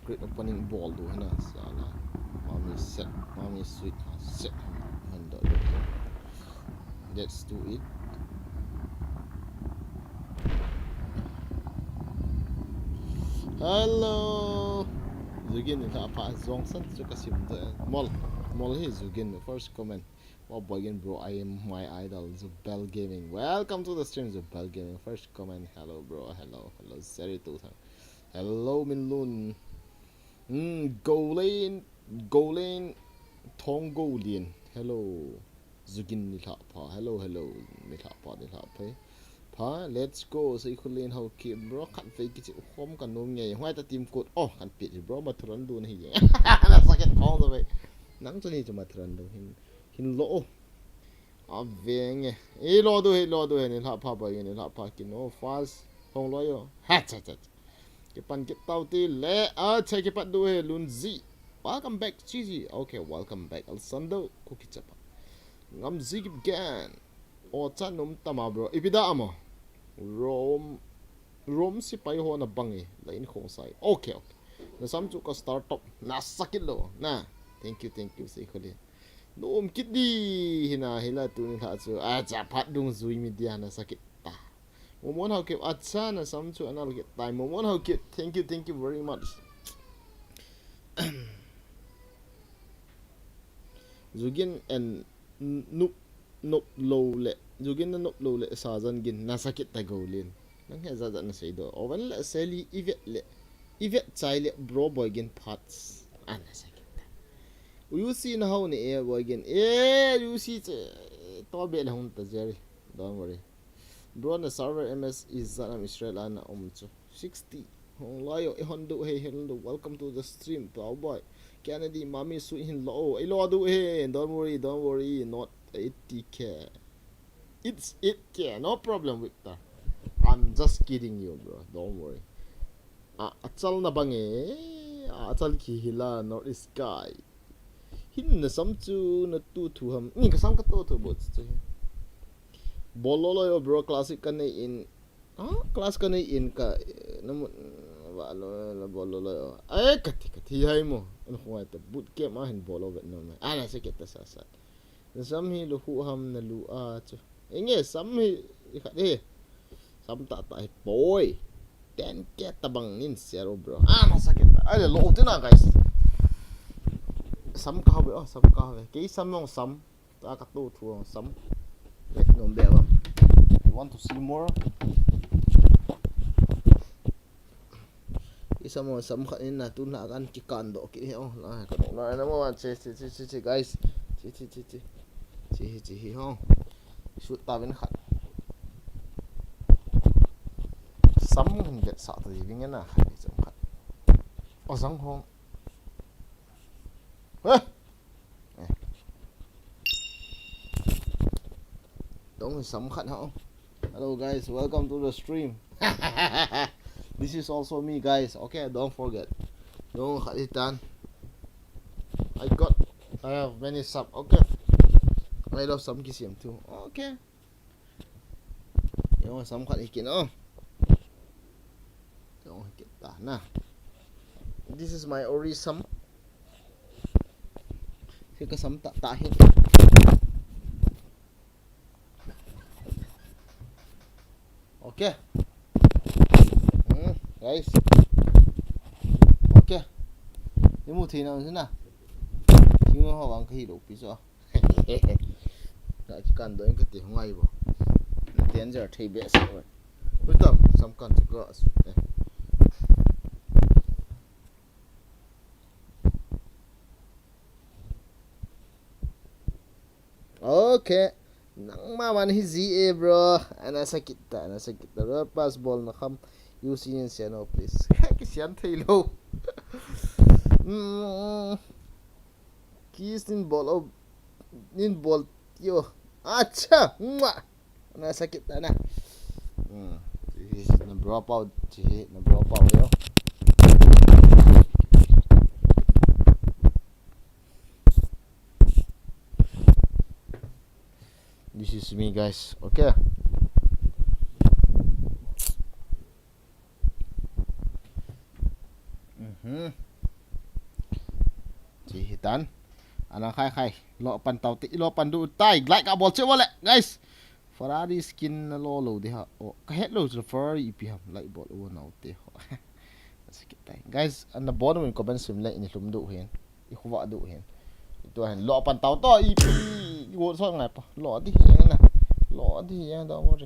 great opening ball do hina sala mommy set mommy sweet set and let's do it. Hello Zugin ita pa Zongsan so kasim the mol he Zugin first comment. Oh boy again bro, I am my idol Zubel Gaming. Welcome to the stream Zubel Gaming. First comment, hello bro, hello Seri Tuta. Hello Minlun. Golin Tongolian. Hello Zugin nila pa. Hello nila pa. Pa, let's go. So ikulin how keep bro kan fake it home kan nom ngay. Why the team code? Oh kan pit bro matran do na hi. Nasakit all the way. Nang to ni matran do hin lo. Aveng. Lo do ni la pa ba ni la pa kin no fast. Hong lo yo. Ha cha. Kepan get tau ti le check kepat do he lun zi. Welcome back Chizi. Okay, welcome back Alsando cookie chapa. Ngam zi gan. O chan num tama bro. Ibida amo. Rom si pai ho na bangi lain khong sai. Okay. Na samchu ka start up. Na sakit lo. Na. Thank you say kholi. Nom kit di hina hila tu ni la chu. Cha phat dung zui media na sakit ta. Momon how keep acha na samchu anal get time. Momon how keep. Thank you very much. Zugin and nup low le. Zugin na nup low le sazan gin nasakit ta golin. Nang he zaza na say do. Oven le seli ivet chai le bro boy gin parts. Nasakit ta. You see na how ni air boy gin. You see to be le hon ta Jerry. Don't worry. Bro na server MS is zanam Israel ana umcho 60. Hong layo ihondo hey hello. Welcome to the stream, pal boy. Kennedy, mommy, sweet hin low. I lo do hey. Don't worry. Not 80k. It's 8k. No problem, Victor. I'm just kidding you, bro. Don't worry. Atsal na bang atsal ki hila North Sky. Hin na samchu na tu ham. Ni kasam ka to bot. Bololo yo bro classic ka na in. Class ka na in ka. Walo bololo yo. Ay kati hay mo. Ano kung ito bootcamp hin bolo vet no. Nasa kita sasat. Samhi luhuham na lua cho. Inge samhi ikade. Sam tatay boy. 10k tabangin zero bro. Nasa kita. Ay lo na guys. Sam ka ba? Sam ka ba? Kay sam nong sam. Ta ka to sam. No beba. You want to see more? Isa mo sam kanin na tuna kan kikando. Okay oh. Na mo che guys. Chi ho. Shoot tawin khat. Sam get sa ta living na khat sam khat. O sang hong. Don't sam khat ho. Hello guys, welcome to the stream. This is also me guys. Okay, don't forget. Don't khalitan. I have many sub. Okay. I love some kisiam too. Okay. You know some khat ikin oh. Don't get that na. This is my ori sum. Sika sam ta hin. Okay. Guys. Okay. Ni mu thi nào thế nào? Chúng họ bằng cái đồ pi cho. Đã chỉ cần đến cái tiếng ngay vào. Tiếng giờ thấy bé sao vậy? Cuối tuần xong cần chỉ có okay. Nang maman hizi bro. Nasa kita pass ball na kam using siya no please. Kisiyan tayo. Kiss nin ball yo. Acha. Nasa kita na. Na drop out yo. This is me guys. Okay. chỉ hitan ana khai lo pan tàu ti lo pan du tai like a ball che wala guys Ferrari skin lo de ha o ka het lo Ferrari pi ham like ball o now te ho sikit tai guys an the bottom in comment sim le in lum du hen I khuwa du hen itu hen lo pan tàu to I pi go so ngai pa lo di yang na lo di yang da mo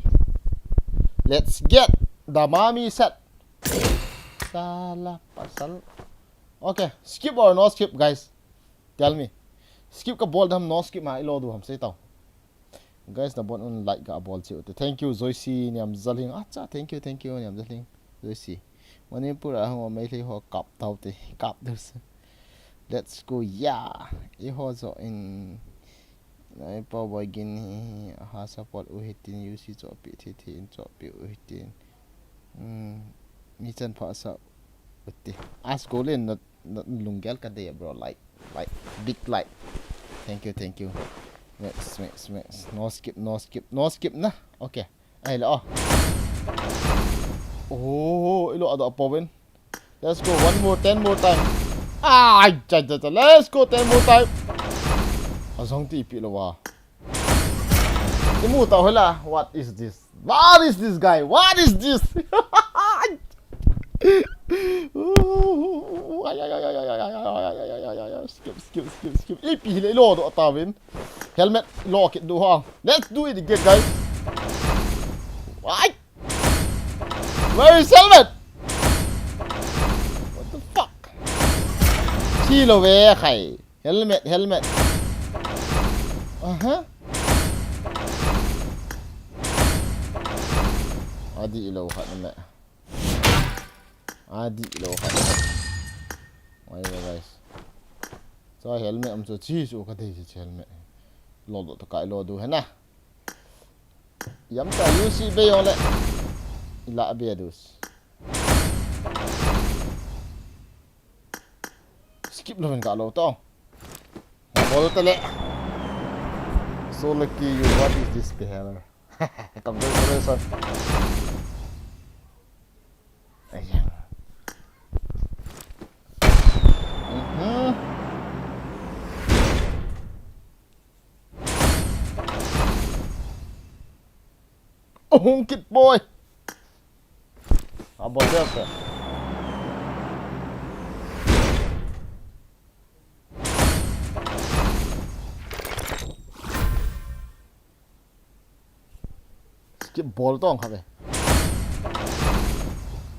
let's get the mommy set salah pasal okay skip or no skip guys tell me skip ka ball dam no skip ma ilo du ham sei tau guys na bon on like ka ball che thank you Zoisi niam zaling acha thank you niam zaling Zoisi mani pura ho mai le ho kap tau te kap dus let's go yeah I ho zo in nai pa boy gin ha support u hitin UC cho pi thi in cho pi u hitin mi chan pha sa utti as go len na lungel ka de bro like big like thank you Max. No skip na. Okay. Ay lo. Oh, ilo ada apa win? Let's go 10 more time. Ay, let's go 10 more time. Azong ti pi lo wa. Imu ta hola. What is this guy? What is this? Skip. Ipi le lo do ta win. Helmet, lock it, do hang. Let's do it again, guys. What? Where is helmet? What the fuck? Kilo về khai. Helmet. Adi ilo khat na. Why guys? So helmet am so chi so ka dei helmet. Lo do to kai lo du hena yam ta UC be yole ila be dus skip lo ka lo to bol tele so lucky you what is this behavior congratulations ayan Oh, kid boy. How about that? Skip ball tong have.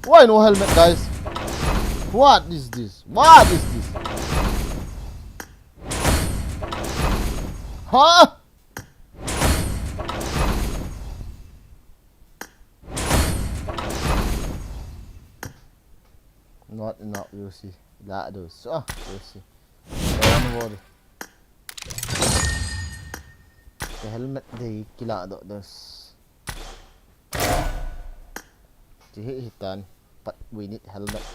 Why no helmet, guys? What is this? Huh? Not enough, you'll see. That does. You'll see. Don't worry. The helmet they kila does. To hit hitan, but we need helmet.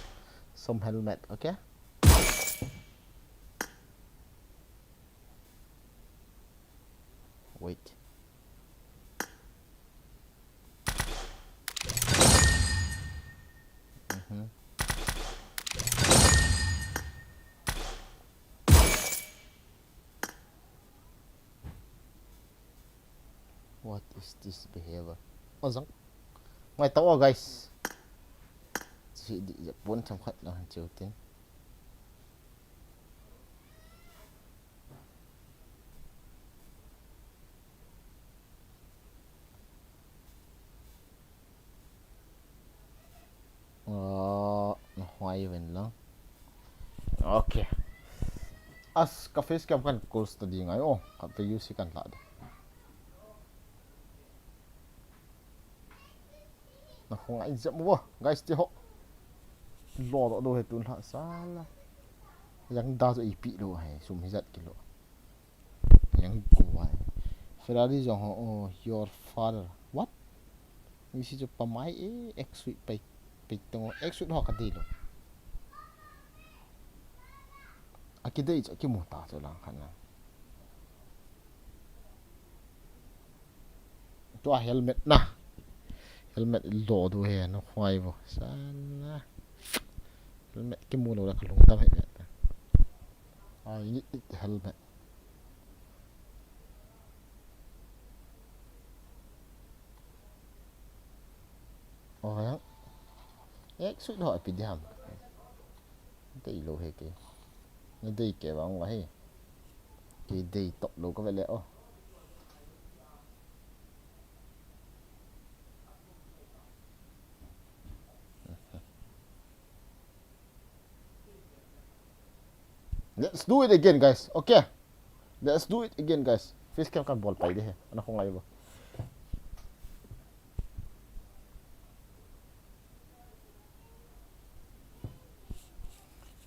Some helmet, okay? Wait. What is this behavior? Ozang. Mai tao guys. Chỉ đi dập 400 khách là hàng triệu tiền. Nó hoài vậy lắm. Okay. As cafe scam kan course tadi ngai oh, cafe use kan lah. Nah, ngai jap mo guys ti ho. Lo do he tun ha salah. Yang da zo ipi do hai sum hizat kilo. Yang kuai. Ferrari jong oh your father. What? Ni si jo pamai x suite pai tong x suite ho ka di lo. Akidai cho ki mo ta cho lang khana. To helmet na. Helmet lo do he no khwai bo sana. Helmet ki mo lo la kalung tam he. I need the helmet. Oh, ek suit hỏi bị đi hầm. Đây lô hệ kì. Nó đây kẻ vào ngoài. Kì đây tốc lô có vẻ lẽ. Let's do it again, guys. Okay. Let's do it again, guys. Face cam kan ball pai deh. Anak ko ngayon ba?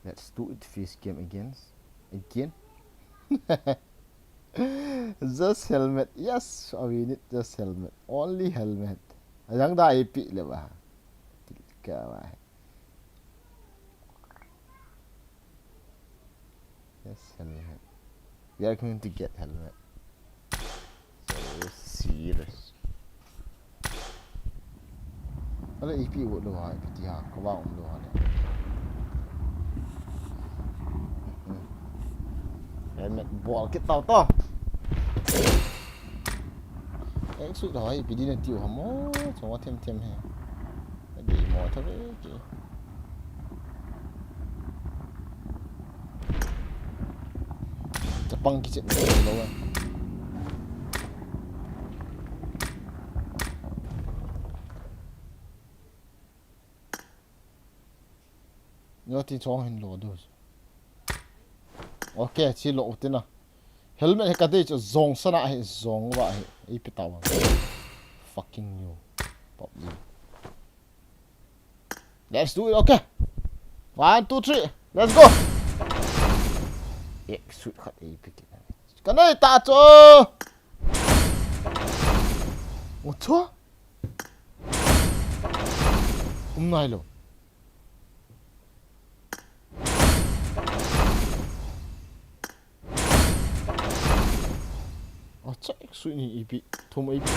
Let's do it face cam again. Again. Just helmet. Yes, we need just helmet. Only helmet. Yang dah epic le ba. Tilka ba. Yes, helmet. We are going to get helmet. So serious. Ada EP buat lu ha, EP dia kau bawa lu ha. Helmet ball kita tahu toh. Suốt rồi, bị đi lên tiêu hả mó, cho thêm thêm hè. Để mò thôi đấy chị. Chả băng cái chuyện này lâu rồi. Nhớ thì cho hình lỗ được. Ok, chỉ lỗ tên nào. Helmet cái đây cho zong sana hay zong vậy, ý bị tao. Fucking you, pop you. Let's do it, okay. 1, 2, 3, let's go. Ek suit khát ý bị cái. Cái này ta cho. Ủa chúa. Này luôn. Chắc suy nghĩ ý bị thùng ý bị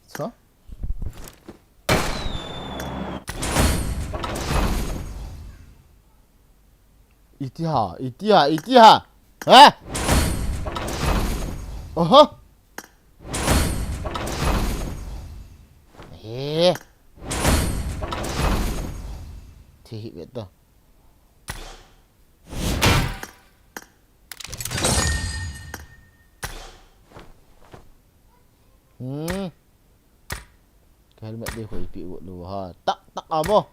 sao itiha hả thì biết đâu cái helmet đây phải bị bộ đồ ha tắc à mo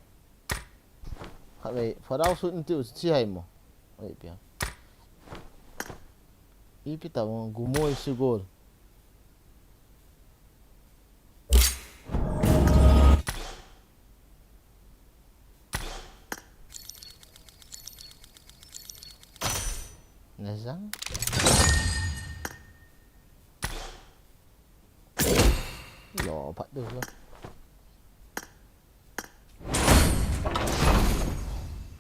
hả vậy phải đau sụn tiêu chi hay mo vậy biết ý biết tao gumoy sigol nè răng lọ bắt được rồi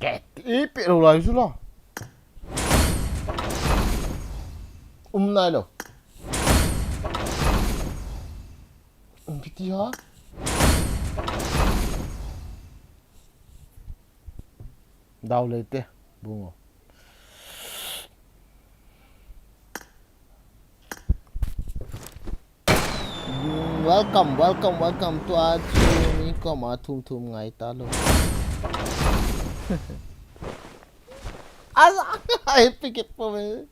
kẹt ý bị đầu này chứ lo này rồi bị gì hả đau lên tê buông welcome to our channel. Có mà thum ngay ta luôn. I pick it for me.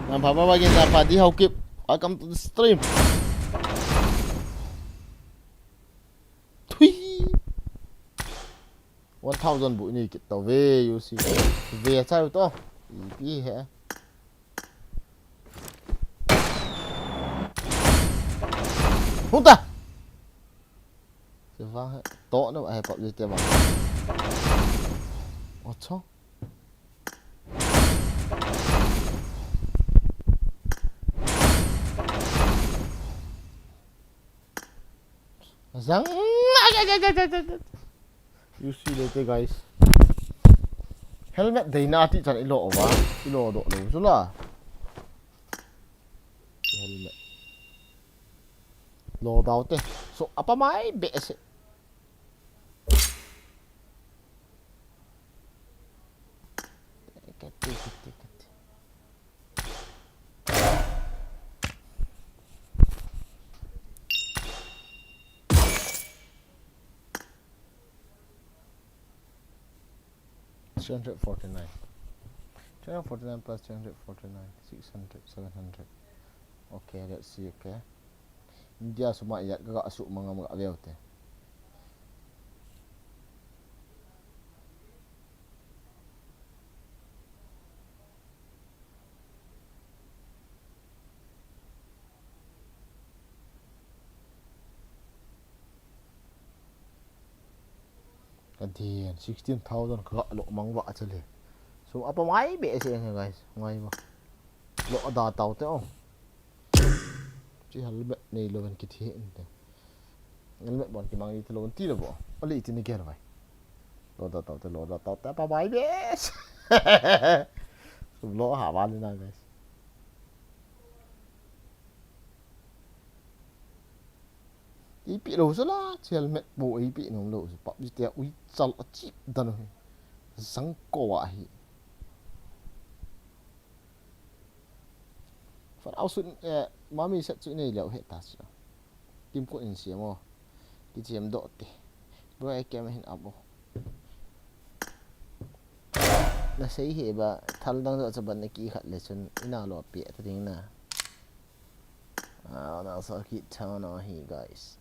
Nampak apa lagi dapat di Hawkip. Welcome to the stream. Thui. 1000 bụi này kita về you see. Về sao to? Ý hả? Không ta. Vâng, to nó hay bọc gì thế mà. Ủa sao? Răng. You see later guys. Helmet day na ti chan ilo ba? Ilo do lo sula. Helmet. Lo daw te. So apa mai bes. Kati. 349. 349 plus 349. 600, 700. Okay, let's see, okay. India semua ayat gak asuk mga awel te. Kadian 16,000 gak lo mangwa achale. So apa mai be se guys, mai ba. Lo ada tau te oh. Chỉ helmet này lo ban kit hiện te. Helmet bon ki mang ti lo ti lo bo. Ali ti ni ger vai. Lo da tau te apa mai be. So lo ha ba na guys. Ipi lo sala, helmet bo ipi no lo. Pap di te ui chal chip dan. Sang ko wa hi. Phát áo sụn mami sẽ chữ này liệu hệ ta sao kim cô in xiêm ô cái chiếm độ tệ bữa ai kem hình áp ô là xây hệ bà thal đang dọn cho bạn này kỹ khát lệ chân ina lo bịa ta tiếng nè nào sao kỹ thao nó hi guys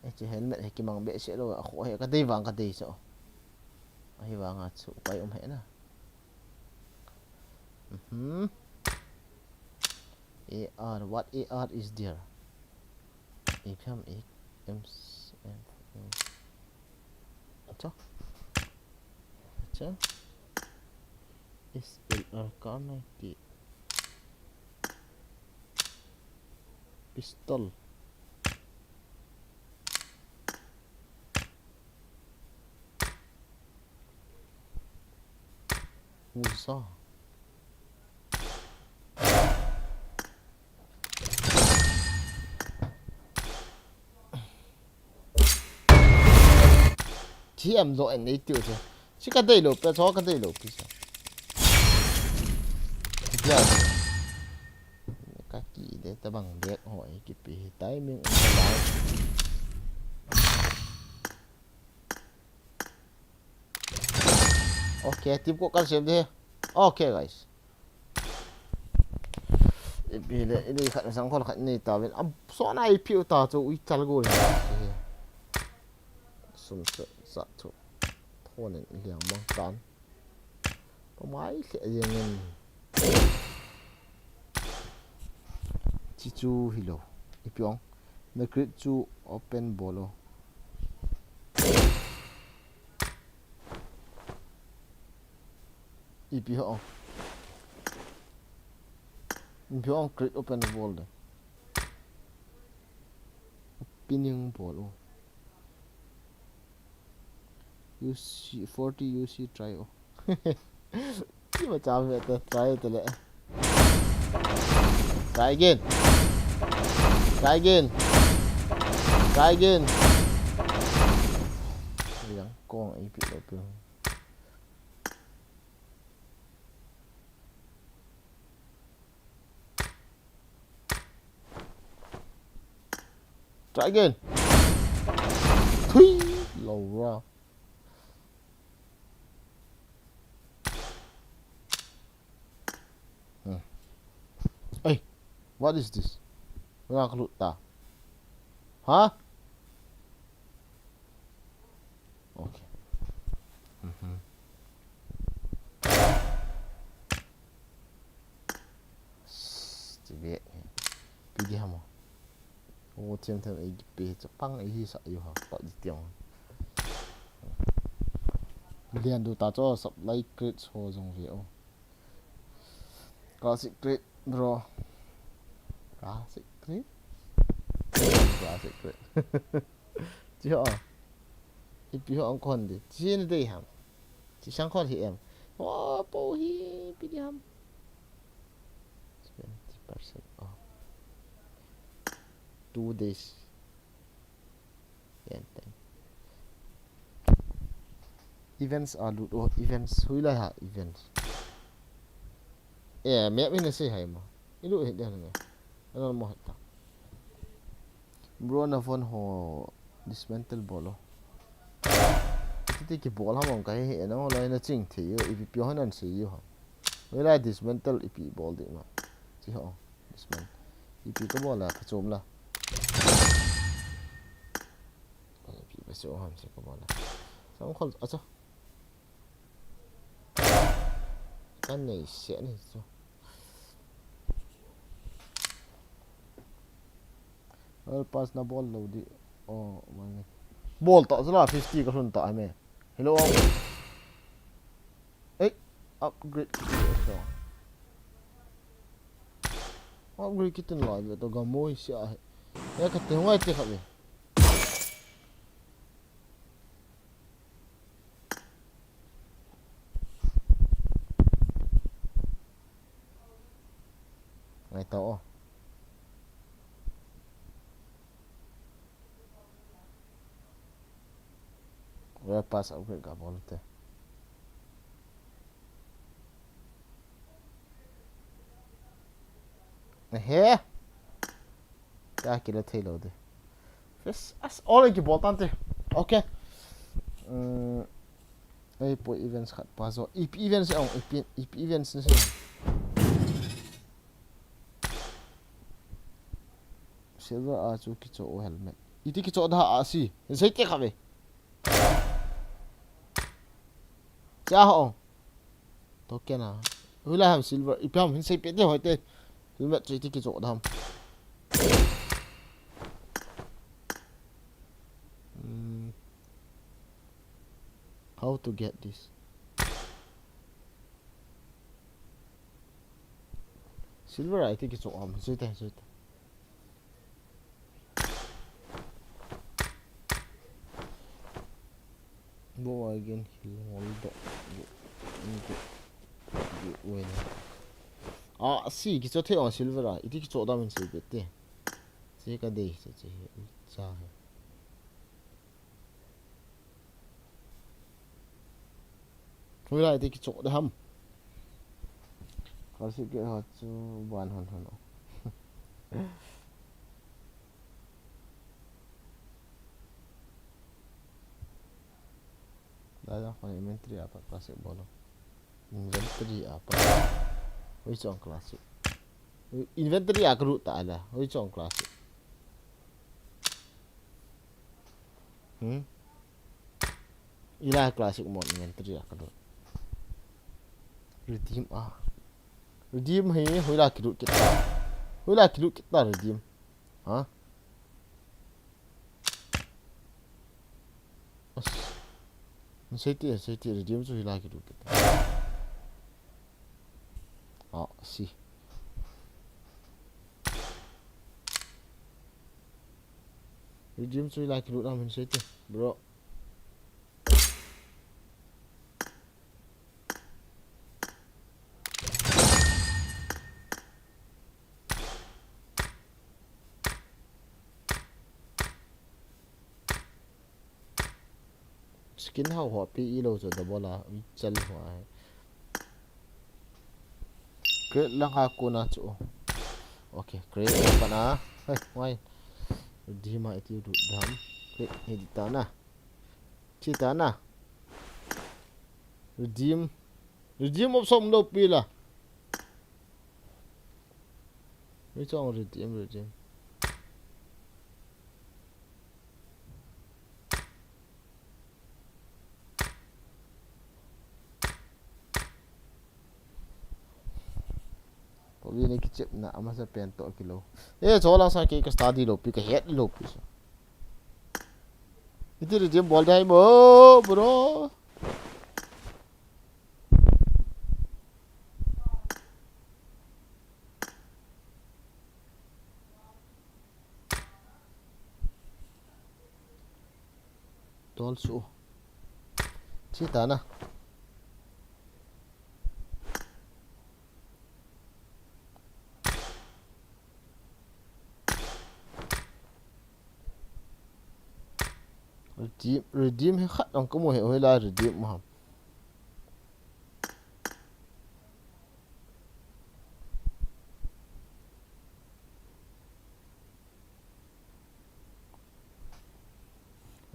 ấy chỉ helmet hay cái mang bẹ sẽ rồi khổ hệ cái đây vàng cái đây sao hay vàng à chụp quay hệ nè AR, what AR is there? Ekam ek M Acha SLR K90 pistol Usa chỉ em rồi anh ấy tiêu chứ chứ cái đây lột cái chó cái đây lột cái sao giờ kaki để ta bằng đẹp hỏi cái bị tái miệng lại ok tiếp cuộc can xem đi ok guys bị lại đi khẩn sáng con khẩn này tao bên số này phiêu tao cho uy chal gol sum sợ sợ thôi thôi này liền mong tán có máy sẽ riêng chichu hilo ipiong the CREAT chu open bolo ipiong CREAT open ball de pinning ball UC 40 UC try oh nhưng mà chào mẹ tao try tao lại try again yang con ấy bị lộn đường try again thui lâu ra hey what is this nakakalot ta ha okay sige pilihan mo o thêm ấy bị cho băng ấy sợ yêu hả tạo gì tiếng liền đồ ta cho sập lấy CREAT hồ dùng việc classic CREAT bro classic CREAT chứ hả ipi ho ang kon di chin dei ham chi sang kon hi em oh po hi pi di ham 20% off 2 days yan ten events are loot oh events huila ha events mẹ mình sẽ hay mà ít lúc hiện đây này nó một ta bro na phone ho dismantle bolo cái ball ham cái hệ nó lại nó chỉnh thì if you hắn ăn gì ha với lại dismantle if ball đi mà chỉ họ dismantle if cái ball là phải chôm là if phải chôm ham sẽ cái ball là xong không à sao cái này sẽ này sao pass na ball lo di oh man ball ta sala 50 ka sun ta me hello ấy upgrade so upgrade kitin lai be to ga moi sia ya ka te ngai te khabe ngai to Where pass upgrade ka ball te he ta kila thelo de first as all ki ball tante okay ei po events khat pa zo if events ong if events ne silver a chu ki cho helmet iti ki cho da a si sei te khabe cha ho to ke na hula ham silver ipam hin sei pe de hoite helmet chi ti ki cho dam how to get this silver I think it's sei te go again hold win si ki cho the on silver a iti ki cho da min sei pe te sei ka de se che cha hai thôi lại thì cái chỗ đó hầm có sự kiện họ cho bàn hoàn hoàn đây là phần inventory apa classic bolo inventory apa oi chong classic inventory akru ta la oi chong classic ila classic mod inventory akru redeem hai hoila kiru kita redeem ha sei ti redeem chu hoila kiru kita si redeem chu hoila kiru na min sei ti bro skin hao ho pi lo zo da bola chal ho ai create lang ha ko na chu okay create pa na hey why di ma itu du dam create edit na chi ta na redeem option lo pi la ri chong redeem vì này cái chip nè mà sẽ pen to kilo chỗ lang sa cái study lo pi cái head lo pi itu dia bol dai mo bro tol su chi ta na redeem he khat ang ko mo he la redeem ma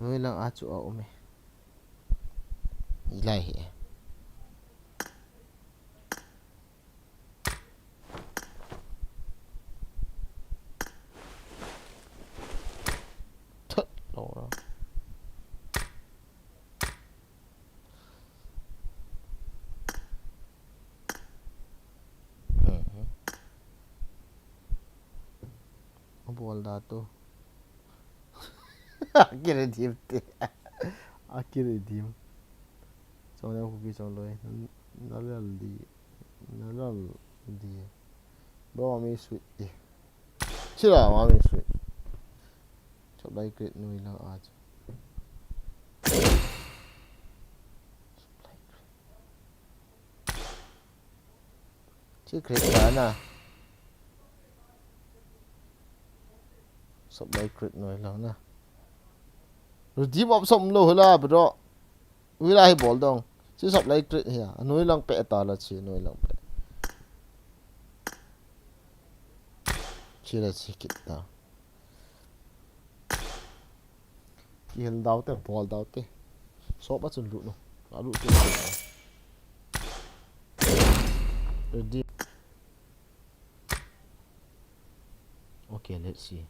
oi lang a chu a ome ilai he thot lo ra bol da to akire dim te akire dim trong nhau cũng trong lối nó là đi bao nhiêu suy đi chỉ là bao nhiêu suy chụp lại cái nuôi là à chỉ cái nè chụp lại cái nuôi là nè rồi đi bọc xong lâu là bro ui lại ball dong chỉ chụp lại cái here nuôi lang pe ta là chỉ nuôi lang pe chỉ là chỉ kít ta hiền đau te ball đau te so bắt chân lụt nó lụt rồi đi okay let's see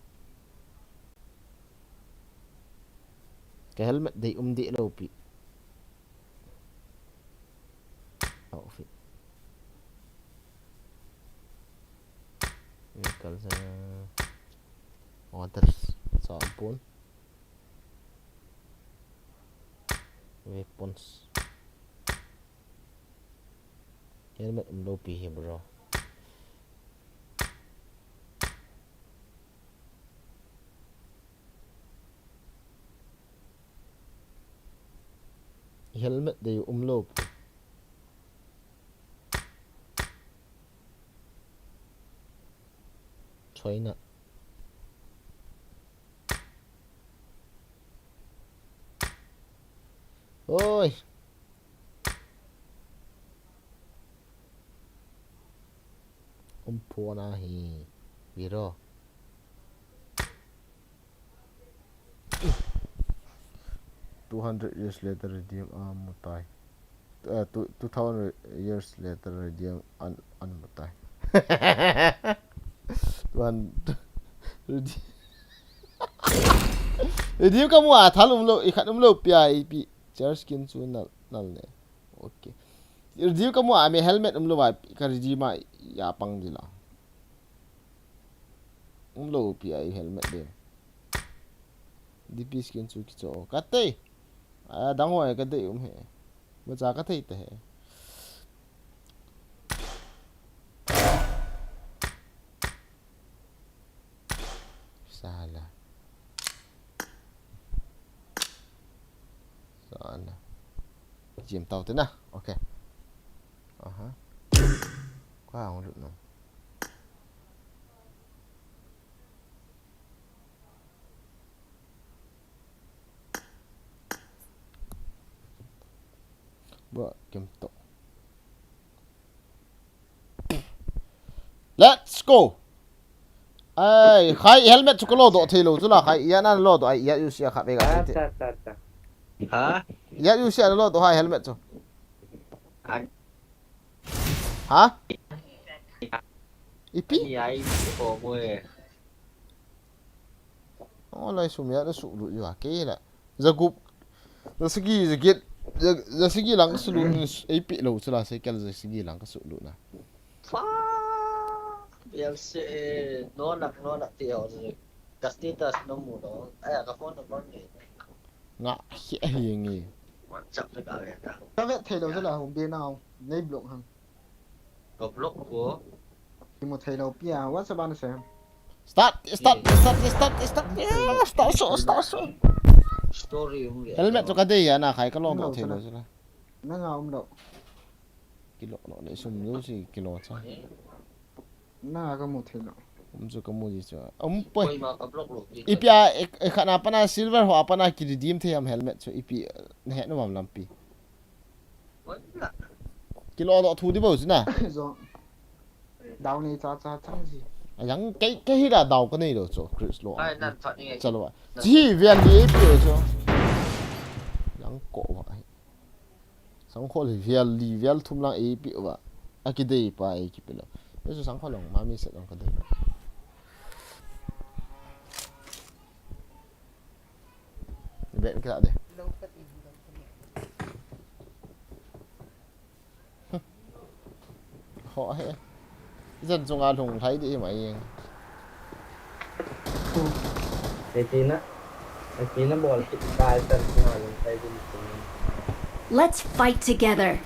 cái helmet đây đi lâu bị outfit vehicles others sabun weapons helmet lâu bị here bro helmet đây lâu China ôi phô na hi biro 200 years later redeem mutai 2000 years later redeem mutai tuan redeem kamu thalum lo ikhatum lo pia ipi chair skin chu nal ne okay redeem kamu me helmet lo ba ka redeem ya pang dila lo pia helmet de dp skin chu ki cho kate dang hoi ka de he ma cha ka thei te he sala chìm tàu thế nào ok quá không được nữa bữa kiếm tàu let's go ai khai helmet cho lo độ thì lo chứ là khai ya na lo độ ai ya use ya khai cái gì hả ya use lo độ hai helmet cho hả ipi ai bộ mười lại sum ya nó sụ lụi à cái là giờ cúp giờ sigi lang sụ lụi ipi lo chứ là sẽ cái giờ sigi lang cái sụ lụi nè phá bây giờ nó nặng tiêu rồi cái status nó mù đó cái phone nó có gì ngã hiền nhỉ quan trọng là cái đó các bạn thấy đâu chứ là không biết nào lấy blok hằng có blog của thì một thầy đầu pia what's about xem start story không vậy helmet cho cái gì à na khai cái lo bộ thầy đâu chứ là nó ngon đâu kilo nó để sum đâu gì kilo sao nó có một thịt đâu cho cái gì cho bơi Koi ma kablok lo. ipia khana apana silver ho apana ki redeem the am helmet so ipi he no mam lampi Wala. kilo đó thu đi bao nhiêu na rồi đau này cha chăng gì yang cái hi là đào cái này rồi cho Chris lo Ai nan phat ni. chalo chỉ viên đi ipi cho yang ko wa sang kho li vel thum lang ipi wa akidei pa ipi lo eso sang kho long mami se long ka dei Vậy cái đây. Họ hết. Dân trong An Hùng thấy đi mày. Cái nó bỏ tài tận nào lên tay đi. Let's fight together.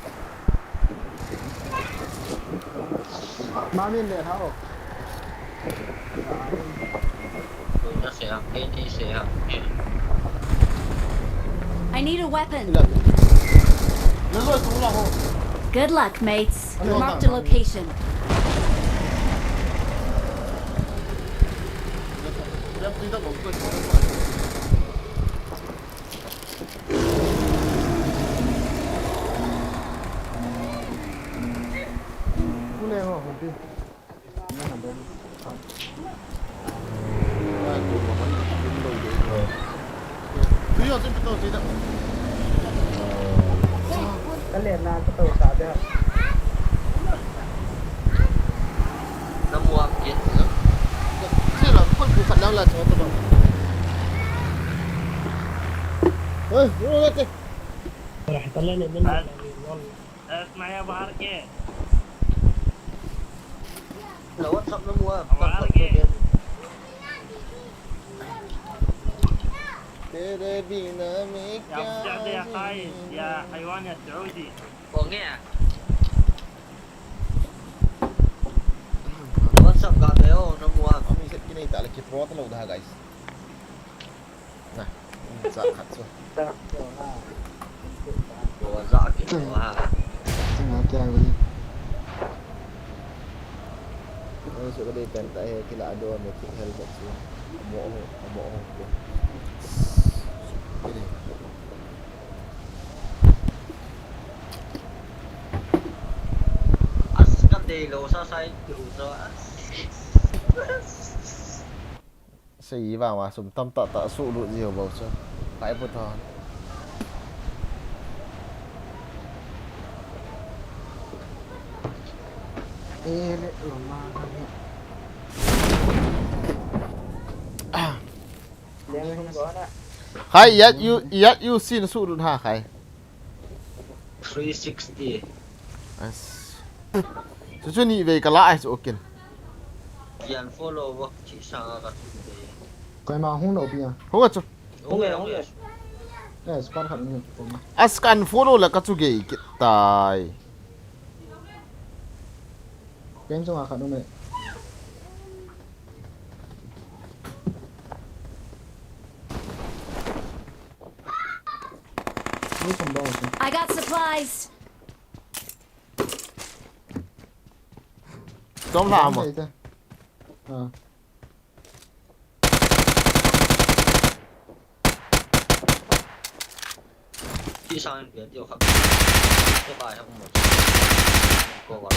mà mình để thao Nó sẽ học cái đi sẽ học. I need a weapon. Nó rồi cũng là hồ. Good luck, mates. Marked a location. cú lên rồi không tin nó nằm bên Bây giờ tôi tôi đó. Cái liền là cái tàu xả đấy. Nó mua kiến. Thế là con phụ phận đang là cho tôi. Ơi, vô đây. راح يطلعني من والله. اسمع يا ابو عركه. Là WhatsApp nó mua. तेरे बिना मैं يا ابو جعد يا خاين يا حيوان يا سعودي. Có nghe à? WhatsApp cả đấy nó mua. Kami set kini tak lagi pro telo dah guys. Nah, sak khat so. Của dạ kiểu à. chẳng hạn kia vậy Ini so kadai kan tak kila ada metik helmet so. Amo. Ini. Askan đi lô sa sai kiểu rồi. Sei vào mà sum tam tak su lu nhiều bao so. Kai pun thon. ê lệ ở mà Liền không có đó. Khai yat you sin su lu ha khai. 360. As. Chu ni về cái lại so ok. Kian follow work chỉ sang cái gì. coi mà không nổi bia Ho ga chu. Đúng rồi. đây spot hẳn như của mà Askan follow la ka chu ge tai. bên trong khẩn đâu mày đi trong đâu rồi I got supplies. Dom la mà. à Chỉ sang cái điều khác. Cái bài không một. Cô vào.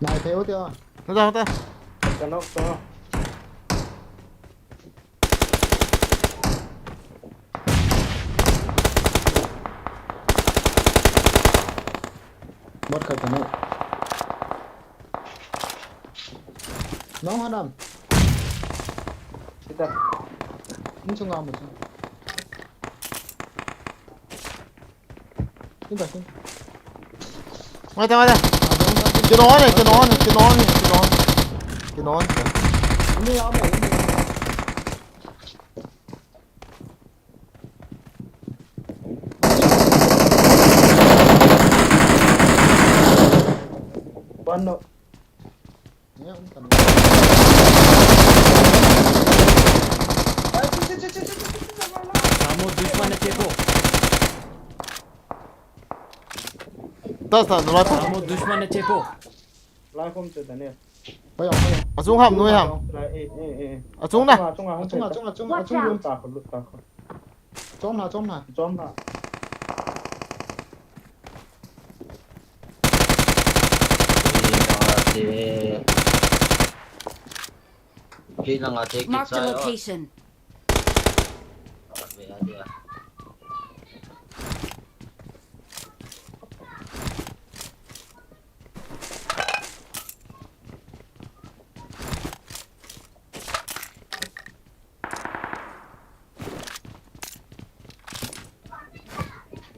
này thiếu chưa Nó ra. Cái nóc đó. bớt khẩn cái này nó hóa đầm Kita. nhưng trong ngon một chút xin bà xin Ngoài ta. Cái nó này. đi áo mày One no. Nhớ ông cần. Kamu दुश्मन है को Ta nó Kamu दुश्मन है को Lai không chịu tận nè. bây giờ ở xuống hầm nuôi hầm Lai ê. ở xuống này Trung à không chịu. Trung luôn ta không lụt ta không. Chom nào. Khi nào ngắt cái Marked a sai location. về đi.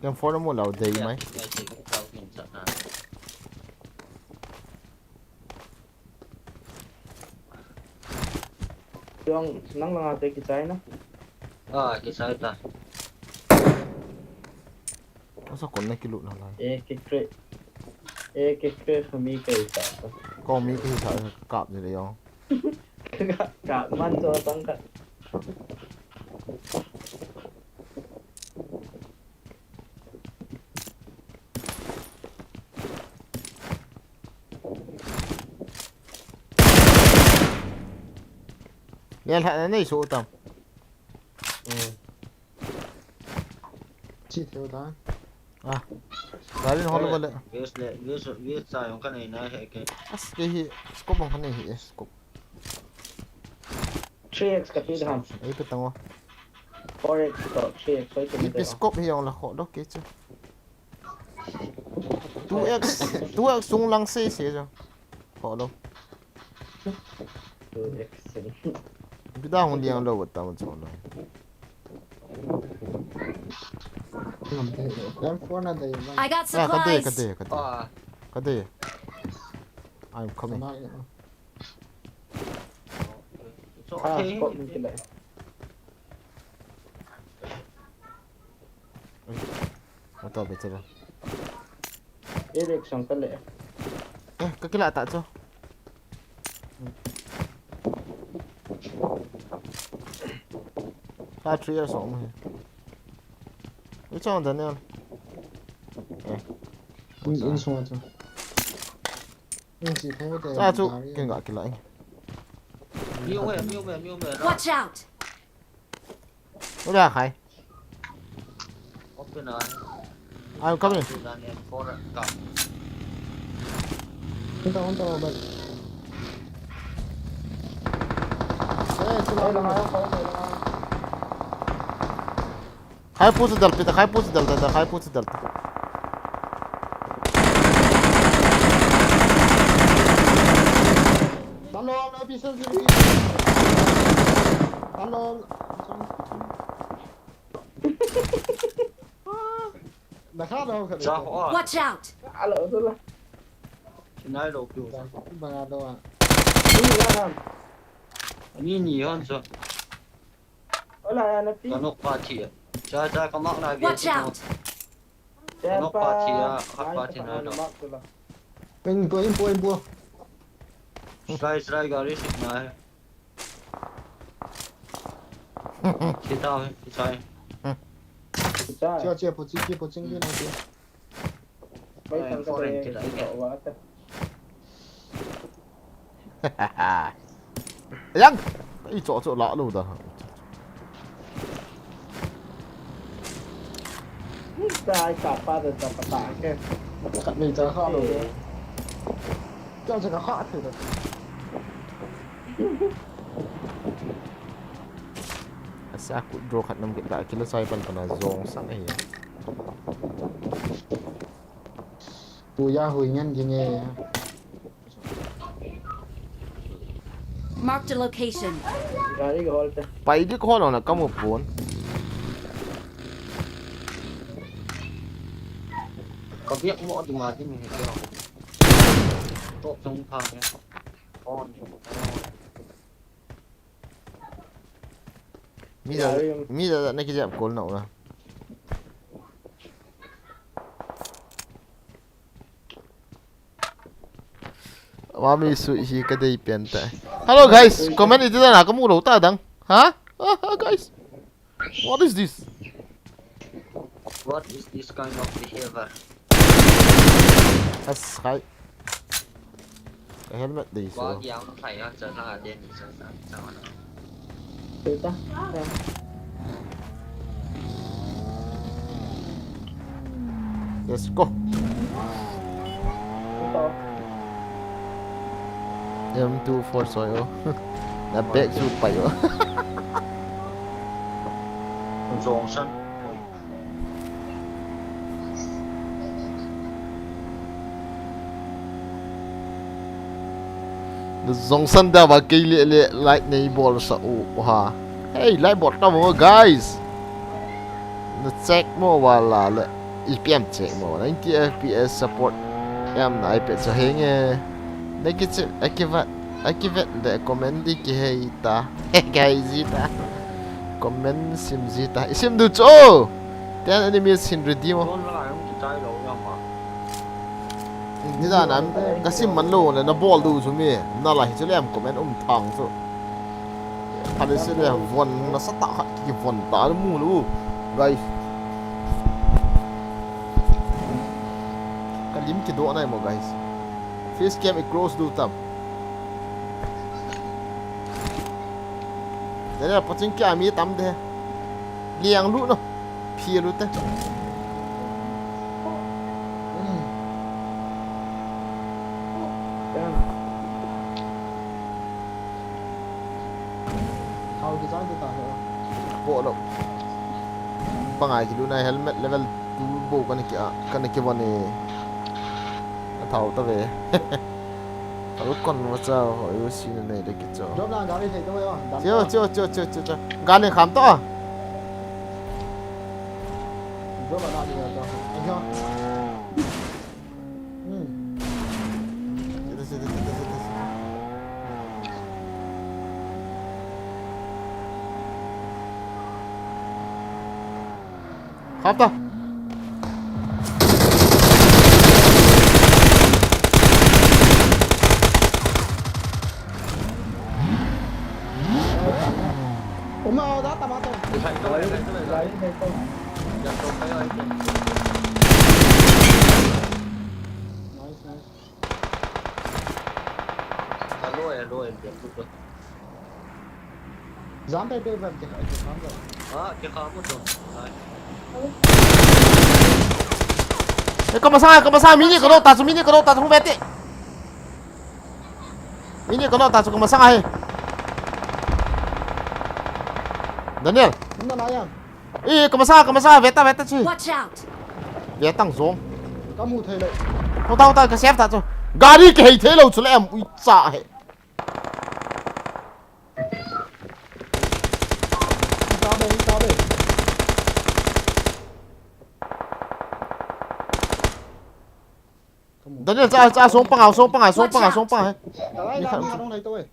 em phó nó một lẩu gì mấy Cái gì cũng cao kinh sợ nào. Yung nang lang ate kisay na. Cái sai ta. nó sao còn này cái lụt nào này Cái create for me cái sao. có mấy cái sợ cọp gì đấy không Cả man cho tăng cả. nghe lại này số tầm Chi theo ta. đấy lên hoa luôn đấy Viết sai không cái này này cái cái gì scope bằng cái này thì scope 3x ka pili ham. ấy cái tao 4x to 3x so ito cái nito. scope hiện là họ đó cái chứ 2x xuống lăng xê xế rồi họ đâu 2x. cái đó không điên đâu tao một chỗ này Em phone na đây. I got cái đây supplies. cái đây I'm coming Spot mo sila. nó tao bị chết rồi Direction ka le. cái lạ tại cho ta truy ra sống rồi cái cho anh nè In so to. In si theo đây. ta chú cái gọi cái lại miêu về đó. Watch out. nó ra khai Open rồi. I'm coming Thì là em có rồi cặp. On to ba. Sila lang ako. khai push dal ta Talo na piso dito. Talo. Nakano ka. Ra họ. Watch out. Alo sila. Nói đồ kiểu. Mga daw. Nhìn nhiều hơn rồi. Wala yan na Có nóc ba chỉ. Cha có mắc này Watch out. Nó qua thì qua thì nói đó. Mình bua. Sai gari xịt này. Thì tao thì sai. Chia po ching yun natin. May Em có rèn cái đấy kìa. Yang cái chỗ lạ luôn đó Tay capa de zapata ke. Kat ni ta kha lo. Cho cái kha thử được. Asa aku draw kat 6 kita kila saya pernah zong sang ya Puya hui ngan gini. Marked a location. Gari gol te. pai đi có nào là có một vốn Có biết mỗi từ mà thì mình hiểu. Tốt trong thang nhé. Con. mi giờ này cái dẹp cồn nậu rồi Mami su hi ka dei pen ta. Hello guys, comment itu na kamu lo ta dang. Ha? Guys. What is this? What is this kind of behavior? As kai. Cái helmet đi Quá số. giáo nó phải nó trở là đen thì sao nó. Từ ta. Nè. Let's go. Chúng tôi. M24 soyo. Là back su pai yo. Rồng sân. Zong san da ba ke le light nei ball sa u ha. Hey, light ball ta mo guys. Na check mo wala le. IPM check mo 90 FPS support. Em na iPad sa henge. Negative akivat de comment di ki hey ta. Hey guys ita. Comment sim zita. Isim du cho. Ten enemy sin ready mo. Con nó lại không chỉ trái lỗ nhau mà. Ni da nan ka sim man lo na ball du chu mi. Na la hi chu lem comment thang chu. Hadi se le von na sa ta ki von ta mu lu. Guys. Lim ki do này mọi guys. Face cam it close do tam. Đây là phát triển kia mi tam thế. Liang lũ nó. Pia lũ thế. How design từ ta hả? Bộ đâu. Pangai ki lũ này helmet level 2 bộ cái này kia bọn này. Thầu ta về. Tao con mà sao hỏi yêu xin này để cái chỗ. Job nào gari thấy tôi không? Chưa. Gan này khám to. Job nào đi rồi? Anh không? Khám to. Uma đã tao bắt tôi. Thấy tôi Đấy tôi. Dạ tôi thấy ơi. Nice. Lôi điểm tôi. Dám đây về thì phải khám rồi. Cái khó một rồi. Come sa mini ko ta không biết đi. Mini ko ta come sa hai. Daniel. Chúng ta nói nha. Ê, come sa, veta chứ. Watch out! Veta tăng xuống. Có mù thầy lợi. Không tao cái xếp ta cho. Gari cái thế lâu chú em ui dạ hệ. Tao về. Daniel ra xuống băng ảo. Đó đây là không thấy tôi.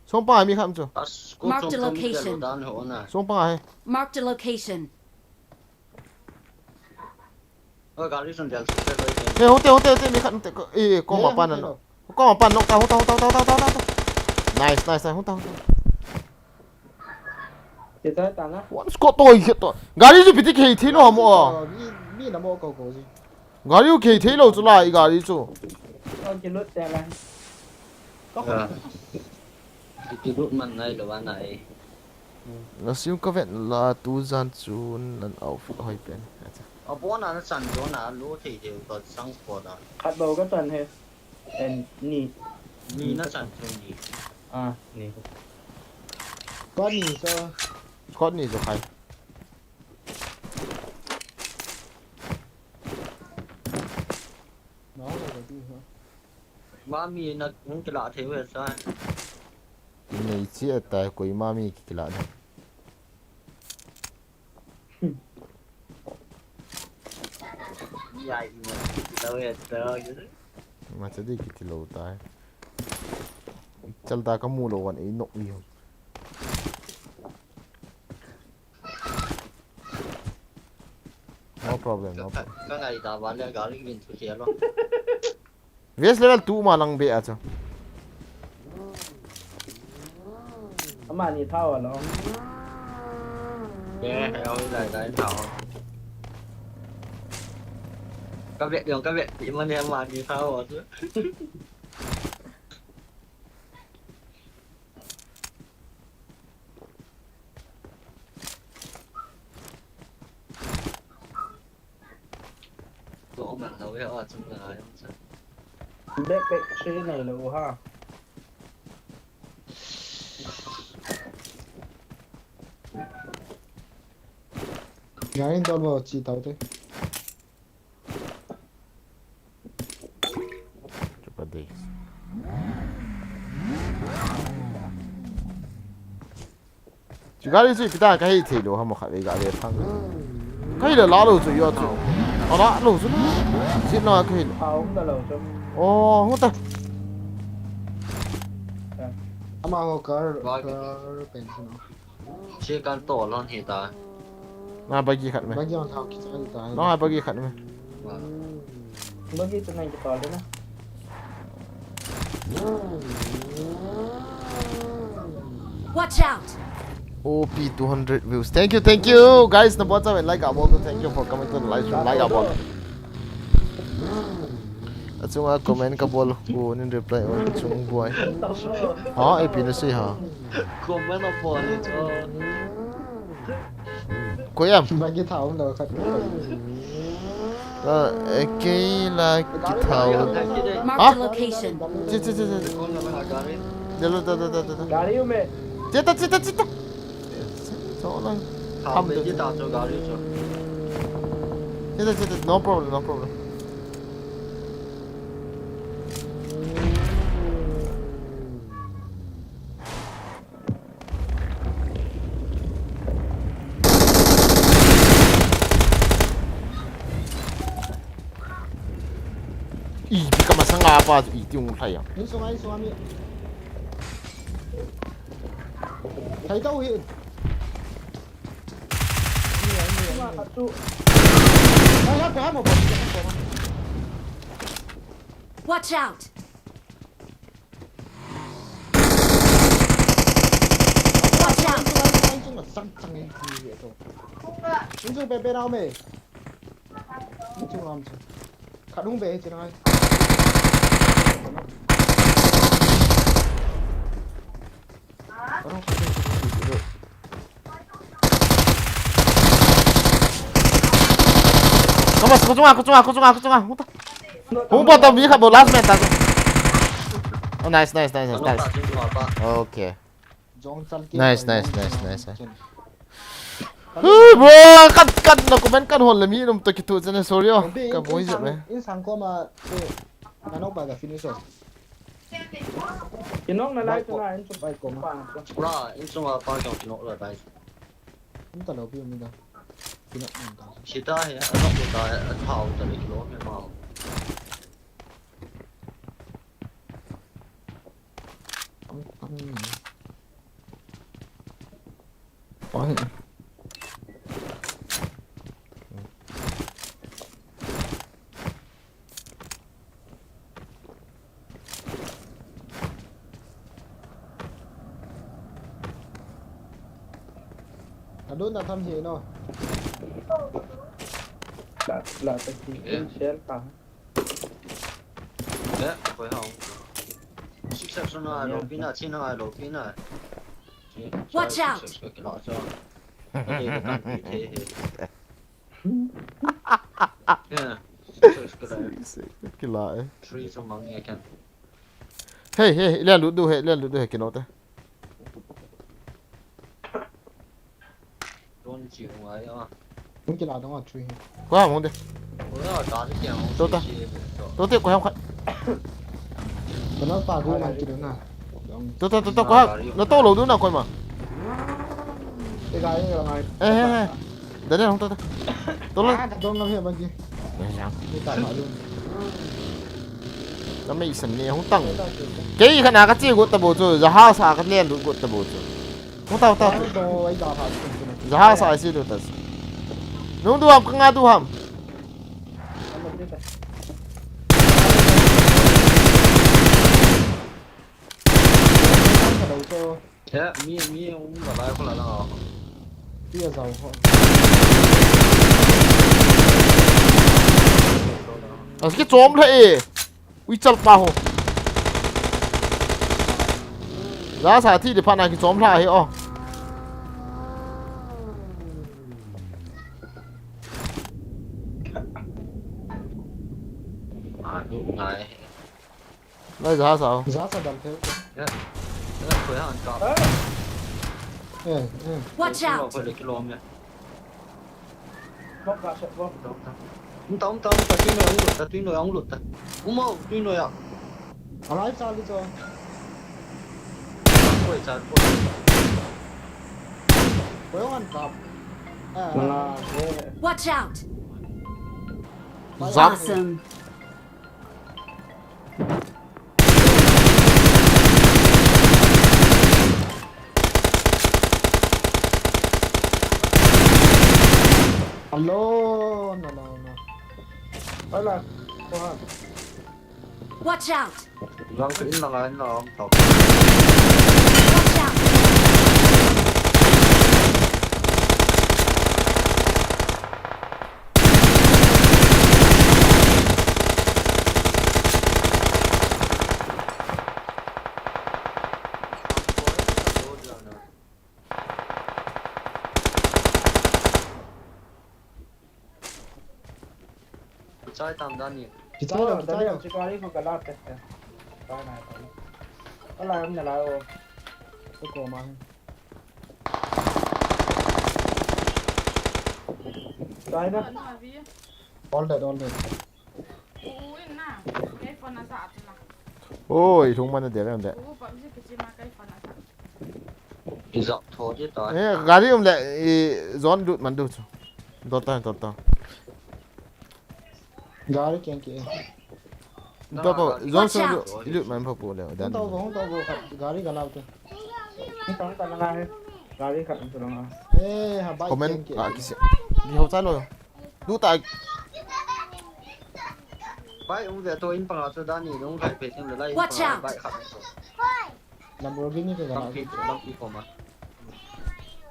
Xuống băng ảo mi khám chưa. Marked a location. Xuống băng ảo. Marked a location. Gari sân đèn sẽ lấy. Ê, hốt tê mi khám tê. Ê, con mà pan nó. Con mà pan nó tao. Nice, hốt tao. Thì tới tao á. What is tôi hiện tôi. Gari chú bị cái thế nào mà. Mi là mua cầu gì? Gari cái thế lâu chú lại gari chú. Con chỉ lướt xe lên. Có Cái rút mình này là bạn này. Nó sim có vẻ là tu gian chú lần outfit hơi bền. Bố nó sẵn chỗ nào lúa thì có sáng của đó. khát bầu có tuần hết. Nì. Ni nó sẵn chỗ gì. Nì. Có nì sao? Có gì rồi hay. Nó là cái gì hả? Ba mi nó cũng cái lạ thế về sao? Này chia tay quỷ mami cái lạ đấy. Dài mà đâu Mà sẽ đi cái lỗ tai. Chal ta có mua đồ ấy nộp nhiều. No problem. Cái ngày ta bán lại gà linh viên thu tiền luôn. Vest level 2 mà lang be acha. ประมาณนี้เท่าอ่ะน้อง Ghê, ôi này đấy thảo. Các viện chỉ mà em mà như thao rồi chứ. Chỗ bạn đâu biết ở trong là em sao. เด็กเป็กชื่อไหนเลยฮะ Ngayon daw mo chi tao te. Coba deh. Juga ni sih kita kaya itu loh, ham kat lega dia pang. Kaya dah lalu tu ya tu. Orang lalu tu lah. Sini nak kaya. เขาตลอดจน Oh, ngota. Ama ako car Vâng. pension. Chia căn tổ lon thì ta. Nah bagi kat meh. Bagi ang tao kita ta. Nah bagi kat meh. Vâng. เมื่อกี้ตัวไหนจะต่อเลยนะ Watch out! OP 200 views. Thank you guys. Na buat sampai like abang tu. Thank you for coming to the live stream. Like abang. At sung comment ka bol ko nin reply on sung boy. ต้องโล Ha, ai pinasi ha. Comment nó bỏ đi cho. Ko yam. Bagi tao daw kat. Okay lah kita tahu. Marked Huh? a location. Cik. Con là phải cả đi. Dah. การิวเม Cita. Soalan. Thảo về chứ tao cho cả đi cho. Cita. No problem. Ih, bika masang apa tu? Itu yung sayang. Ni sungai mi. Thấy đâu hiện. มาคัตสุ Ay, ha mo ba? Watch out! Watch out! Chung là sang như vậy thôi. Ni chung pe nào mày. Ni chung làm chứ. Khá đúng về chứ này. Kamas, aku cunga. Humpa tao bi khat bo last man ta. Oh nice. Nó tạo trên ngọt bạn. Okay. Jong san kia. Nice. Hey bro, kat na comment kan hol lami num to kitu chane sorry oh. Ka boy je me. In sang ko ma. Ano ba ga finish rồi. กินนกในไร่ตัวไหนจุดไปกลมฟัง Ra, in chung là bao nhiêu nó rồi đây. Chúng ta đâu biết mình đâu. Cái nó ăn tao. Chỉ ta thì nó của ta thảo từ lịch lúa mà màu. Ôi. Đốt là thăm gì nó. หลับไปกินเชลฟัง Đấy, phải không? Sức sắc nó là lỗ pin à, trên nó là lỗ pin à. Watch out. Cái lọ cho. Cái gì cũng cần phải thế hết. Yeah. Cái này, Kila eh. tree trong măng nghe khen. Hey, len lu du he kinot eh. Đôn chịu ngoài đó. Đúng cái là đó là truy. Qua mong đi. Bữa đó đón cái kiểu. Tốt ta. Tôi tiếp của em khát. Mà nó vào cái này chỉ được nào. Tôi qua. Nó to lầu đúng nào coi mà. Cái gái này là này. Ê. Đến đây không tôi. Tôi lên. Tôi làm hiện bên kia. Cái tài thoại luôn. Nó mấy sần này không tăng. Cái khả năng cái gì của tập bộ rồi, giờ hai sao cái len của tập bộ rồi. Không tao. Đồ ấy đào hạt. Giờ hai sao gì được tas. Nung du ham, kang nga du ham. cho thế mi cũng là lại không là nào tia dầu họ cái chóm thế ui chặt bao giá xã thi để phản này cái chóm lại hệ đúng này đây giá sao giá sao đậm thế thế là khối hàng cọp Watch out! phải được kilo nhé bóc ra sợ bóc tông ta tuy nồi ông lụt ta mau tuy nồi à à lái sao đi cho quay chặt với ông ăn cọp là Watch out! giáp Awesome! alo no đó là cô hả Watch out! vâng kính là anh nó tộc Watch out! trái tam đan nhỉ chỉ đó trái là đâu đó là chỉ có đi không cần lát đấy đó này đó là em nhà lại ô tôi cổ mà đấy đó đón đây ôi thùngมันเดี๋ยวเดี๋ยว thì dọc thô chứ tới 에 가리움 래 zone 두 만두 뒀다 gari keng kia 또 zone 소 이리 만포 보래 không tao vô gari cả nào chứ không có cần là ngay ra đi khẩn cho nó ê hà bay comment keng kia à cái gì hậu trái rồi đủ tại bãi ông về tôi in bằng là tôi đan nhỉ ông phải về thêm lại Watch out. bãi khẩn Lamborghini cái nào năm kỳ của mà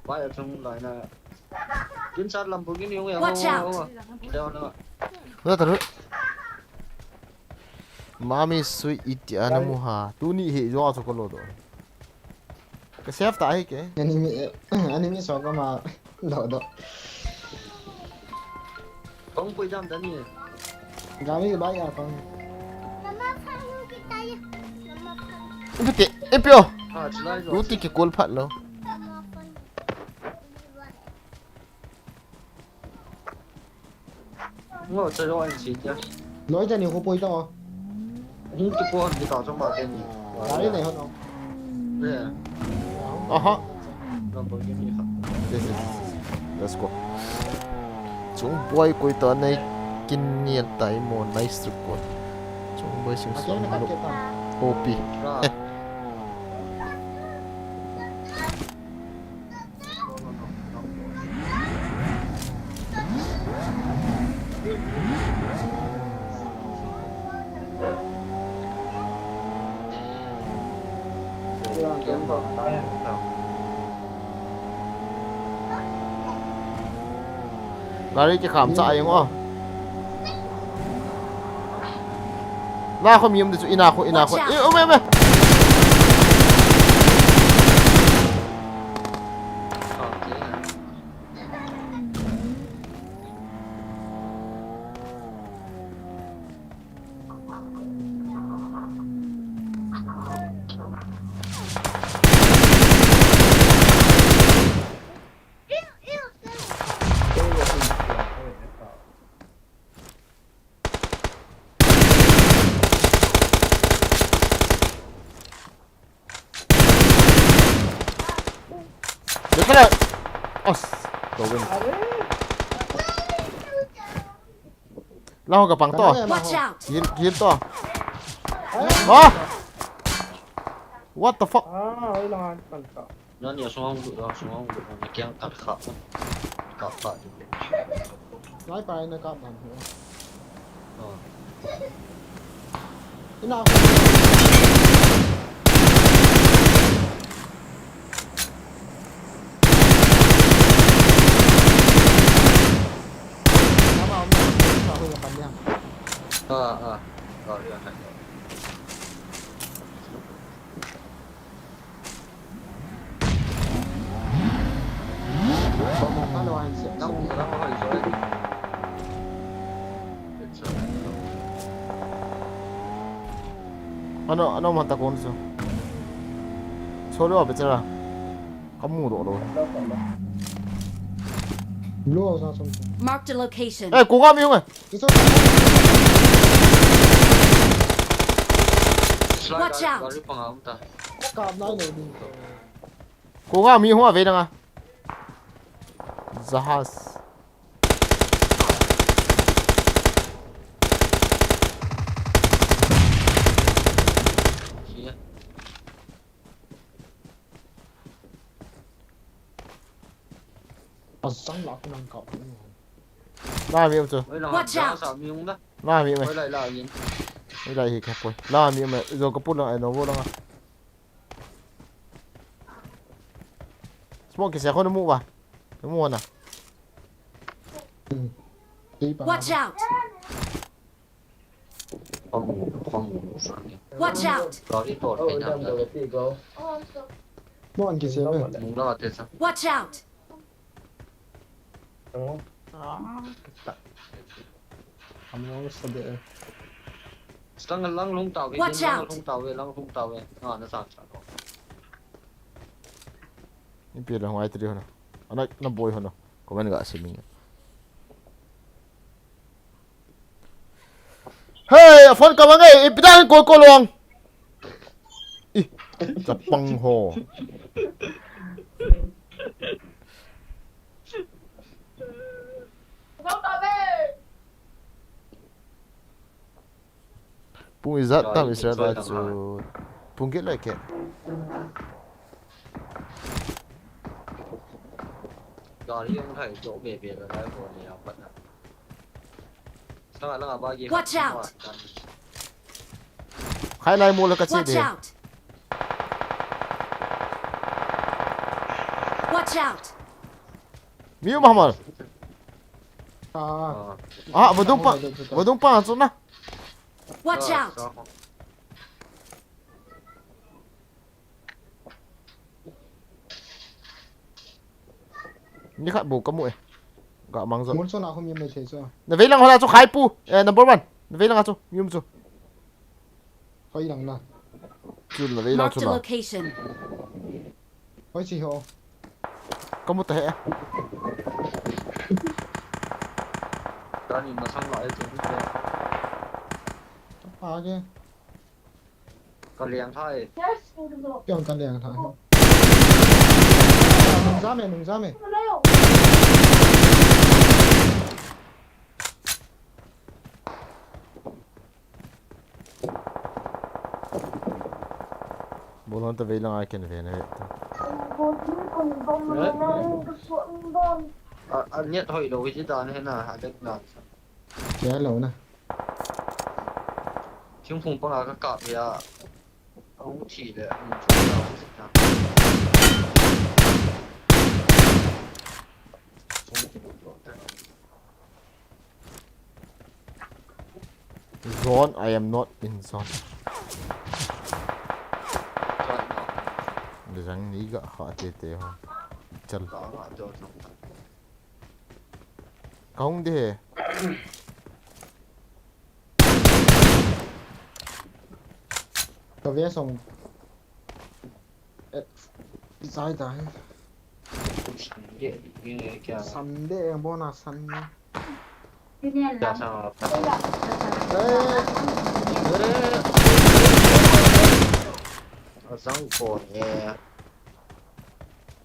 bãi ở trong lại là chuyên sát Lamborghini ông Watch out. đeo nữa 나 다르 마미 스윗 이티 아나 무하 두니 해 좋아 저 걸로도 cái chef tại cái anime sao cơ mà lỡ đó ông quay đam đan nhỉ gari cái bay à con 이렇게 에뼈 à chỉ lại rồi 루티 cái 골 팟로 ngồi chơi rồi anh chị chứ lỗi cho nhiều cô bôi cho những cái con thì tỏ trong bảo tên nhỉ gari này hơn không đây 어허 Lamborghini khẩn let's go chúng boy coi tao này kinh nghiệm tại môn nice record chúng boy sinh mà sống cái này lúc cắt ta OP ra kiếm vào tay 나를 이렇게 감싸 영어 나 không yếm được chú ina khôi Watch out. ê ôm được cái này đồ bên lao gặp bằng to Watch out! hiến to hả what the fuck ấy là cần cọ nó nhiều xuống không được nó kéo cắt khẩu cắt phải nói bài nó cọp bằng ờ cái nào Rồi đi này. Có một phát đâu anh sẽ Nó có hơi rồi. Ano man ta kon so. Solo betra. Kamu do do. lúa ra xong. Marked a location. Eh, cố gắng mi không? Cái số Watch out. Rồi đi phòng ông ta. cạp lại này đi. Cố gắng mi không về đâu à? Zahas. Sáng lọc năng cọp. La mi không chưa? Với là Watch out. sao miếng đó. La mi mày. Với lại là gì? Đây là gì kẹp rồi. La mi mày rồi có put lại nó vô đâu à? Smoke sẽ không mua vào. Nó mua nào? Đi bằng. Watch out. Không ngủ Watch out. rồi đi tột cái nhà rồi. Nó ăn cái gì vậy? Mùng đó là thế sao? Watch out. Không nó sao để. Lăng lung tàu cái Watch lăng out. lung tàu về. Nó sao sao. Ini pira ngoài trio na. Anak na boy hono. Komen enggak sih minyak. Hey, phone ka mangai, ipitan ko kolong. Ih, Japang ho. Pung izat tam Israel chu. Pung get like it. Rồi đi ông thầy chỗ về rồi đấy rồi thì học bận. Sao lại là bao nhiêu? Watch out. Khai lai mua là cái gì Watch đi. out. Watch out. Miu Muhammad. À. Ah, wadung pa so na. Watch out. Ni khat bu kamu eh. Ga mang zo. Muốn số nào không nhìn thấy thế sao? Na velang hola chu khai pu. Number 1. Na velang chu. Mium chu. Có ý đằng nào? Chu la velang chu Marked a la. location. Có gì hả? Kamu ta he. Đó nhìn mà xong lại thì À kia. còn liền thôi. Cái con đèn thằng. Nung ra mày. Bolon ta velang ai ken ve na. Anh nhất hồi đầu cái đó thế nào hả được nào. Chế lẩu nè. Chúng phùng bao là các cọp thì ông chỉ để Zone, I am not in zone. Dang ni ga kha te ho. Chal. Kaung de. Tao vẽ xong. Sai tại. Săn để em bỏ na săn. Dạ sao răng cổ nhẹ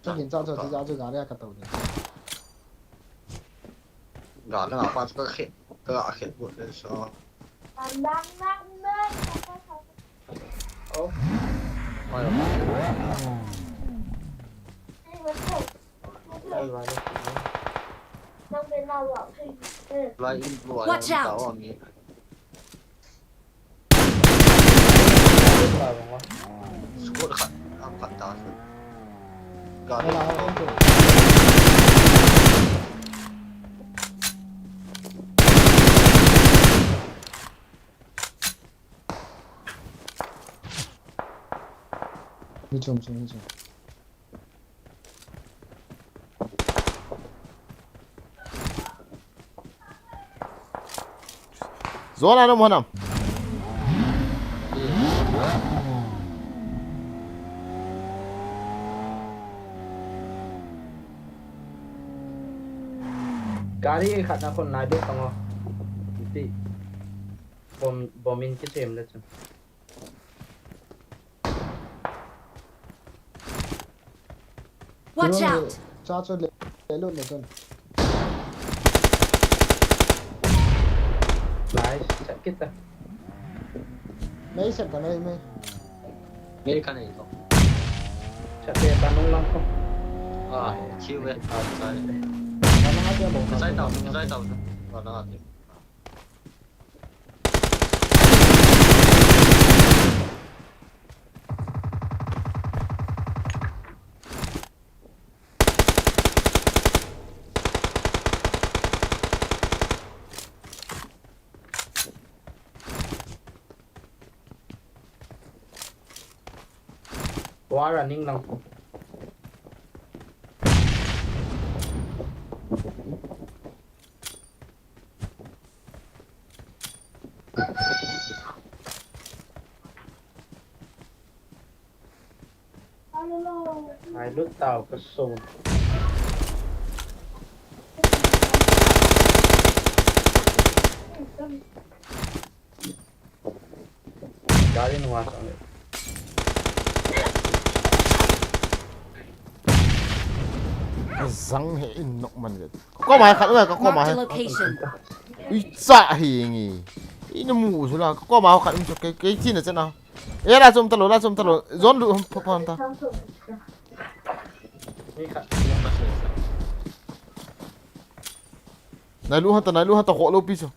Chắc hiện ra cho gà đây cả tàu này. gõ nó ngọc qua cái khét cái gõ khét buồn lên sao ôi lại in vừa tao ở mi sốt khát ăn khát tao gõ Đây là nó không được. Mucho. Zona no manam. Gari khát na con nai biết không ạ? Thì bom in cái xem đó chứ. Watch out! Cha cho lấy luôn này con. Lái sẽ kít ta. Mấy sẹp cái này mấy. Nghe cái này không? Sẽ về ta nông lắm không? Chill vậy. Sai. Nó hát cho một. Sai tàu. Và nó thì. Quá running lắm. Hai lút tàu có sồn. Gari nuas on it. Răng hệ in nọc man gật. Có mai khát rồi, có Marked mai. a location. Ui dạ hingi. Ini mu sula, có mai khát um cái chi nữa thế nào? Eh la som talo. Zon lu papa ta. Ini khát. Nai lu hata ho lo piso.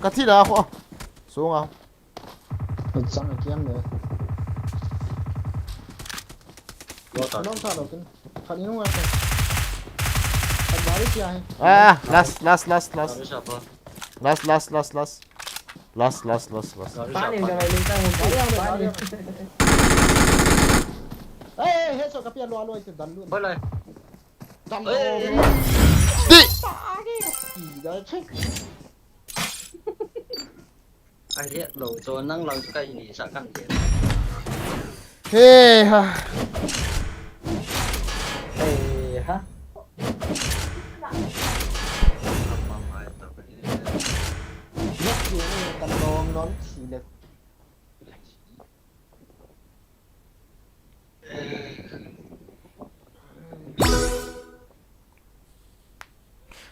Kati la ho. So nga. Một trăm là kiếm nữa. Water. Nó sao đâu cái. Khát đi nó ngắt. Khát bá đi kia. Ah, last. Gari siapa? Last. Gari Panin siapa? ka may lintang mo. Panin. Ê, hết rồi, cái kia loa thì đánh luôn. Quay lại. Đâm Ê. rồi. Đi. Gì đấy chết. Ai đấy đầu cho năng lượng cái gì sao căng tiền. Hey ha. Hey ha. Apa mai tu? Nhất gì này tầm đồ nó chỉ được.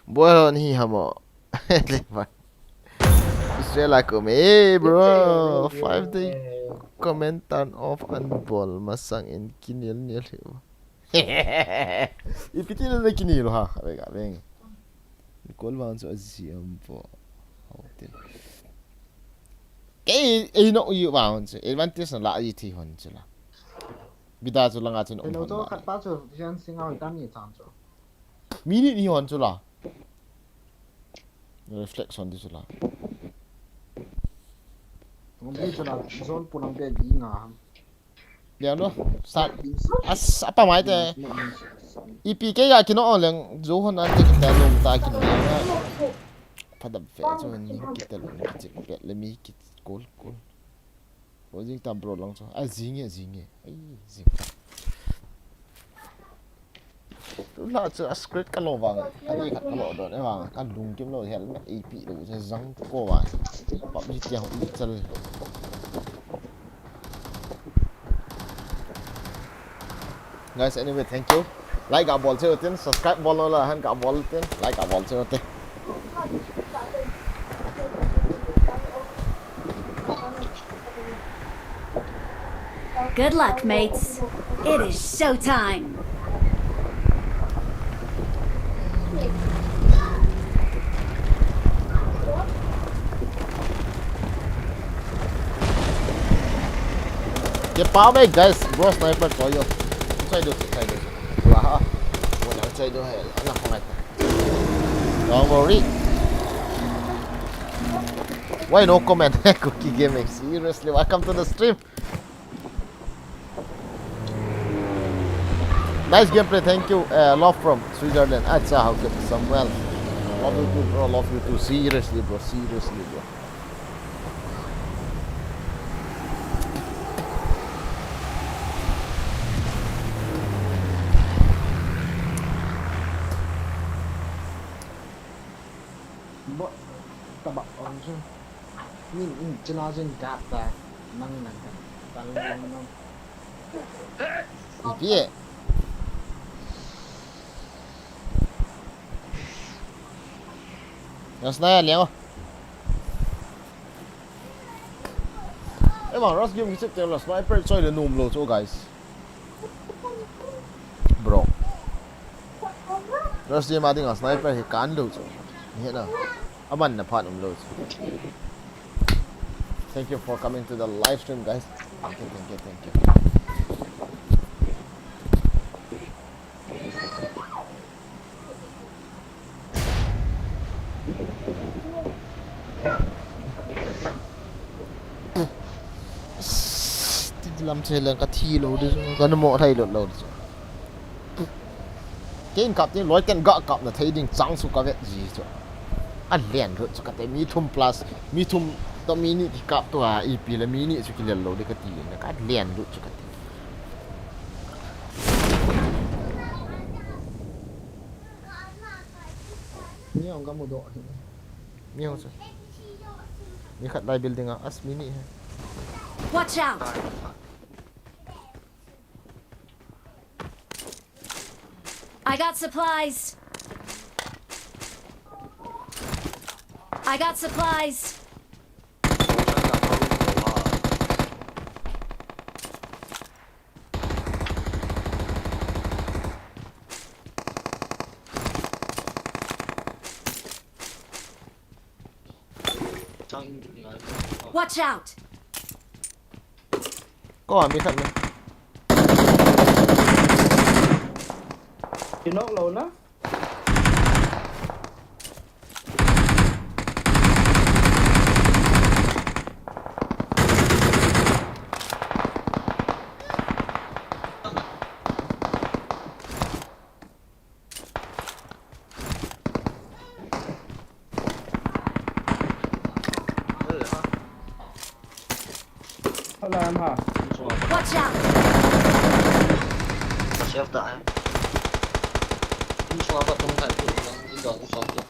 Bueno ni hamo. Lepas. Israel aku me bro. 5 day komentar off unball masang in kinil nil. Ipiti na kinil ha. Vega veng. Nicole van so aziam po. Cái nó yêu vào hồn chứ, advantage là lại thì hồn chứ là, bây giờ chúng là chúng Cái ông nó hồn cho khát bá cho hiện sinh ao đam nhẹ chán cho. mini ni hồn chứ là, reflex hồn chứ là, Không biết cho là zone pulang dia di ngah. dia nó sát, apa mai thế, IP cái gì nó lên, dù hồn anh thì kita lom ta kini na, padam fe cho ni kita lom kita bet lemi kita cool. Ôi dính tam bro lang cho, dính nghe, ấy dính. Là cho script cái lỗ vàng, cái gì cái lỗ đó đấy vàng, cái lùng kiếm lỗ hiện AP đủ cho răng cô vàng, bấm đi theo đi chân. Guys, anyway, thank you. Like cả ball chơi tiền, subscribe ball là hắn cả ball tiền, like cả ball chơi tiền. Good luck, mates. It is showtime. Get power back, guys. Bro, sniper for you. Try do. Wah, wala try do hell. Anak ko ngata. Don't worry. Why no comment? Cookie Game XE. Seriously, welcome to the stream. Nice gameplay, thank you. Love from Switzerland. Acha, how good, Samuel. Love you too, bro. Love you too. Seriously, bro. Seriously, bro. What? Tabak orang tu. Ni jenazah gata. Nang nang. Nang. Yeah. Jasna liao. Mà Ross game cái là sniper chơi là nùm lô chỗ guys. Bro. Ross game ading sniper thì cán lô chỗ. Hiện nào. Aman na part lô chỗ. Thank you for coming to the live stream guys. Thank you. Làm chơi là cái thi lô đi, có nó mò thay lột lô đi. Cái cặp thì lối cái gõ cặp là thấy đỉnh trắng su cái gì chứ. Anh liền rồi cho cái mi thum plus, mi thum to mini thì cặp to à, EP là mini cho cái lô đi cái tiền, cái liền rồi cho cái. Ni orang kamu doa tu. Mi không sao? Mi khát đại building à, as mini ha. Watch out! I got supplies. I got supplies. Watch out! Có à, mi khát mi. Chị nốt luôn á. Họ làm hả? Watch out! Chef tại. Xóa vật không phải tự đi đón xóa được.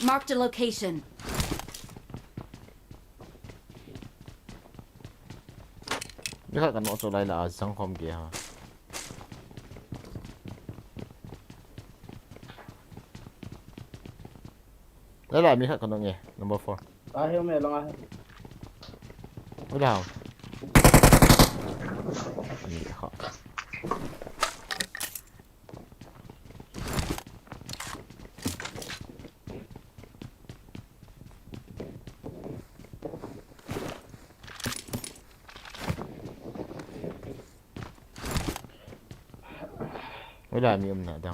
Marked a location. Mi khát cái nó chỗ này là sang không kia ha. Lấy lại mình khác còn nghe. Number 4. À hiểu mẹ long à. Mới đào. Nhìn khó. Mới đào mình nè đâu.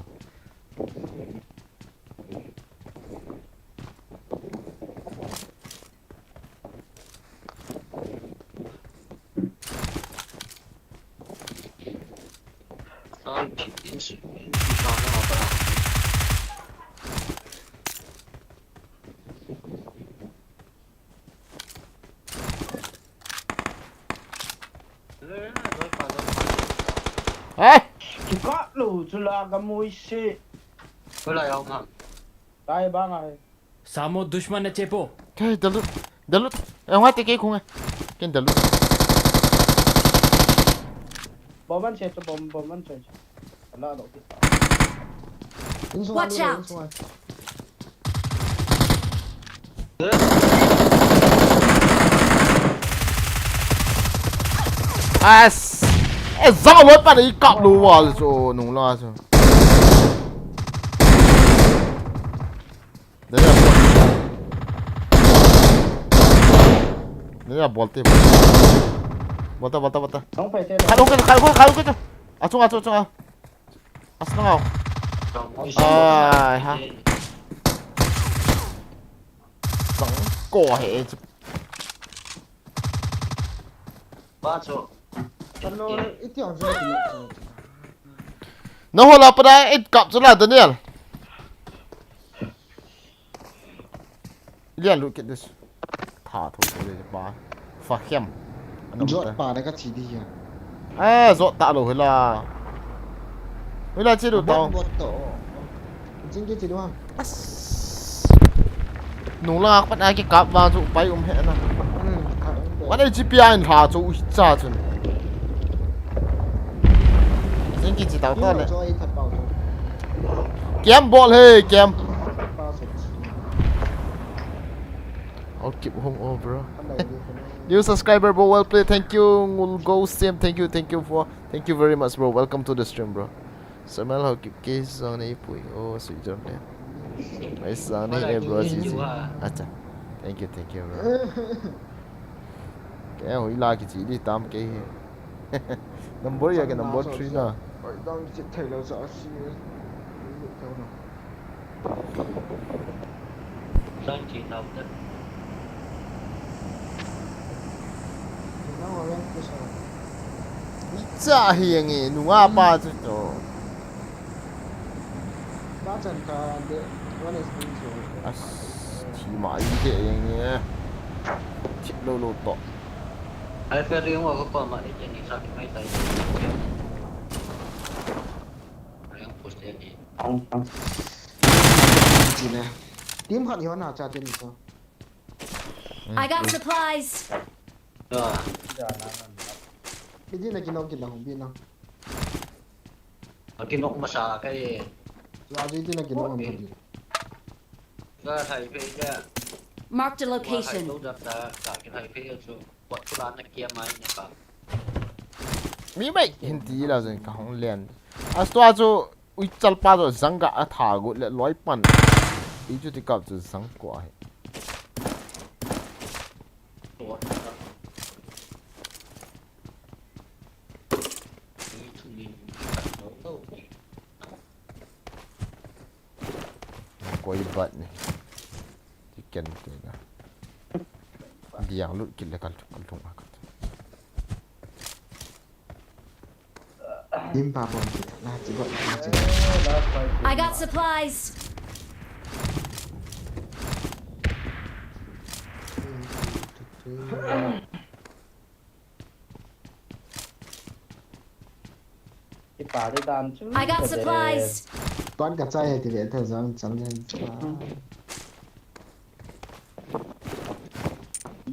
平时搞得好不啦？Ê! Chỉ có đủ cho là cái mùi xị. Với lại ông hả? Đây ba ngày. Samo दुश्मन है चेपो. Cái dalut. Dalut. Em hỏi cái không à? Cái dalut. Bom bắn chết cho bom bắn chết. Là độ cái sao. Đứng xuống Watch ăn, out. đứng xuống ăn. À, sao lối bạn ấy cọp đủ vào rồi, nung lo rồi. Đấy là bot. Đấy là bot tiếp. Bot. Không phải thế Khai đúng cái. À chung. À sao nào? À ha. Sẵn cổ hệ chứ. Ba chỗ. Nó ít tiếng rồi thì nó. Nó hồi là bà đây ít cọp cho là Daniel. Liên look at this. Thả thôi rồi bà. Phá khem. Rốt bà này cái chỉ đi à. À, rốt tạ rồi là. Hồi là chế độ tao. Bot tổ. Chính cái gì đúng không? Nung là bắt ai cái cọp vào chỗ bay hệ nè. Bắt ai GPI thả chỗ ít ra chứ. Chính cái gì tao to này. Kiếm ball hey, kiếm. I'll keep home over, bro. New subscriber, bro. Well played. Thank you. We'll go Sim. Thank you very much, bro. Welcome to the stream, bro. Samuel, how keep case on a pui. Oh, sweet job, man. Nice on a bro. Acha. Thank you, bro. Cái hồi la cái gì đi tam cái. Number ya cái number 3 na. Đang chết thầy là rõ xí. Đang chỉ tao đấy. Nó mà lên cái Chả sao. hiền nghe, nung apa chứ to. Ba chân cả để one is being so. Chỉ mãi cái nghe. Chip lô to. Ai phải riêng mà có còn mà để cho những sao cái máy tay. Riêng post đi. Không. Gì nè. Tím hận thì nào trả tiền sao? I got supplies. Rồi. Cái gì này nó kìa là không biết đâu. Ở cái nóc mà xả cái Là gì này kìa nó không biết. cái thầy phê cái Marked a thầy location. đâu đặt ra cả cái thầy phê ở chỗ quật cái lá này kia máy nhỉ cả. Mi mai hindi la zeng ka hong len. As to ajo ui chal pa jo zanga a tha go le loi pan. I ju ti kap ju zang ko ai. Koi bat ni. Chicken tu na. Diang lut kil le kal tung akat. Tím bà bồn là chỉ gọi là chỉ. I got supplies. Cái bà đi đàn chứ. I got supplies. Toán cả trai thì để thời gian chẳng lên.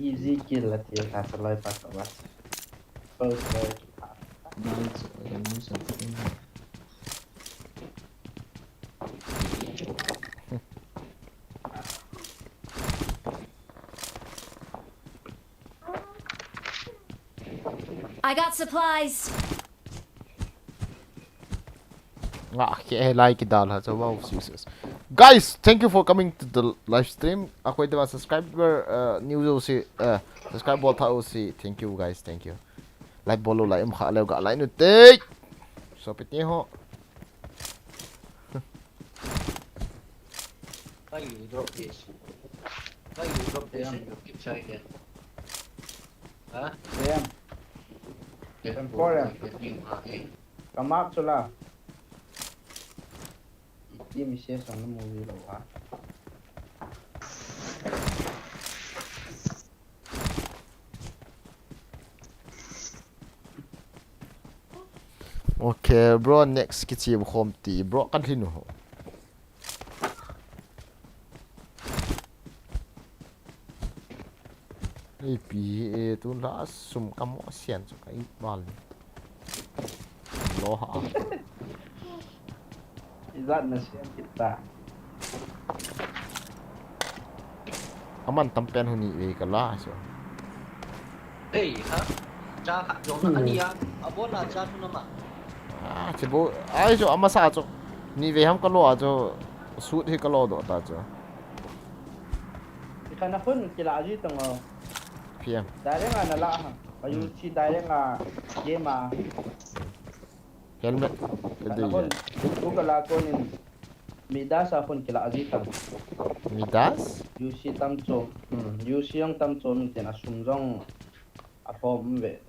Easy kill là thì khá sẽ lại bắt đầu. First rồi. Đang rồi nó sẽ I got supplies. Okay, like it all. So wow, Jesus. Guys, thank you for coming to the live stream. Ako ito subscriber new si subscribe ball tao si. Thank you guys, thank you. Like bolo like mukha alaw ga like no take. So pit niyo ho. Why you drop this? Why you drop this and you keep saying it? Hả? Em. Em có em. Cầm map cho là. Đi mình sẽ xong nó mua gì đâu hả? Okay, bro, next kitchi home tea. Bro, continue ho. Ei pi tu la sum kam sian so kai bal. Lo ha. Izat na siya kita. Aman tampen huni we kala so. Ê hả? Cha khát giống anh đi à? Bố là cha nó mà. Ah, chibo ai so ama sa so. Ni we ham kalo a so suit he kalo do ta so. Ikan na pun kila aji tong PM. Dari nga nala ha. Ayu si dari nga game ah. Helmet. Nakon, buka lako ni Midas akon kila azitan. Midas? Yusi tamcho. Yusi yung tamcho min tin asumjong apo mbe.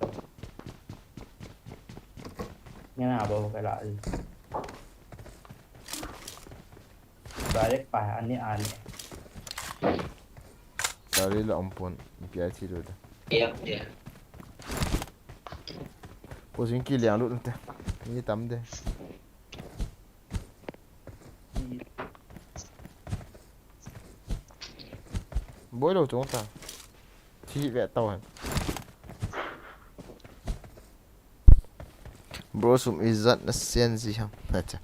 Nga na ba kala azi. Direct pa ani ani. Dari la ampun. PIT do. Em đi. Posing ki liang lu nte. Ni tam de. Bối đâu chúng ta. Chi vẽ tàu hả? Bro sum izat na sen gì ham. Acha.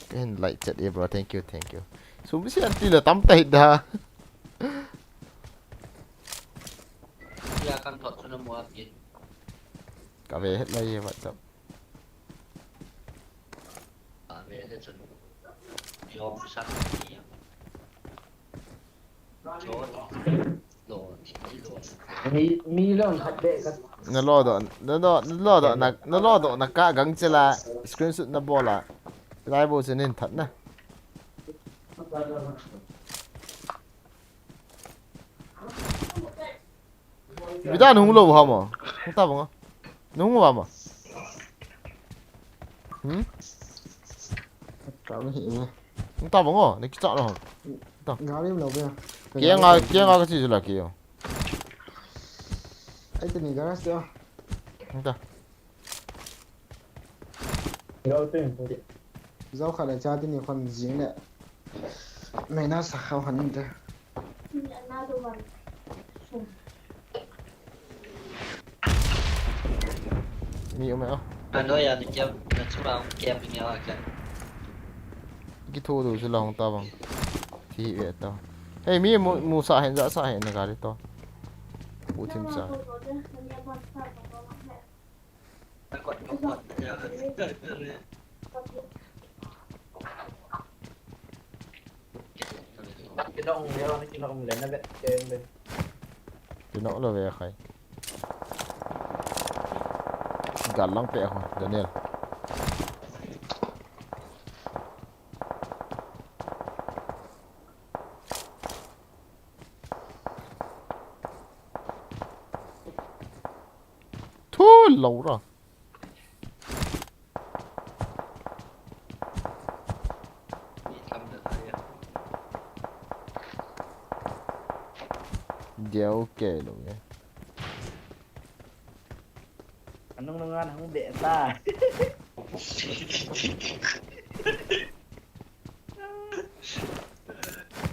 Cái like chat đi bro, thank you, thank you. Sum sian ti là tắm tay da. Dia akan thọ cho nó mua gì? Cả về hết đây vậy chậm. À về hết rồi. Yo sắp đi. Chỗ đồ Mi lang hadde ka. Nó lo đó na cả gắng chơi là screenshot na bola. Lại bộ cho nên thật nè. Vì ta nung lâu hả mà? Không ta bằng à? Nung vào mà? Cảm hiện. Không ta bằng à? Này cái chọn rồi. Ngáo đi lâu bây. Kia ngao cái gì là kia? Ai tên này gara sao? Không ta. Đâu tên tôi. Dẫu khả là cha tên này còn dính lệ. Mày nó sạc khao hắn thế. Nhiều mẹ không? anh nói là kem là chúng ta kem với nhau kìa. Cái thô đồ sẽ là không ta bằng. Thì vậy tao. Hey, mi mu sa hen dạ sa hen là gà đi to. Bố thêm sa. Quật. Cái đông nó chỉ nó lên nó vẽ chơi lên. Thì nó là về khai. Gà lăng pẹ không, Daniel. Thú lâu rồi. Đéo kể luôn nhé. Anong nungan ang beta?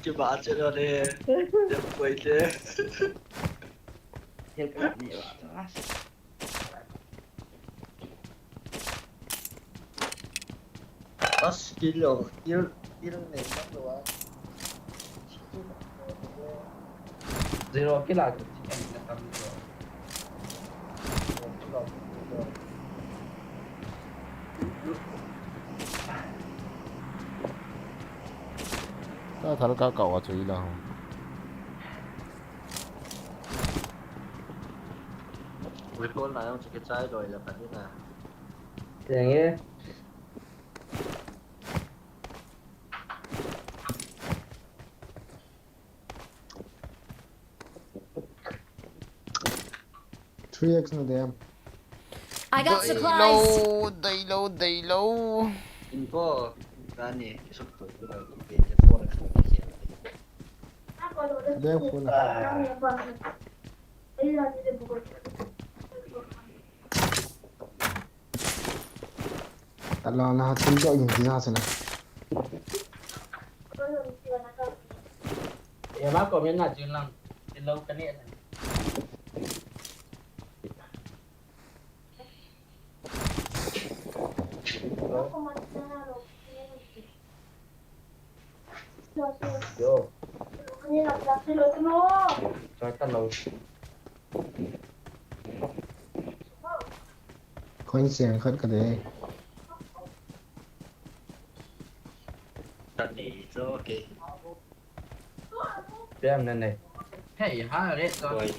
Chứ bà chưa đâu đi. Đừng quay chứ. Heel ka di ba? Bas kilo. Kilo này bắt đầu á. Zero kila ka. ta thal ka ka wa chui la với con này ông chỉ cái trái rồi là phải như nào Dạng nghe. Three X no damn. I got supplies. đầy lâu info cái này sắp tới cái này về cái phone này không bị hiện Damn full. Allah lah tunjuk yang kita sana. Ya bác có miếng nào chưa làm trên lâu cái này Yo. Saya kan lâu. Khuyên xiềng khất cái đấy. cái này cho ok Damn này này. hey hả đấy rồi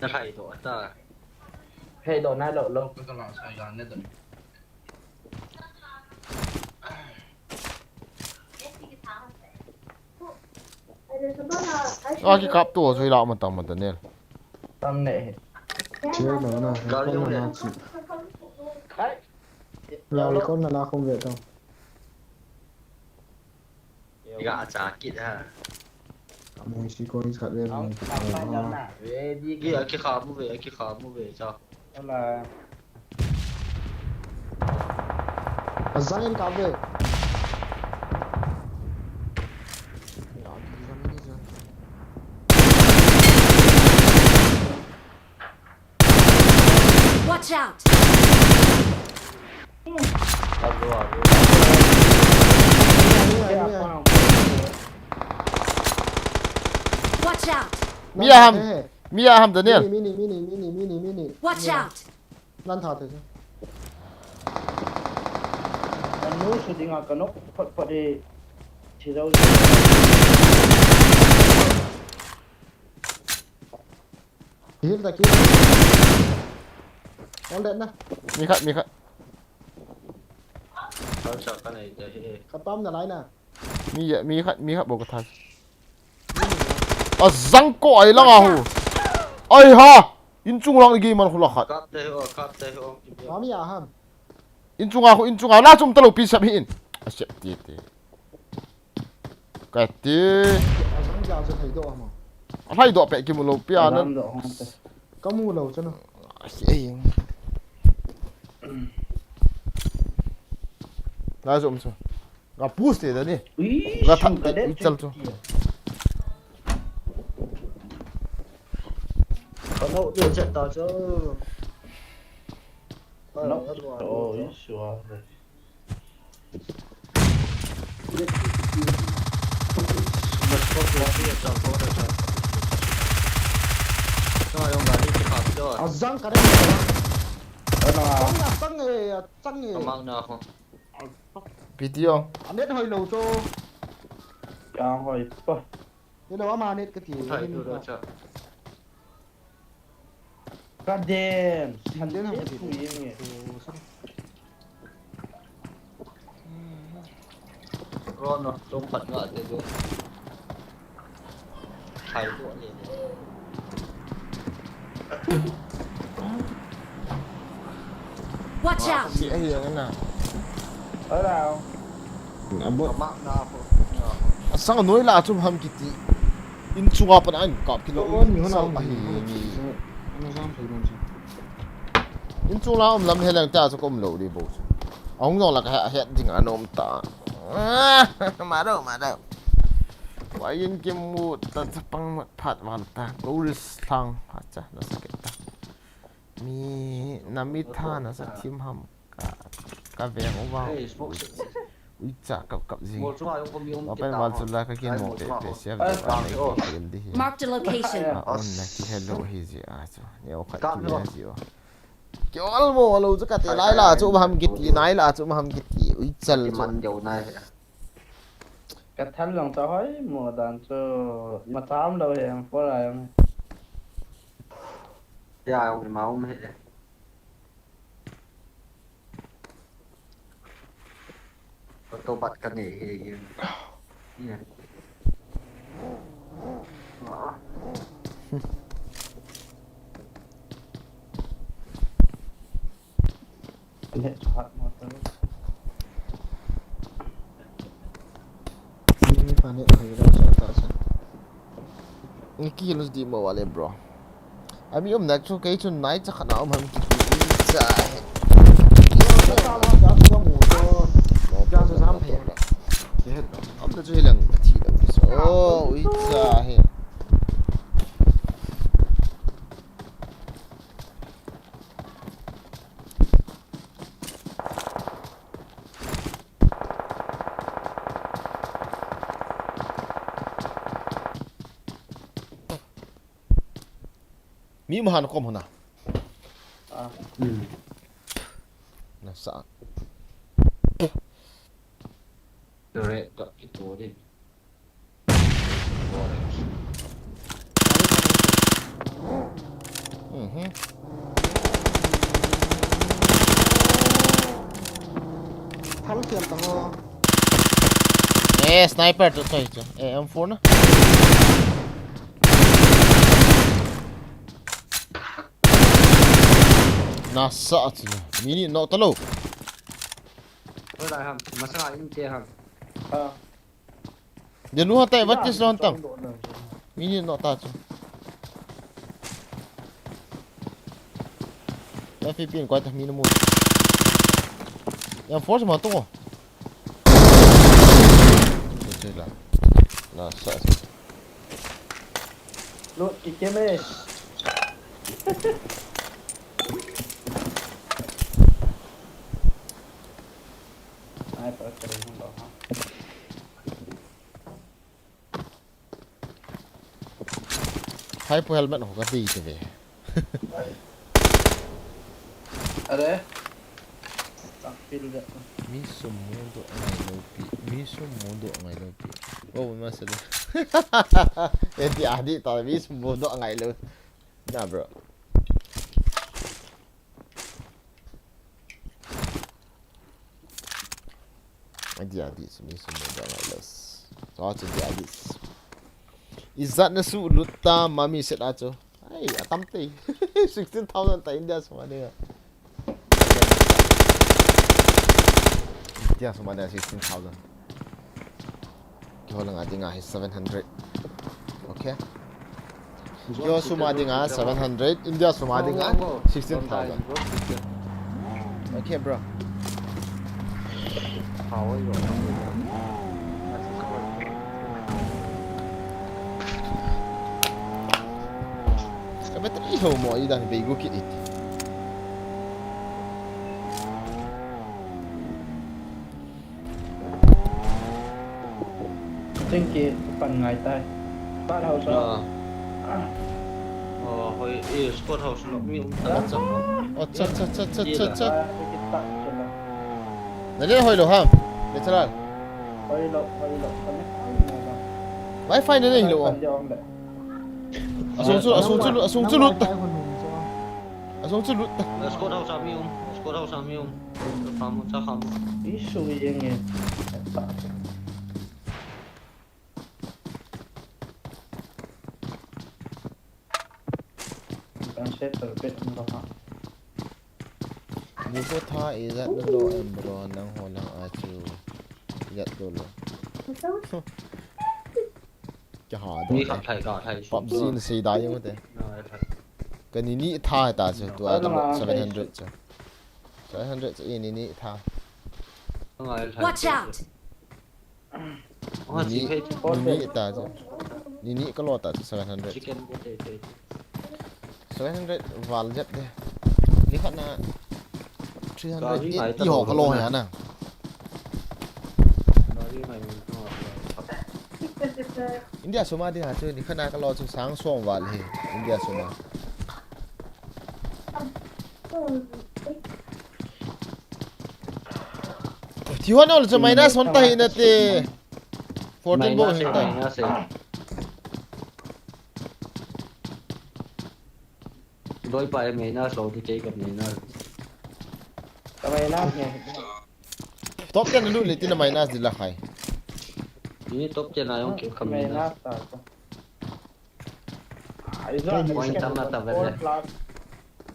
nó hay độ ta Hey độ nay độ lâu. cái lọ Sài Gòn đấy tụi ki kap to chui la ma tam ma ta ne Tâm nệ. Chưa đó là có con luôn là này chỉ. Là con là không việc đâu. gã trả kịt ha Mình chỉ có ít khát về ông phải cho nè về đi cái ở cái khó mua về cho đó là Zain cà về. Watch out. tao rồi Watch out. Mia ham Daniel Mini. Watch out. Lan thọ thế chứ. anh nuôi sự tình cái nó phật đi chỉ đâu Hiếp ta kia. Con đệm đó. mi khat tao sợ cái này để Cà tóm là lấy nè. mi khat bo ka thal a zang ko ai lang a hu ai ha in chung lang gi man khula khat cắp đây ô Nó mới à hầm. in chung a la chum talo pi sap in a sep ti ka ti Nó giàu cho thấy độ mà. hai do pe ki mu lo pia na Có mua lầu cho nó. ai la zum so ga pus te da ni ga tha chal cho có nộ điều trận tao chứ nó ôi xùa rồi ông bà đi cái hộp chưa À răng cả đây. Trăng nghề. mang nào không video Anh nét hơi lầu cho. cho hồi Thế đâu mà nét cái gì. thầy đưa ra chợ God damn Thằng đến không chết gì. quỷ em nhỉ con nó trông phật ngợi thế rồi thầy của liền Watch out. si ai yang na ở đâu có mạng nào không sang noi la chum ham kiti in chunga pan an kap ki lo Ôn nhiều sang nào. hi Nó dám thấy luôn chứ. in chung la lam helang ta cho kom lo di bo ong no la ka het ding anom ta ma do wa yin kim mu ta pang phat wan ta go ris thang ha cha na sakit ta mi na mi tha na sa thim ham ka ve wa hey smoke Ui chà cặp gì. Một số ai cũng Nó bên vào sur la ka kin mo te chef de ba nei film di. Marked a location. On na ki hello hi ji a chu. Ne o khat ki ya ji o. Kyo al mo lo chu ka te lai la chu ham ki ti nai la chu ham ki ti ui chal chu. mình dầu này cái thân lòng tao hỏi mùa đàn cho mà tám đâu hiện có lại không dài ông máu mẹ tôi bật cái này nè hiện thoát một tới Ini panik ni dah tak san. Ni kilos di mo wale bro. Abi nak chu kai chu nai cha khana ham ki cha. Nó sao nó đã có mù cho cho dám hè chết Am da chu lang ti dang ki so. Ui cha he. Mi mo han kom hona. Na sa. rồi đợi cái tổ đi thắng tiền tao ngon Sniper tu thôi chứ. M4 na. Na sa chứ. Mini no talo. tôi lại hầm mà sao lại kia hầm Dia lu hatai baca selontang. Mini no ta chứ. Yang Philippines kau tak minum. Yang force mah tu. Betul lah. Nah, sa. luôn cái kiếm đi ai phải cái không đó Hai po helmet ho ka ti ve. ở đấy tặng pin được Miso mundo angai lopi. Miso mundo angai lopi. Oh, masalah. Enti adik tahu miso mundo angai lo. Nah, bro. Adik miso mundo angai los. So adik. Izat na su luta mami set acho. Ai, atamte. 16,000 ta India semua dia. India semua dia 16,000. Kau lang ading ah 700. Okay. Kau semua ading ah 700. India semua ading ah 16,000. Okay, bro. hầu rồi Ska bättre i homo i den Vigo kit. trên kia phần ngày tay bắt đầu sao hồi Scott House nó miếng Cha. Nali hoy lo ham. Literal. quay lộ Wifi na ni lo. Asung chu lut. Asung chu lut. Scott House am miếng farm cha kham isu yang ni kan set terbit apa Ni ko tha izat na lo bro nang holang achu. Izat do lo. Kya ha do. đi khắp thầy cả thầy PUBG na sei da yung te. Kan ni tha ta chu tu a 700 chu. 700 chu ni tha. Watch out! Ni ta chu. Ni ka lo ta 700. chicken 700 val jet de. Ni khat na 300 ti ho ka lo ya na. India semua dia tu ni kena kalau sang suang wal he India semua. Tiwan ol so minus honta hinate 14 bo hinta. Minus đôi bài minus rồi thì chơiกับminus ทำไมน่าไง Top 10 lu le tin minus dila khai. ini top trên này ông kịp ทำไม cầm น่า minus ต่อ4 plus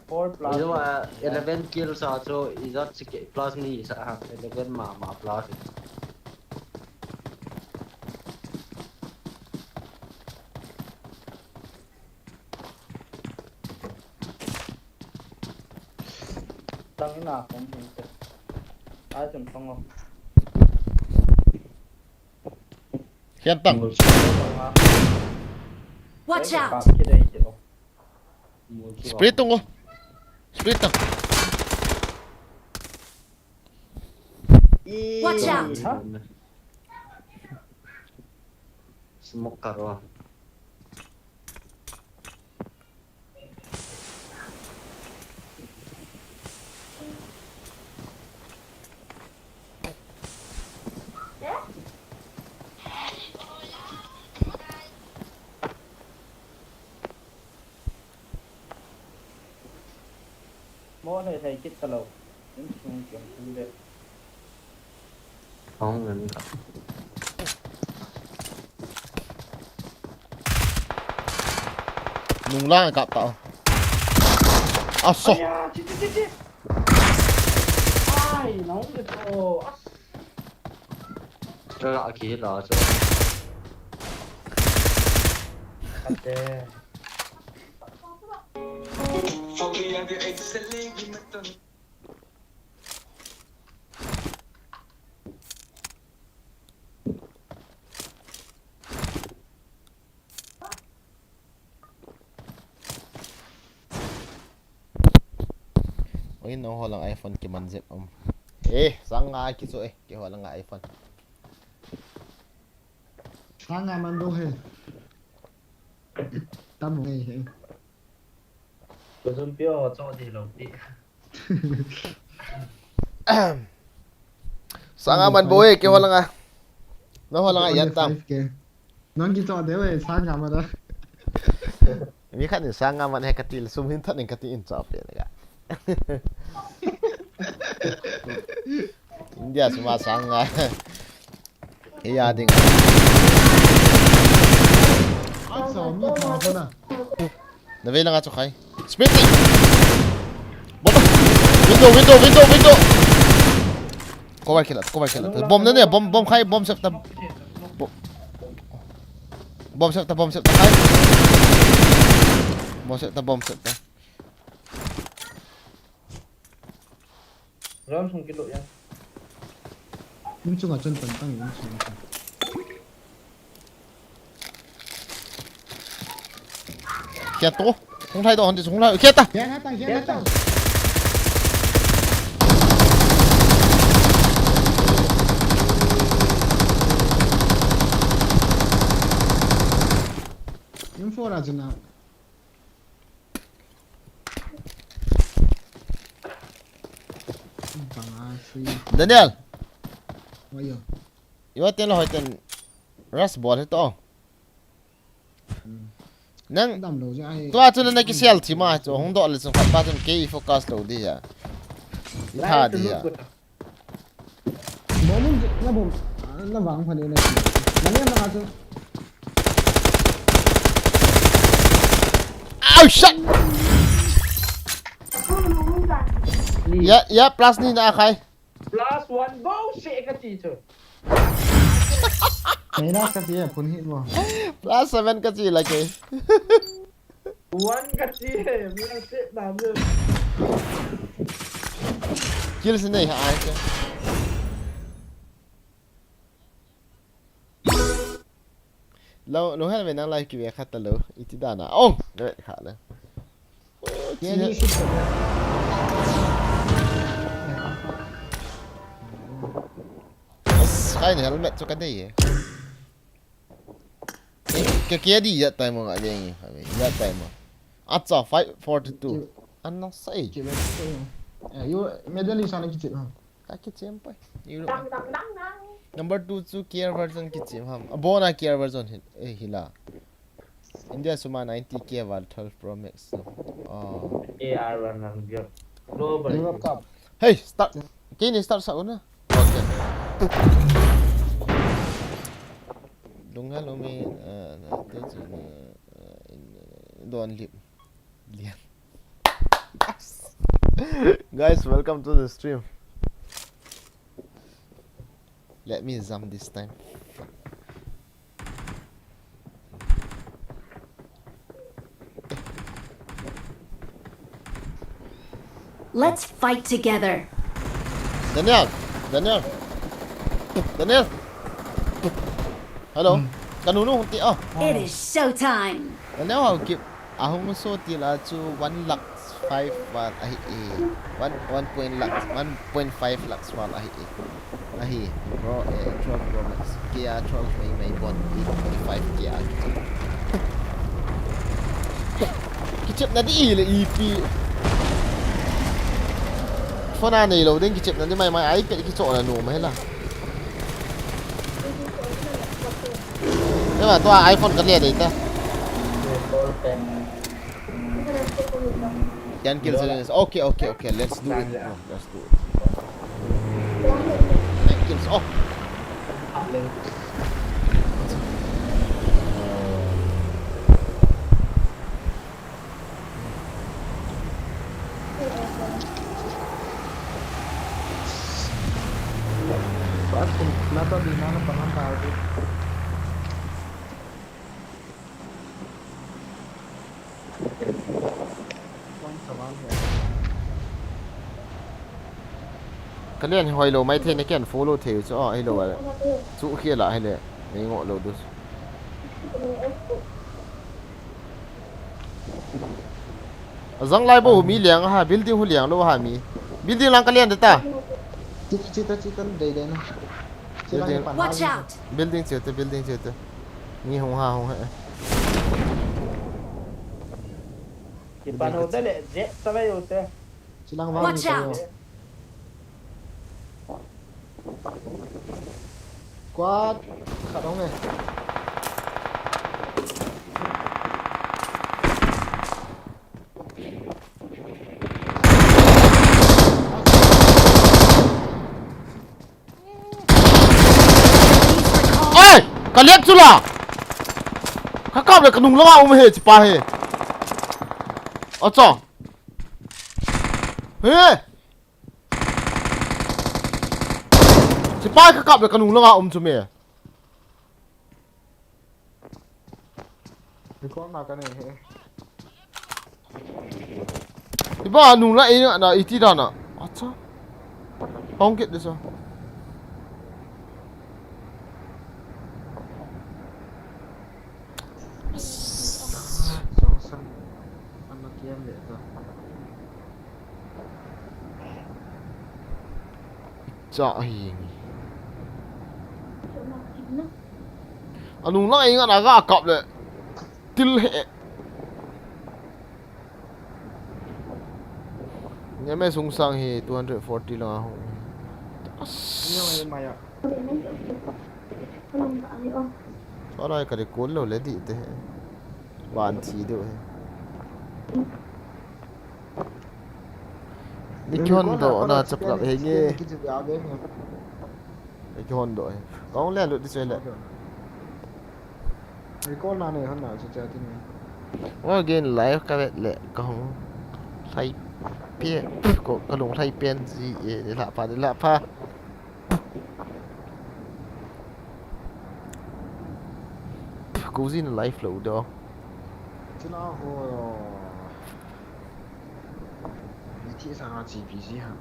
4 plus Ví dụ là 11 kill sao cho izot sẽ plus ni sa 11 mà plus ตั้งหน้าผมเห็นจะตายจนต้อง Hian tang. Watch out! Split tunggu. Split tang. Watch out! smoke karo mỗi này thầy chích tàu những chuyện chuyện như vậy không gần Nung lang kap tao. Aso. ai nóng cái đồ cho lại khí đó rồi ok Oi no holang iPhone ki manzep sang nga ki so ki holang iPhone. Sáng ngày mình đâu hề tâm một ngày hề tôi không biết cho gì lòng tị Sang nga man boy ki holang no holang yan tam. non ki cho đéo hề sáng ngày mà đó Mi khan ni sang nga man he katil sum hin than kati in chop le ga. India semua sang nga. Iya ding. anh sợ mi thò thôi nè Na vela nga cho khai. Sprinting. Bottom. Window. Cover kill. Bomb na ne, bomb khai, bomb set ta. Bomb set ta khai. Bomb set ta. rơm xong cái đội nha nhưng chung ở chân tầng tăng nhưng chung Kia to. Không thay đồ, không thay. Kia ta. ghé tăng nhưng phô là chân nào Daniel. bây giờ Iwa tên là hỏi tên Rush ball hết to. Nang đầm đầu cho ai tua tu na ki sel thi ma cho hong do le chung khat pa chen ke focus lo di ya. Tha di ya. bố mình nó vắng phần này nó nghe mà chứ Ow shit. Ya plus ni na khai. plus one go shit cái gì chứ cái đó cái gì phun hít vào Plus 7 ka chi la ke. one cái gì mình sẽ làm được Kill sin nei ha ai ke. Lo ha ve nang live ki ve khat ta lo itidana. Oh, de kha la. nghe đi shit Khai ni helmet cho ka dei. kia đi ya time nga lengi kami ya time acha 542 anna sai chị về yêu medal sana chị ha kaki chem pai number 2 chu care version ki chem ham abona care version hila India suma 90k wal 12 Pro Max AR1 ang gyud. Global. Live up cup hey start kini start sa una okay dungal umi don't leave guys welcome to the stream let me zoom this time Let's fight together. Daniel hello kanunu ti It is showtime. Daniel how keep ahong so ti la chu 1 lakhs 5 wal ahi 1 point lakhs 1.5 lakhs wal ahi bro 12 Pro Max kia 12 may bon 8.5 kia kichep na di le EP phone này lâu đến kichep na di may ai pe ki chỗ là nổ mà hết là nhưng mà toa iPhone cái liền đấy ta can kill silence okay let's do it bro. Let's do it 10 kills Nata di mana pangan tahu tu. cái liền hồi lâu mấy thế này cái follow theo cho ai lâu vậy chú kia lại hay là mấy ngộ lâu được răng lai bộ mi liang ha building hu liang lâu ha mi building lang cái liền đấy ta Cita đầy nè. Watch out. building chưa tới ni hong ha Di pan hotel jet sampai hotel. Silang vào. Watch out. Quad khả đóng này. ơi cái liếc chú là các cặp này cái nung lông ông hề chỉ pa hề ở chỗ hề chỉ pa các cặp này cái nung lông ông chú mẹ Đi con nào cái này. thì ba nung lại là ít đi đó nè ở chỗ không get this one Anak kiam deh tu. Chợ hiền nung lại là gà cặp đấy tiêu hệ nhà mẹ sung sang thì 240 là không Ini maya. sau này cái cuốn lâu lấy đi thế bàn chỉ được đi chọn độ là chụp gặp hình như cái chọn độ có lẽ lụt đi chơi lại Đi con nào này hơn nào chơi thế này.ว่าเกมไลฟ์ก็แบบแหละก็ของไทยเปี้ยก็ลงไทยเปี้ยนสิเดี๋ยวละพากูซินไลฟ์โหลดดอ Chứ nó hồ. Đi thi sang chỉ PC hả?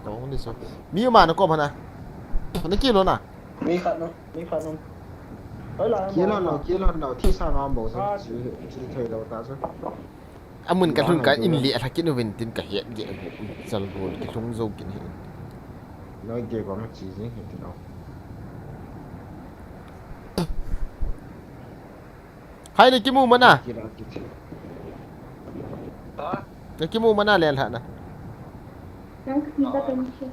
ของนี่ซะมีมานะก็พะนะนี่กี่โลน่ะ Mi khat no. Ở lại Kia lần thi sang ngon bổ sao? Chỉ thời đầu ta chứ. อ่ะมึนกันทุนกันอินเลียถ้ากินเวนตินกะเฮ็ดเยอะจัลโกนกินงกินเฮ็ด Nói kia có một chỉ gì thì đâu. Hai ni kimu mana? Kira kira. Hả? Ni kimu mana len hak na? Yang kita tension.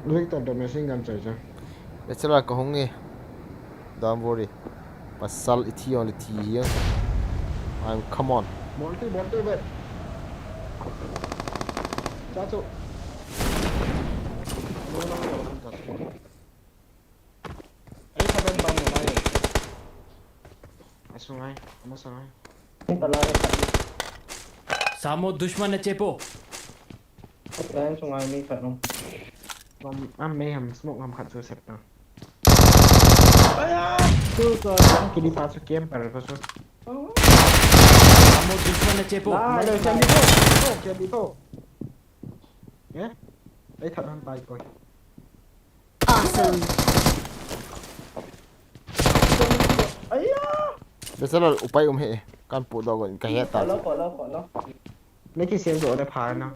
Victor the machine gun chơi chứ. Để cho là có hông nghe. Don't worry. Pasal iti on iti here. I'm come on. Monty vậy. Cha chỗ. Ấy sao bên băng này này? Asal ngay, kamu sangai. Kita lari kat सामो दुश्मन है चेपो Kaya sungai ni kat nung. Am mấy hầm smoke hầm khát rồi sẹp nào. Ayah! Tu cái kini pas game pada pasal. सामो दुश्मन है चेपो Nah, Ada ada jam jam di tu. Ya? Ấy thật hơn tay coi. Awesome. Ayah! Để cho là upay he. Kan pu do gon kai ta. Kalau. Lấy cái xem rồi để phá nó.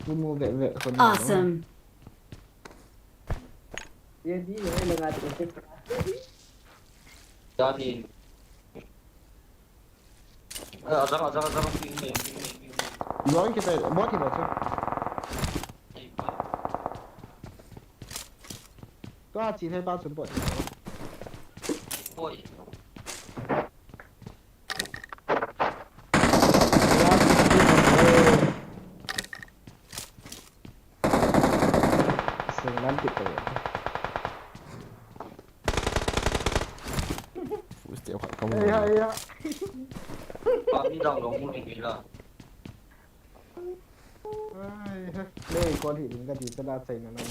Cứ mua vệ con. Awesome. Dia ni lengan tu. Jadi. Jangan. Nói kita bot thì chứ. Có chỉ thấy bao chuẩn bot. Ôi. Senang kita. Mesti aku kamu. Iya. Đi đâu cũng muốn đi là. Đây con thì mình cái gì sẽ ra chạy nó này.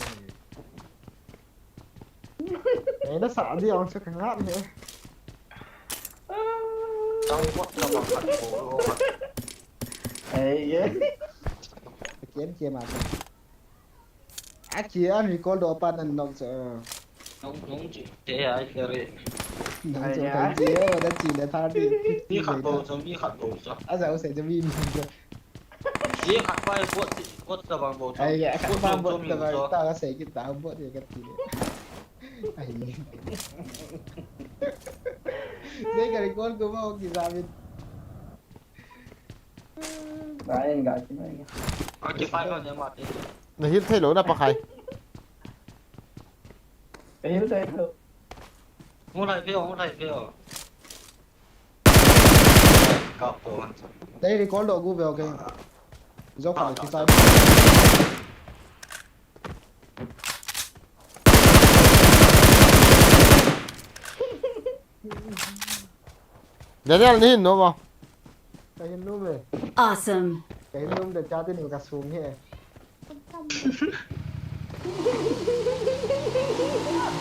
Đấy nó sợ gì ông sẽ càng ngáp thế. Trong quất là bằng phản cổ. Eh, ye. Kiếm kia mà. À chị ăn thì con đồ pan ăn nông sợ. Đúng chị. Thế ai kể. Nông sợ cái gì á mà đã chỉ để tha đi. Đi khát bầu sao? À giờ sẽ cho mình. Đi khát vai quất là bằng bầu. Ai ya kan ba bot da ba ta sẽ cái tao bot dia kata dia. Ai. Dia kali con của mau kita ambil. Dah enggak cuma. Có chỉ phải con nhớ mặt đi. Này hit thay lỗi na pa khai. Eh, itu itu. Muốn thầy phiêu. Cặp tổ. Đây thì con độ gu vào cái. Do phải cái sai. Để ra ni no ba. Cái hình núm về. Awesome. Cái hình núm để cha tên nhiều cả xuống thế.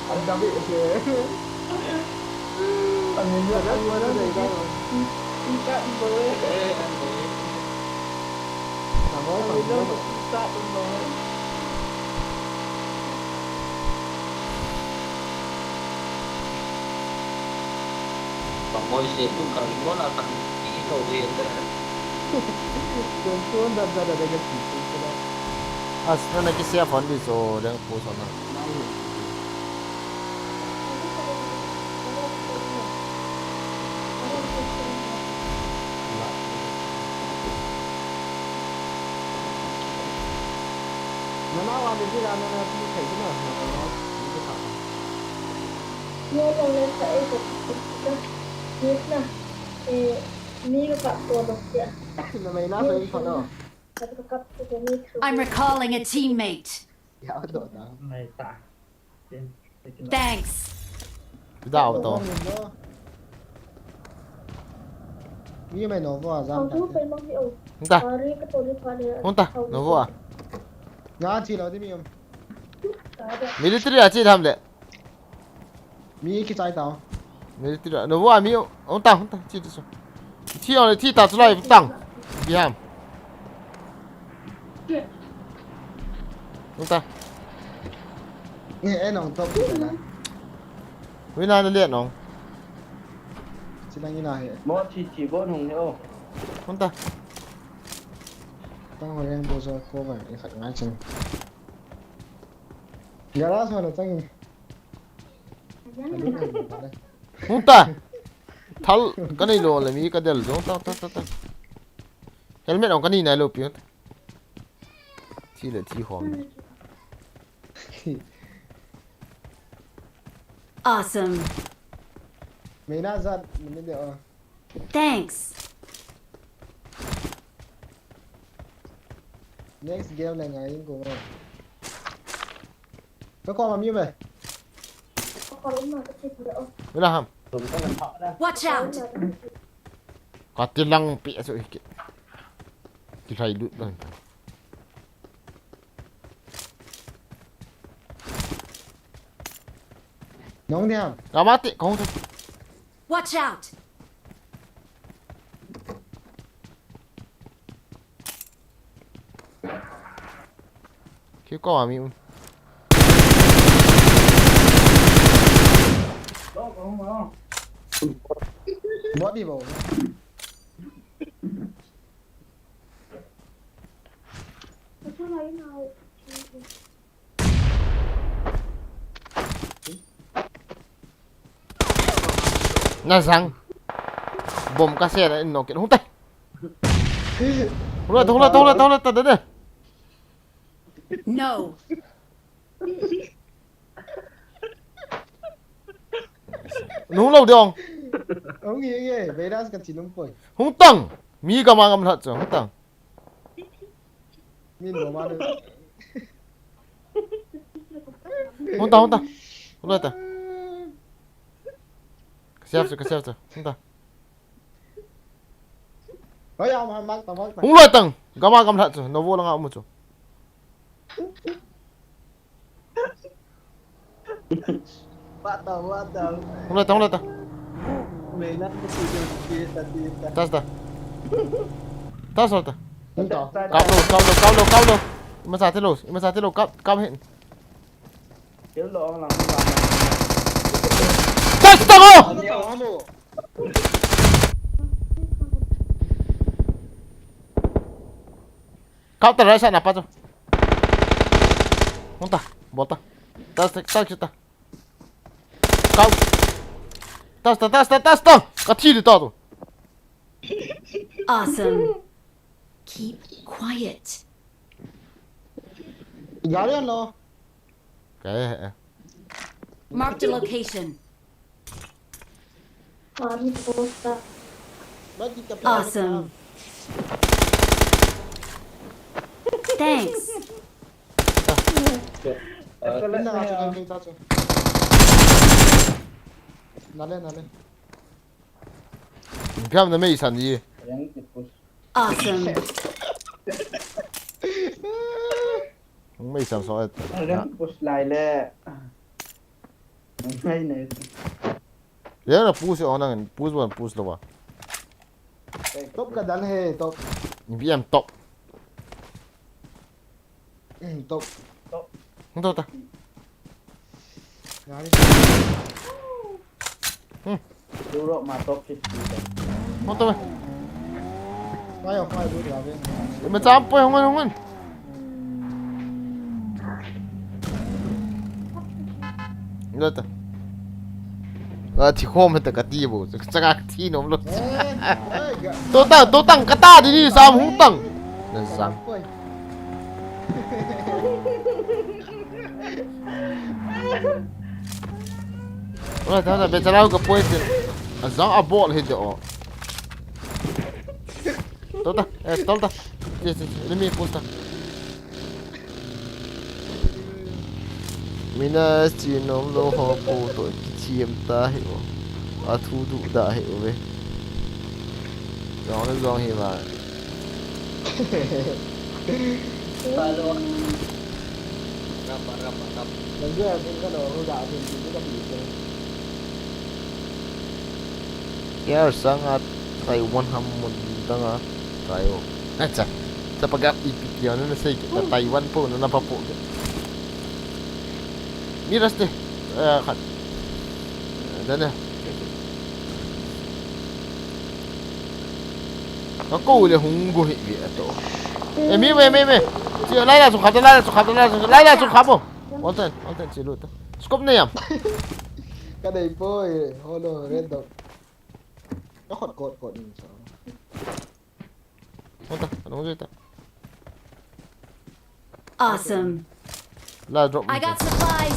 Anh đã bị kìa. Anh nhìn rất là đầy ra rồi. Tidak boleh. Nào ngó Kalau mà itu ngó. tak boleh. Bằng môi xịt cũng cần có là thằng chỉ đầu tiên đấy. Tuan dah ada dekat situ sudah. Ah, sebenarnya nak siap phone di so dan po sana. Mana awak ni dia mana nak pergi kai mana? Mana ini tak. Dia yang letak itu kita kita ni dekat tu dia. Nama ina saya ikut dah. Tapi dekat tu ni. I'm recalling a teammate. Ya betul dah. Mai tak. Thanks. Tidak to. Ini main Novo azam. Kau tu memang dia. Entah. Hari ke tu dia pada. Entah. Novo ah. Ngã chỉ là thế mi Tak ada. Military ah cik tham le. mi cái trái tàu. Military Novo ah mi ông tang cik tu so. Thi on thi ta sulai tang. Diam. Ông ta. Nghe em nòng top cái này. Với nào nó liệt nó. Chỉ là như này. Mau chỉ bot hùng nữa. Ông ta. Tăng hồi em bố giờ cô phải khẩn ngã chừng. Garage mana cang. Hunta. Thal cái này lo là mi cái del zo ta. Helmet ông cái này này lo pion. Chi là chi hoàng. Awesome. Mấy na ra mình được. Thanks. Next game này ngày cũng rồi. Có con làm như vậy? Cái nào hầm? Watch out. Có tiền lăng bị rồi kì. Kì phải đút rồi. Nóng đi hầm. Gà mát tị không thôi. Watch out. Kêu có à mi. Bót đi vào. Là rằng bom cái xe này nó kiện không tay. Không lại tới đây. No. Nung lâu đi ông. Ông nghe về ra cái chín ông quẩy. Không tăng. Mi cả mà ngầm thật rồi không tăng. Min bỏ mà được. Không tăng. Không lại tới. Cái xe rồi. Không tăng. Ôi ông mắc tao. Không lại tăng. Cả mà ngầm thật rồi. Nó vô là ngạo một chỗ. Bắt đầu. Không lại tăng. Mình đã có sự kiện tadi. Tas rồi. Không tỏ. Cao lô. Ima sa tilo. Cao hiện. Kiểu lộ làm Tas tango. Không tỏ hả mụ. Cao tờ ra sana pa cho. Không ta. Bot ta. Tas. Cao. Tas. Cái thi đi to rồi. Awesome. Keep quiet. Gà đi ăn lo. Cái Marked a location. Awesome. Thanks. Lên nào cho anh ta cho. Nà lên. Phim nó mấy sản gì? Awesome. Mấy sản sỏi. Răng push lại lẹ. Ngay này. Đấy là push ở năng push đâu à? Top cái đàn hè top. VM top. Top. Không tốt ta. Gà đi. Dulu mah top sih. Không tốt. Quay bút gà bên. Mà chạm không ăn. Rồi ta. Thì khom hết cả tí bộ. Chắc là tí nó luôn. Tôi tăng cái ta đi sao không tăng. Nên sao? Rồi ta bây giờ lao cái point. Giang à ball hết rồi. Tốt ta. Let me push ta. Mina chỉ nôm lô họ bộ tội chiếm ta hiểu. À thu đủ ta hiểu về. Giang nó giang hi mà. Halo. Rap. Lần trước em có đồ hô dạo thì cũng có bị rồi. Ya sangat Taiwan hamun tanga tayo. Acha. Sa pag-ipit yan na sa Taiwan po na napapo. Miras de. Khat. Dana. Ako le hunggo hi ato. Mi. Chị lai là xuống khắp po. Walton chỉ lụt thôi. Scope này à? Cái này bơi holo red dog nó khọt cột sao Walton, ano mo dito? Awesome. La drop. I got supplies.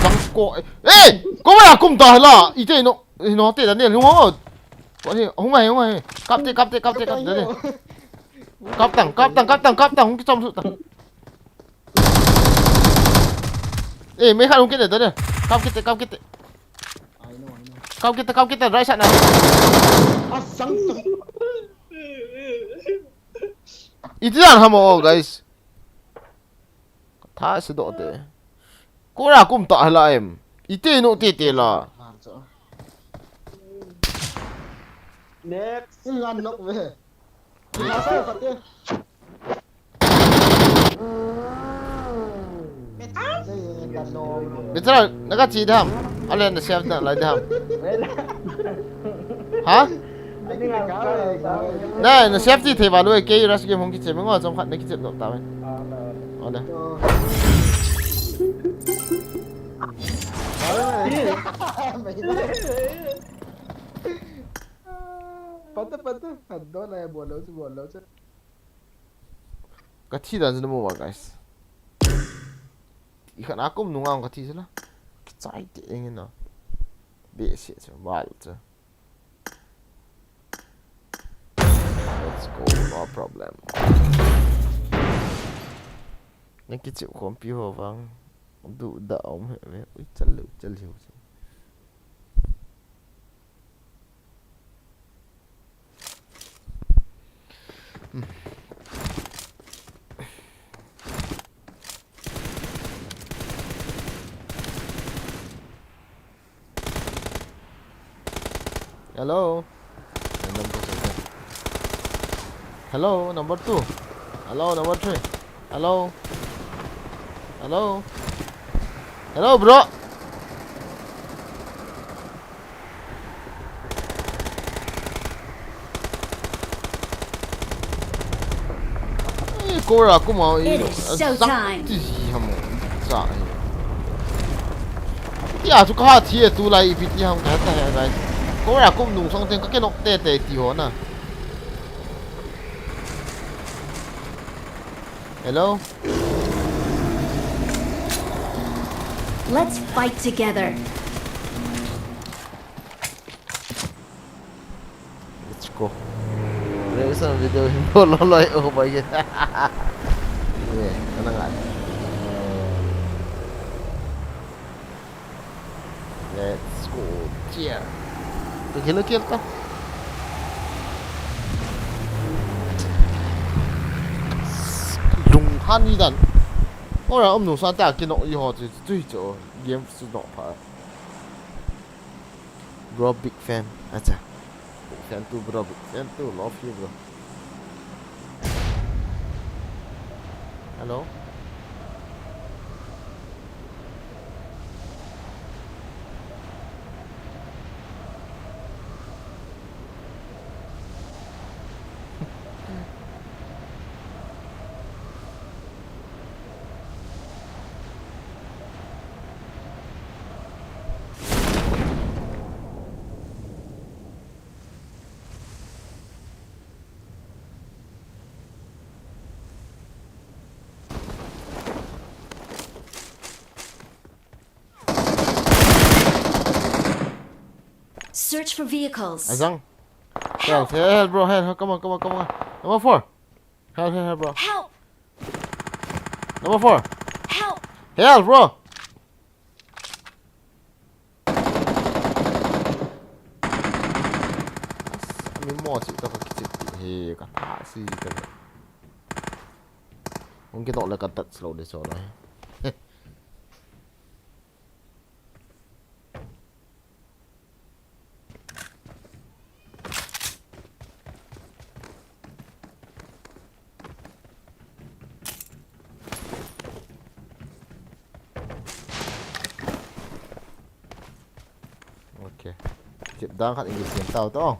Sang ko. Eh! Có mà cùng tao là ý thế nó tệ là nè đúng không? Có gì không mày. Cắp đấy. Đấy. Cắp tầng không trong sự tầng. Ê mấy khăn không kết để tới đây. Cắp kết. I know Cắp kết right side này. à sang Itu yang hamo guys. Tha sẽ độ thế. Cô ra cũng tao là em. Ite nó tệ là. Next. ăn nóc về là sao phật kia đây là nò Biết sao? Nó có gì tham? Anh lên xem lại tham. Hả? Ini nggak tahu. Này, nó safety thì vào đuôi kia ra game không kịp chế mới ngồi trong khăn đấy kịp động tao ấy. Ở đây. Patah đó này buồn lâu chứ Cái thi là gì mà guys. Ikan aku menunggang cái thi chứ là. Cái gì thế nào? Bị xịt chứ, vào chứ. Let's go, no problem. Những cái chịu không piu vang. Đủ đỡ ông hệ với. Ui, chân liều. Hello. Hello, number 2. Hello, number 3. Hello, bro. Cô ra cũng mau. It is showtime. Gì hả mà? Dạ. Dạ, chú có thì tu lại bị đi không cái này. Cô ra cũng nung xong cái nóc tê thì hồn à. Hello. Let's fight together. Let's go. Đây là video hình lo loi ở bây giờ. Nè, nó ngại. Let's go. Cheer. Tôi thấy nó kia ta. Lùng han đi đàn. Có là ông nụ san ta kia nọ y họ thì最久 game 是 not part. Bro big fan. Acha. Big fan tu bro. Big fan tu love you bro. Hello. Search for vehicles. Azang. Help, bro. Help. Come on. Number 4. Help, bro. Help! Number 4. Help! Help, bro. Mình mua chị tao cái chị thì cả thả gì cái này. Không cái đó là cái tật slow để cho nó. Ok. Tiếp đang khát English game tao to.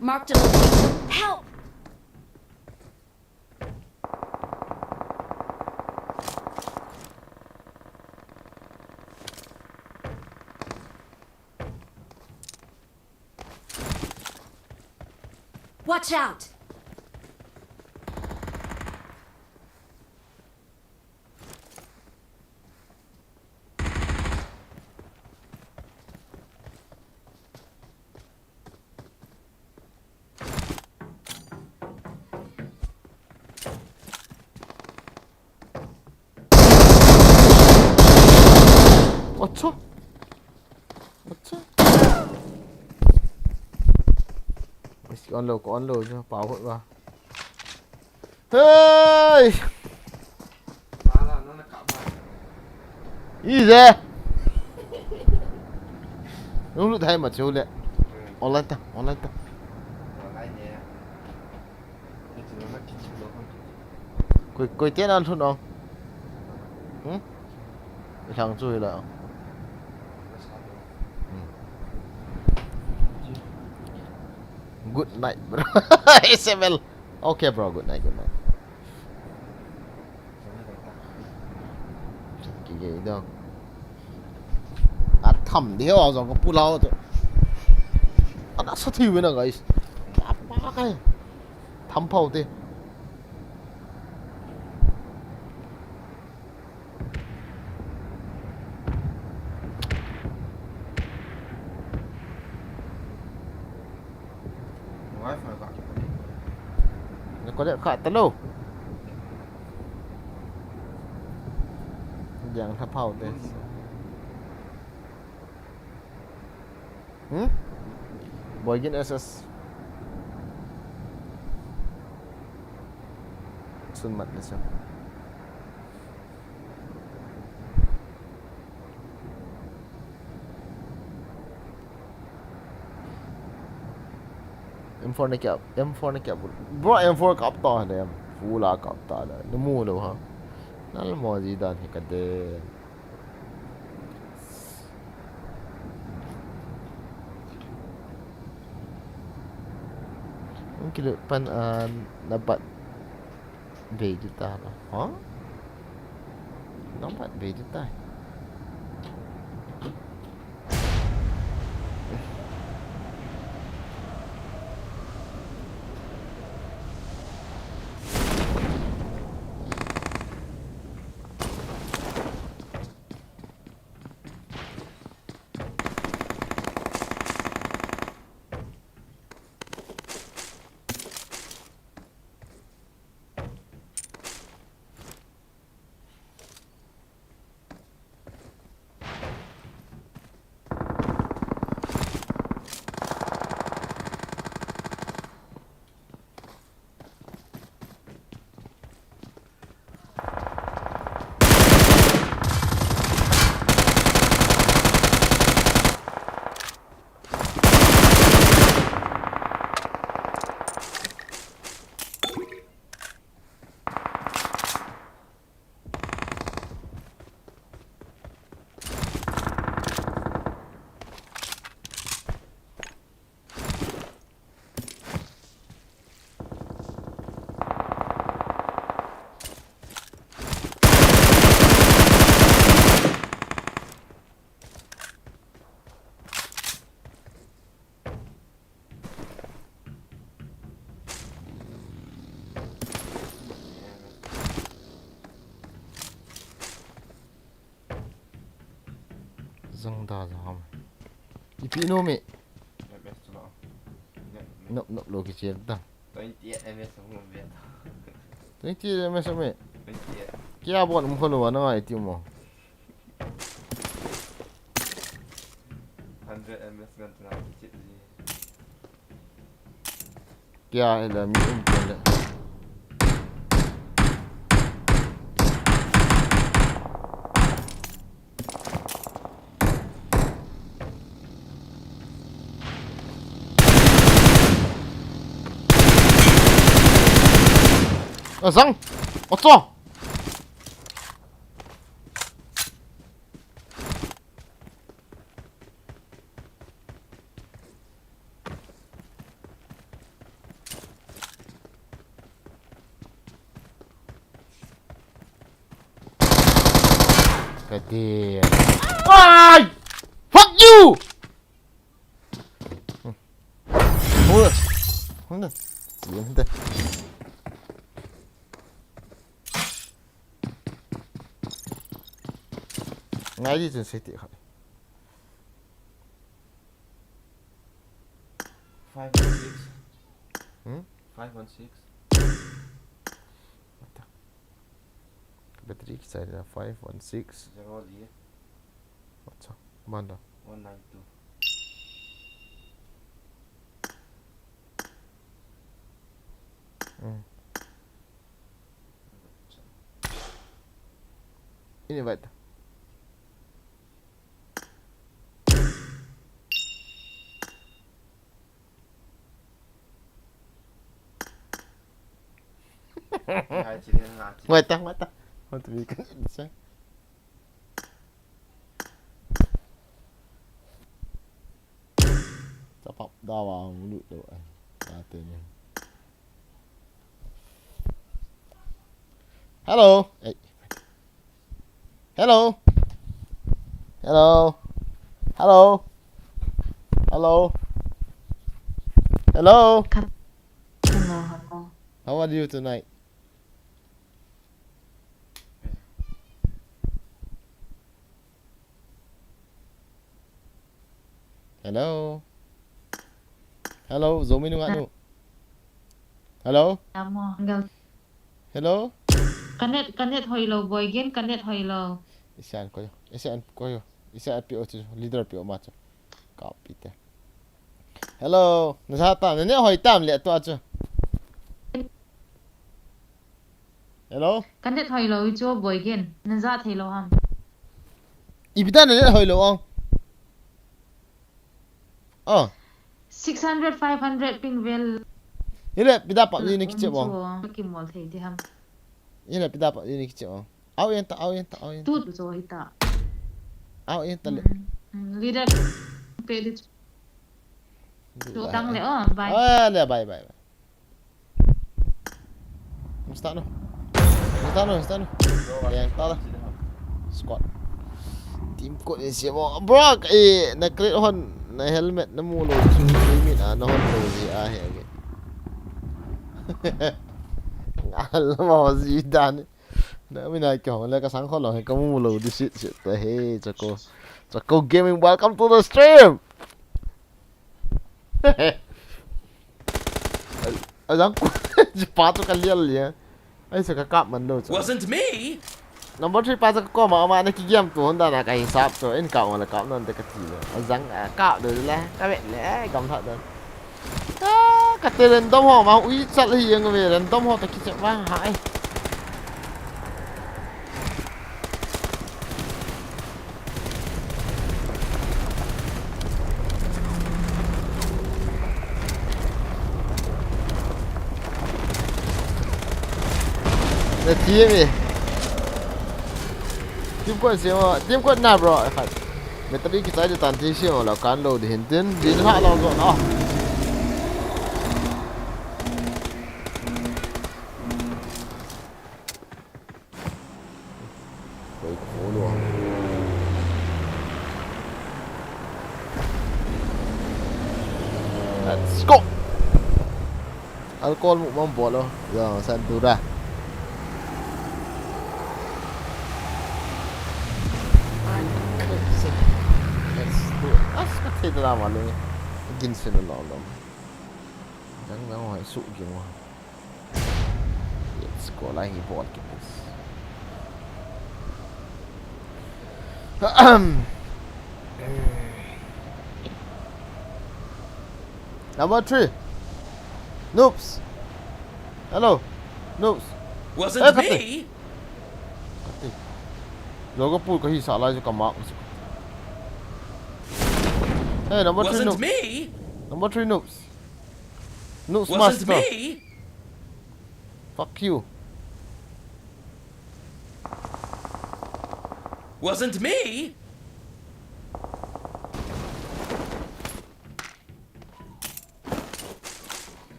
Marked a location. Help! Watch out! 어쩌? Con lô chứ, bảo hội vào. Hey! Gì thế? Đúng lúc thay mà chiếu lệ. Online ta. Quay tiết ăn thôi không? Hử? Thằng chui là good night bro. SML. Okay bro, good night. Cái đâu? Thầm đéo rồi có pu lao rồi. Đã sát thiêu với nó guys. Apa cái? Thầm phao thế. Nó có điện thoại tao đâu? Dạng thầm phao thế. Boy gin SS Sun mặt là sao? M4 này kẹp bro, M4 cặp to này em full cặp to này nó mua đâu hả? Nó là mua gì đó thì cái đấy ke depan dapat B juta lah. Ha? Dapat B juta. Zong da zam. Ipi no me. No lo que cierta. 28 ms mo beta. 20 ms me. 28. Kaya buat mo kono na nga iti mo. 100 ms ganito na kicsit di. Kaya alam yung pala. Sang! Otso! Goddamn. Why? Fuck you! Hold on. Siguiente. Ngay đi trên xe tị khỏi. 516. Hmm? 516. Battery kita ada 516. Jangan dia. What's up? Mana? 192. Ini baik. Hai chị nên làm chị. Baik tak, baik tak. Untuk bikin saya. Cepat dah mulut tu. Katanya. Hello. Hello. Hello. Hello. Hello. Hello. How are you tonight? Hello. Hello, giống mình không ạ? Hello. Hello. Kanet hoilo boy gen kanet hoilo. Isan koyo. Isan pio tu leader pio macho. Copy te. Hello. Nasata, nene hoi tam le tu acho. Hello. Kanet hoilo cho boy gen nanza thelo ham. Ibita nene hoi lo ong. Oh. 600 500 ping vel. Ile pida pa ni kiche bong. Kim mol thei ti ham. Ile pida pa ni kiche bong. Au yen ta. Tu zo hita. Au yen ta le. Leader pe di tu tang le bye. Ah, le bye. Start no. Yang ta lah. Squad. Team code ni siapa? Bro, na create hon na helmet na mulo. Limit na hon lo di he okay. Alam mo si Dan. Na mi na ko la ka sang ko lo he ka mulo di shit ta he Chako Gaming, welcome to the stream. Azang sepatu kalian ya. Ai sa kakap man lo. Wasn't me. Number 3 pa sa ko ma na ki game tu honda na ka hisap tu in ka wala ka non de ka ti. Azang ka de la ka bet le gam thật rồi. Ka te random ho ma ui sat hi yang về random ho ta ki chak ba hai. Để team đi. Team quân siêu, team quân nào bro? Phải. Mày tadi kita ada tanti siêu là kan lo di hinten, di hak lo go. Oh. Vậy khổ luôn. Let's go. Alcohol một mong bỏ lo. Giờ san tu ra. Thế tao làm luôn gin xin nó lắm đang đang hỏi sụ kiểu mà let's go lại cái bot cái Number 3 Noobs. Hello Noobs. Wasn't me. Rồi có pui có hi xả lại cho cầm mạng. Hey, number 3 Wasn't noobs. me. Number 3 noobs. Noobs Wasn't master. me. Fuck you. Wasn't me.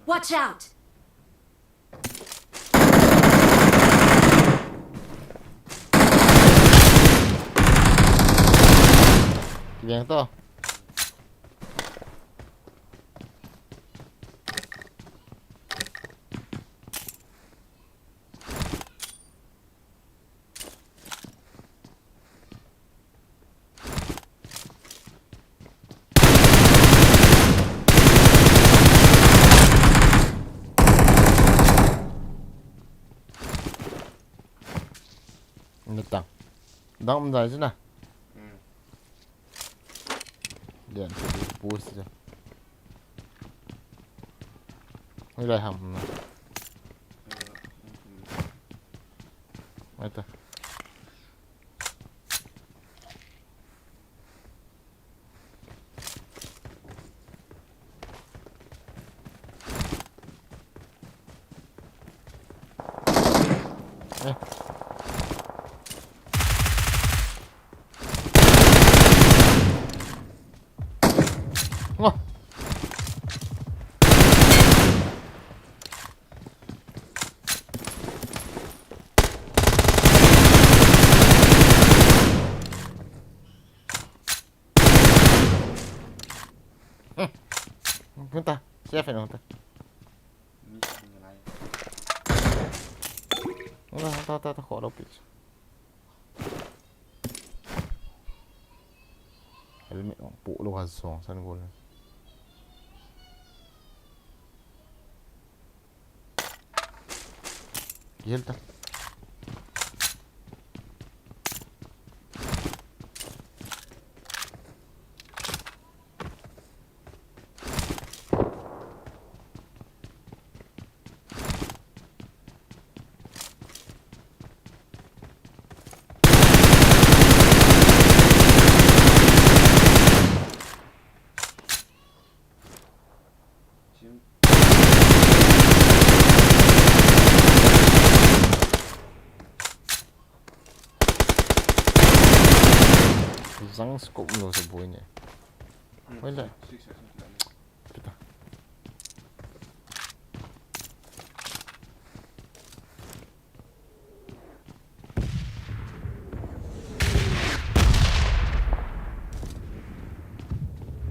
Watch out! เลี้ยงต่อนี่ตังดังมันได้ใช่ไหมเดี๋ยวปูสิจ้ะไม่ได้ทำนะไม่ต่อว้าคุณตาเสียไฟน้องตาตาขอเราปิดเฮลเมตของปุ๊โลหัสสองสันกูเลยเยลตาจังสกุปโนสบุยเนี่ยไม่เลยปิดตา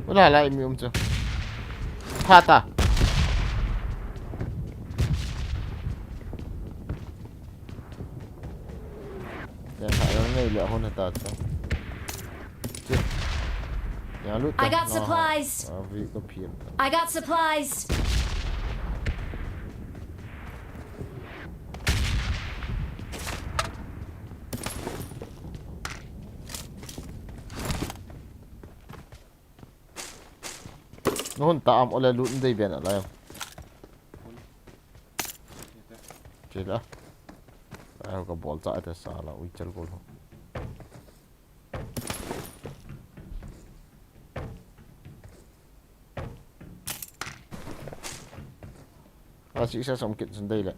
เวลาอะไรมีจ้ะพาตาเดี๋ยวถ่ายแล้วไม่เหลือคนตาจ้ะI got supplies. I got supplies. Noon taam ola lutin day bian alay. Chila. Ayaw ka ball sa ate sala uichal ko. Asi isa som kit sunday la.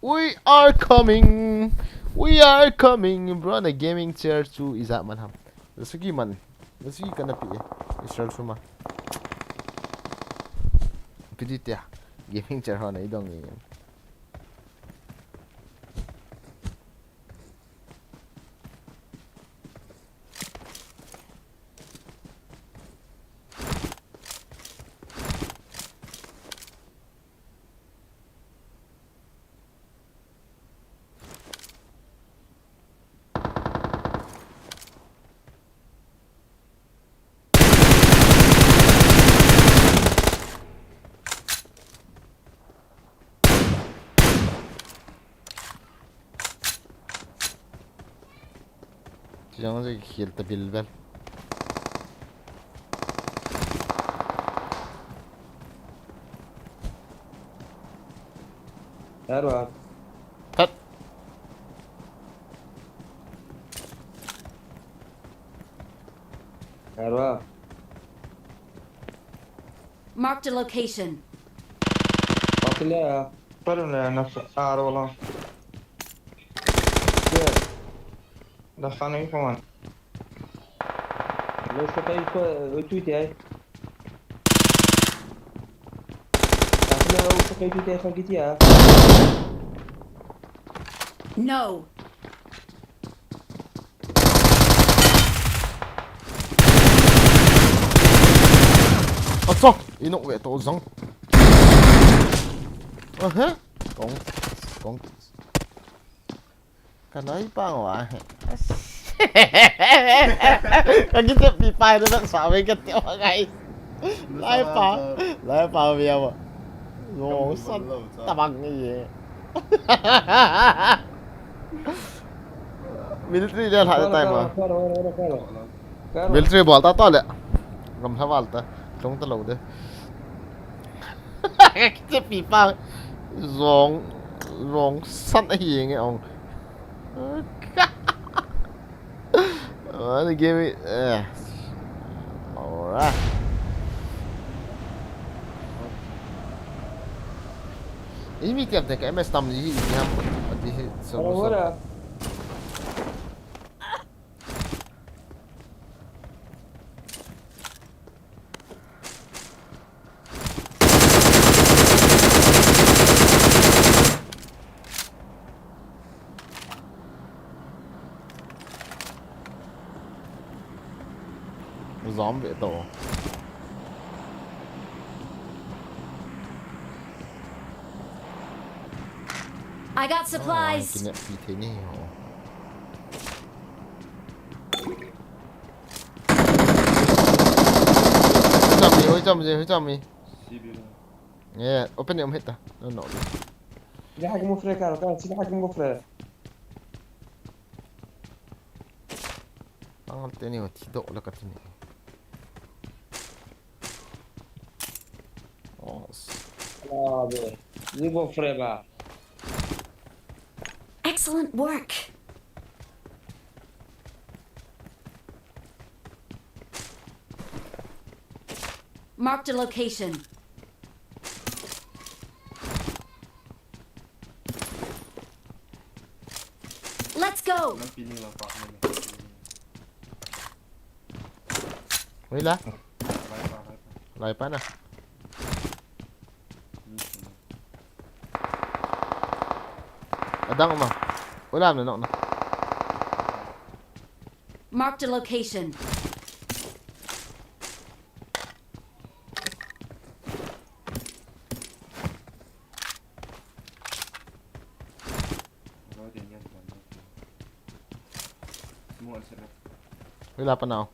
We are coming. We are coming. Bro, na gaming chair 2 is that man ham. Nasugi man. Nasugi ka na pi. Israel suma. Pidit ya. Gaming chair ho na idong eh. Jangan lagi helt bilvel. Erwa. Cut. Erwa. Marked a location. Bakile parle nafs arola. دخلني كمان لو شفت تويتي هاي Sila pakai GTA GTA. No. Xong, inok về tổ giống. Hả? Con. Cái đấy bao à? Cái tiếp bị phai nó đang xả với cái tiểu ngay. Lại phá về mà. Rồi sân ta bằng cái gì? Military dia hal time mà. Military ball ta to le. Gam sa ball ta. Trong ta lâu đấy. Cái tiếp bị phai. Rong sân cái gì nghe ông. The game alright. Ini tiap tak MS tam di ham di semua. Zombie tu. I got supplies. Kena PT ni. Hujam ni. Yeah, open ni hit dah. No. Sila حاجة مفرقة كارو sila حاجة مفرقة. Ang ni tidur lah kat sini. Ah, be. Ni mufrega. Excellent work. Marked a location. Let's go. Wait lah. Lai pa na. Adang ma. Wala na na. Marked a location. Wala pa na.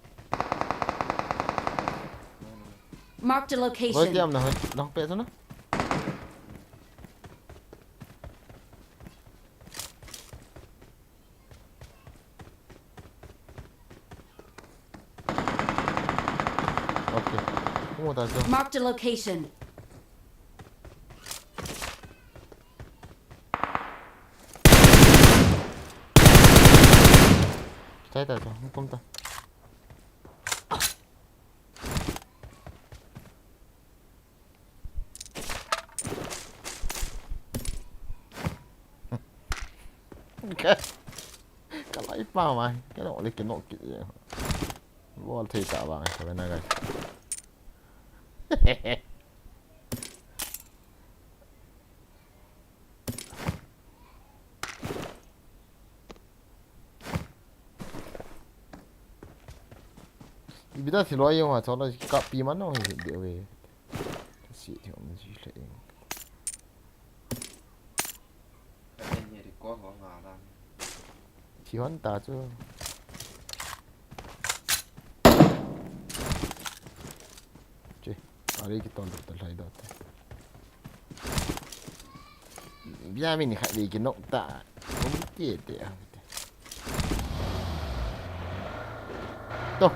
Marked a Rồi location. tiêm nào đóng pẹ xuống đó. Ok. Có một tài chưa? Marked a location. Cháy tài chưa? Không ta. Cái lấy bao mà cái độ lấy cái nộ kỹ vô thì tạo bằng này bên này bây giờ thì nói yêu mà cho nó cặp pi mắt nó hiện địa về xịt thì ông gì lại chỉ hắn ta chứ chứ ở đây cái toàn được lại đó bây giờ mình hãy đi cái nộ tạ không tiệt tiệt đâu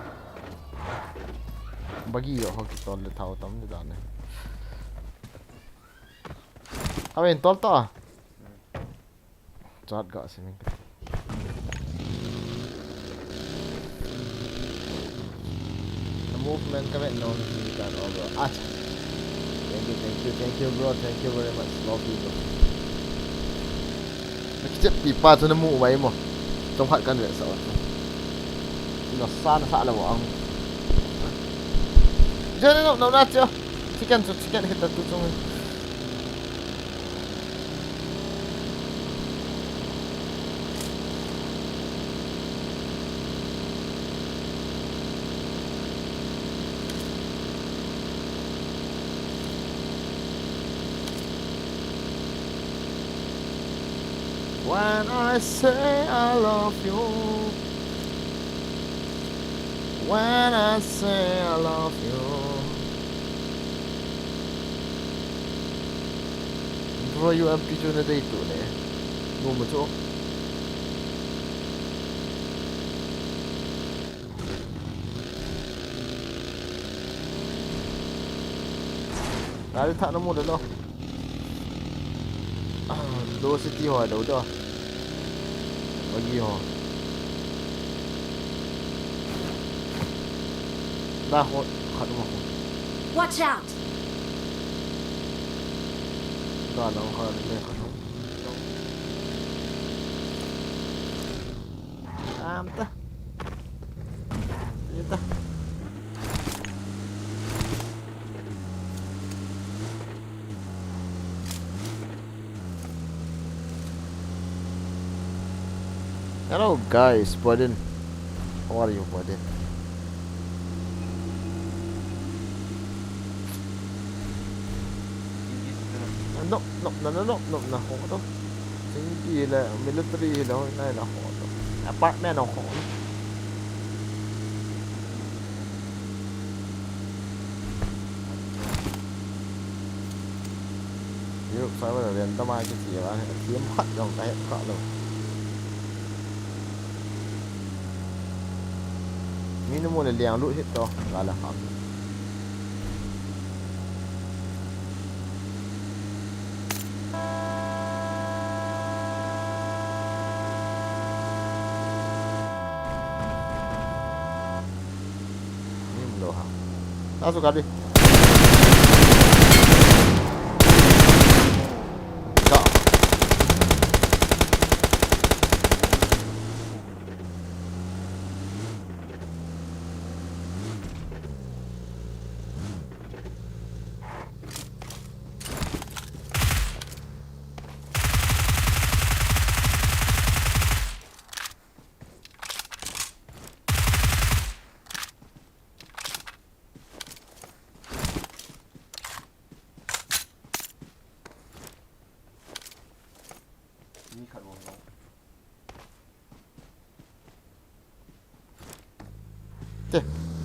bagi yo ho kita le tahu tam ni dah ni awen tol to chat gak sini the movement kami non kan over thank you bro, thank you very much, love you bro. Kita pipa tu nemu mai mo trong hạt kan vậy sao nó san hạ là bọn chưa nó chưa chicken hit tu trong When I say I love you. When I say I love you. Bro, you have picture na dito ne. Mo to. Dari tak nemu dah dah. Dua city ho ada dah. Bagi ho. Dah ho kat rumah ho. Watch out! Dah dah ho ni kat. Tah. Ini tah. Hello guys, Budden. How are you, Budden? No, ho to. Sige la, military la, na la ho to. Apartment ho. Ví dụ sao bây giờ liền tao mai cái gì mà kiếm hot trong cái hệ cọ luôn. Minimum là liang lụi hết to, là hot. Minimum đồ hả? Tao xuống đi.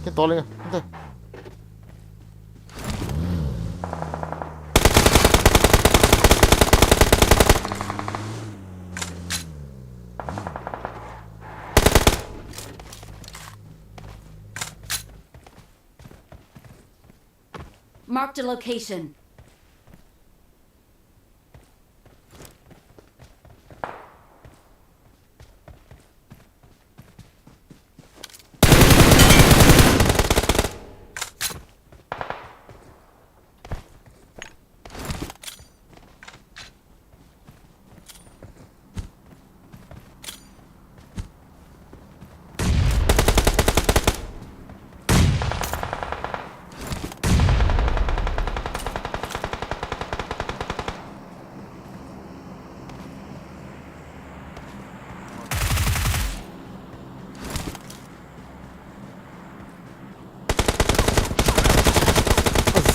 Cái to lên kìa. Marked a location.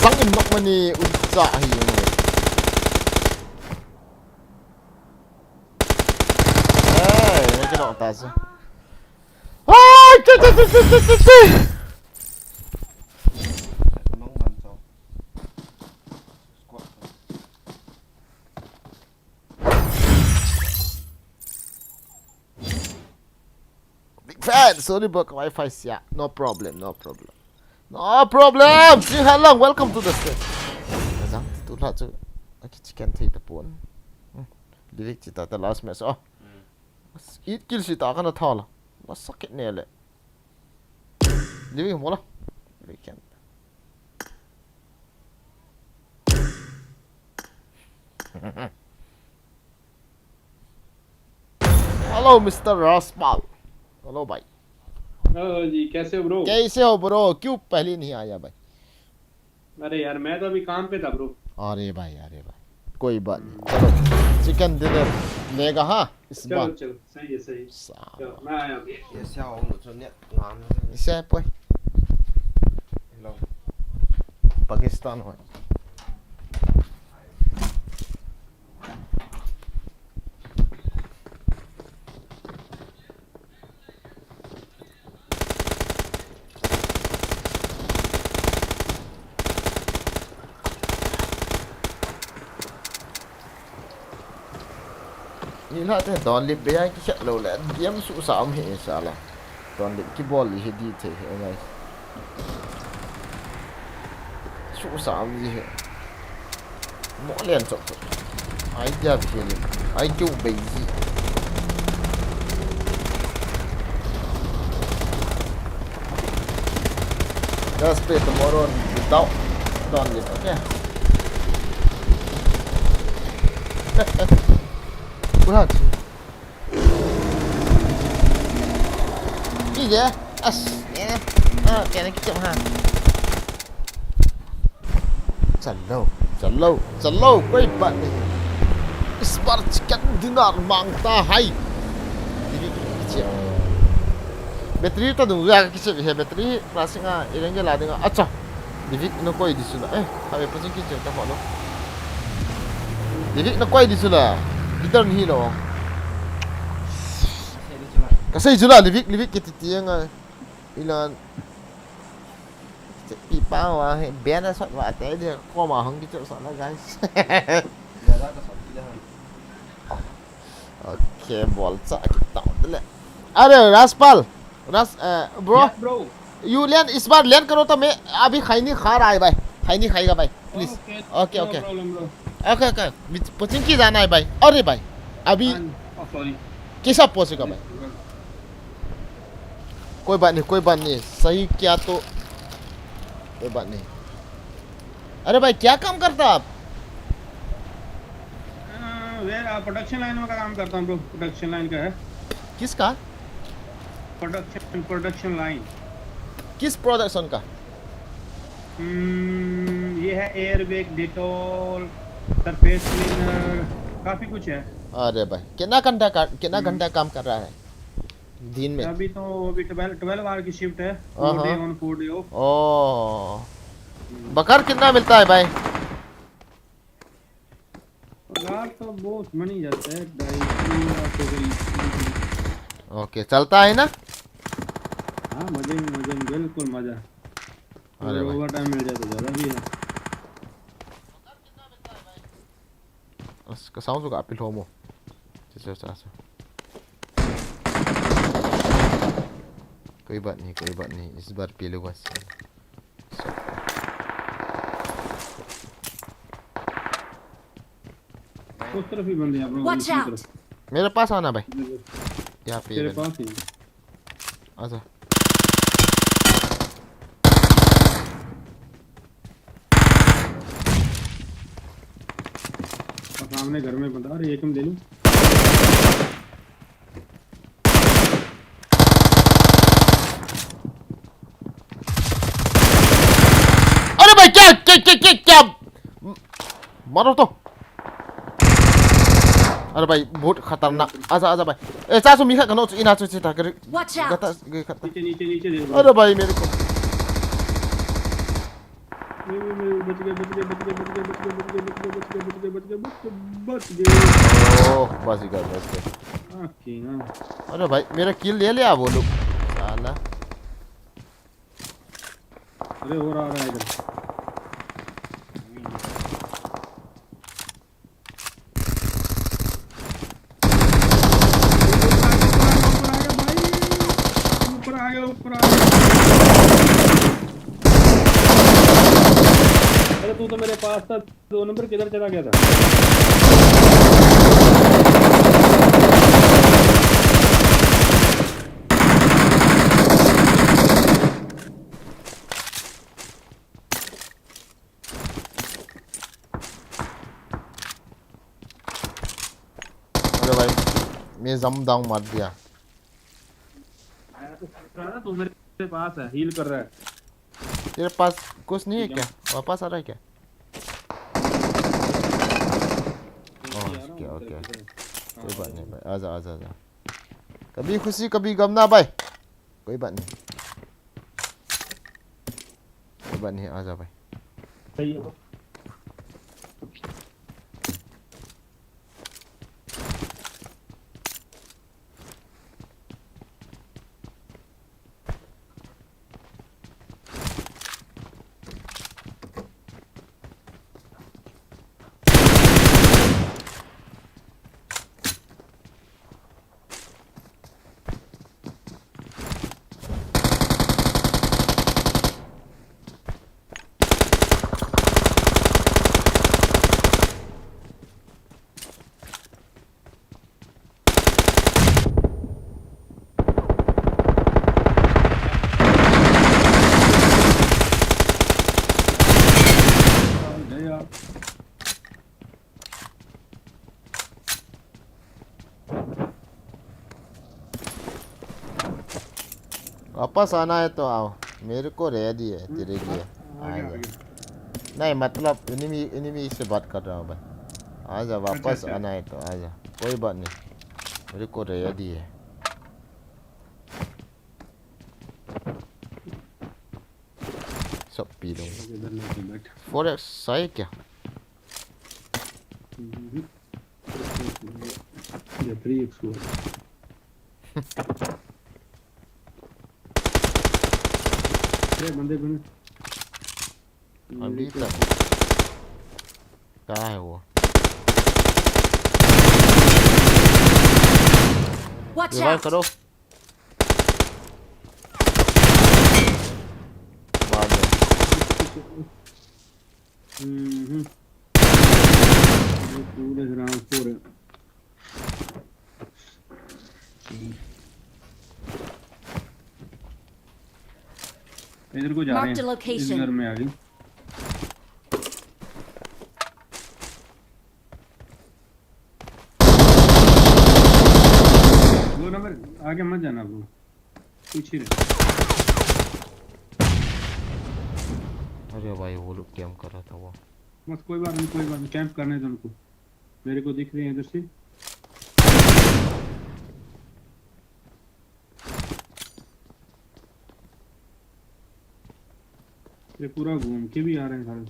Zangin nok mani unsa hi mo. Hey, cái nọ ta sao? Ai, chết. Big fan, sorry but Wi-Fi sia. No problem. No problem. Xin hello, welcome to the stage. Rằng tôi là chứ cái chicken thấy tập bốn. Livik chỉ ta last match. Ít kill chỉ ta cái nó thò là. Nó socket nè lệ. Livik không có đâu. Weekend. Hello Mr. Rasmal. Hello भाई. जी कैसे हो bro? कैसे हो bro? क्यों पहले नहीं आया भाई? अरे यार मैं तो अभी काम पे था ब्रो. अरे भाई कोई बात नहीं. चलो चिकन डिनर लेगा हाँ इस बार. चलो सही है सही. चलो मैं आया. Yes, sao ông cho net ngon. Xe quay. Hello. Pakistan hỏi. นี่ละแต่ตอนลิบไปให้กิจเราแหละเยี่ยมสุสามเหตุสาระตอนลิบที่บอลลีเฮดีเทเหไงสุสามดีเหหมอเลียนจบไอ้เจ้าเพียงไอ้จูเบย์Let's play tomorrow without Don Lip, okay? What? Gì vậy? Nè. Kìa này cái chậm hàng. Chẳng lâu, quay bạn này. Spartan dinar mang ta hay. Battery ta dung ra cái chuyện hệ battery là sinh à ilang cái là đừng à cha David nó quay đi xuống ấy hay phải cái chuyện cho họ luôn David nó quay đi xuống là đi đâu đi đâu cái gì xuống là David cái tiếng à ilang bị bao à bé nó sọt vào té đi qua mà không cái chỗ sọt là guys okay ball sa kita dulu ada Raspal bro Yes, bro. you land इस बार land करो तो मैं अभी खाई खा रहा है भाई खाई नहीं खाएगा भाई please okay No okay problem, bro. Okay okay coaching की जाना है भाई अरे भाई अभी Oh, sorry. कैसा पहुंचेगा भाई कोई बात नहीं सही क्या तो कोई बात नहीं अरे भाई क्या काम करता आप प्रोडक्शन लाइन में का काम करता हूँ, bro. प्रोडक्शन लाइन का है. किसका प्रोडक्शन लाइन. किस प्रोडक्शन का ये है एयरबैग, डिटॉल, सरफेस क्लीनर, काफी कुछ है. अरे भाई कितना घंटा काम कर रहा है दिन में अभी 12 आवर की शिफ्ट है. 4 डे ऑन 4 डे ऑफ. ओ बकर कितना मिलता है भाई पगार तो बहुत मनी जाता है. 2.5 ओके चलता है ना हाँ मजे में बिल्कुल मजा. अरे और ओवर टाइम मिल जाए तो ज्यादा भी है. kasama juga apil homo कोई बात नहीं इस बार पी लो बस उस तरफ ही बंदे हैं bro. Watch दूसरी out. तरफ. मेरे पास आना भाई यहाँ पे तेरे पास ही. आजा और सामने घर में बंदा. अरे एक हम ले लूं. अरे भाई क्या मारो तो अरे भाई बहुत खतरनाक आजा भाई ए चाचू मिखा कनो इना चो चिता कर Watch out. गता नीचे दे. अरे भाई मेरे को बच गए. ओह बस गया ओके ना. अरे भाई मेरा किल ले लिया वो लोग साला अरे और आ रहा है इधर. ऊपर आ गया. अरे तू तो मेरे पास था. 2 नंबर किधर चला गया था. अरे भाई मैं जम डाउन मार दिया तू मेरे पास है. हील कर रहा है. तेरे पास कुछ नहीं है क्या वापस आ रहा है क्या ओके कोई बात नहीं भाई आजा कभी खुशी कभी गम ना भाई कोई बात नहीं आजा भाई सही है. वापस आना है तो आओ, मेरे को रेडी है तेरे लिए। आ जा। नहीं मतलब इनिमी से बात कर रहा हूँ भाई। आ जा, वापस आना है तो आ जा, कोई बात नहीं, मेरे को रेडी है। सब पी लूँगा। 4x सही क्या? या 3x हुआ। बंदे बने अभी तक कहाँ है वो? रिवाइव करो। मार दो। पूरे ग्राउंड फ्लोर है। इधर को जा रहे हैं, इस घर में आ गई। वो नंबर आगे मत जाना ब्रो, पीछे रहे। अरे भाई वो लोग कैंप कर रहा था वो। बस कोई बात नहीं, कैंप करने दो उनको। मेरे को दिख रहे हैं इधर से। ये पूरा घूम के भी आ रहे हैं सारे।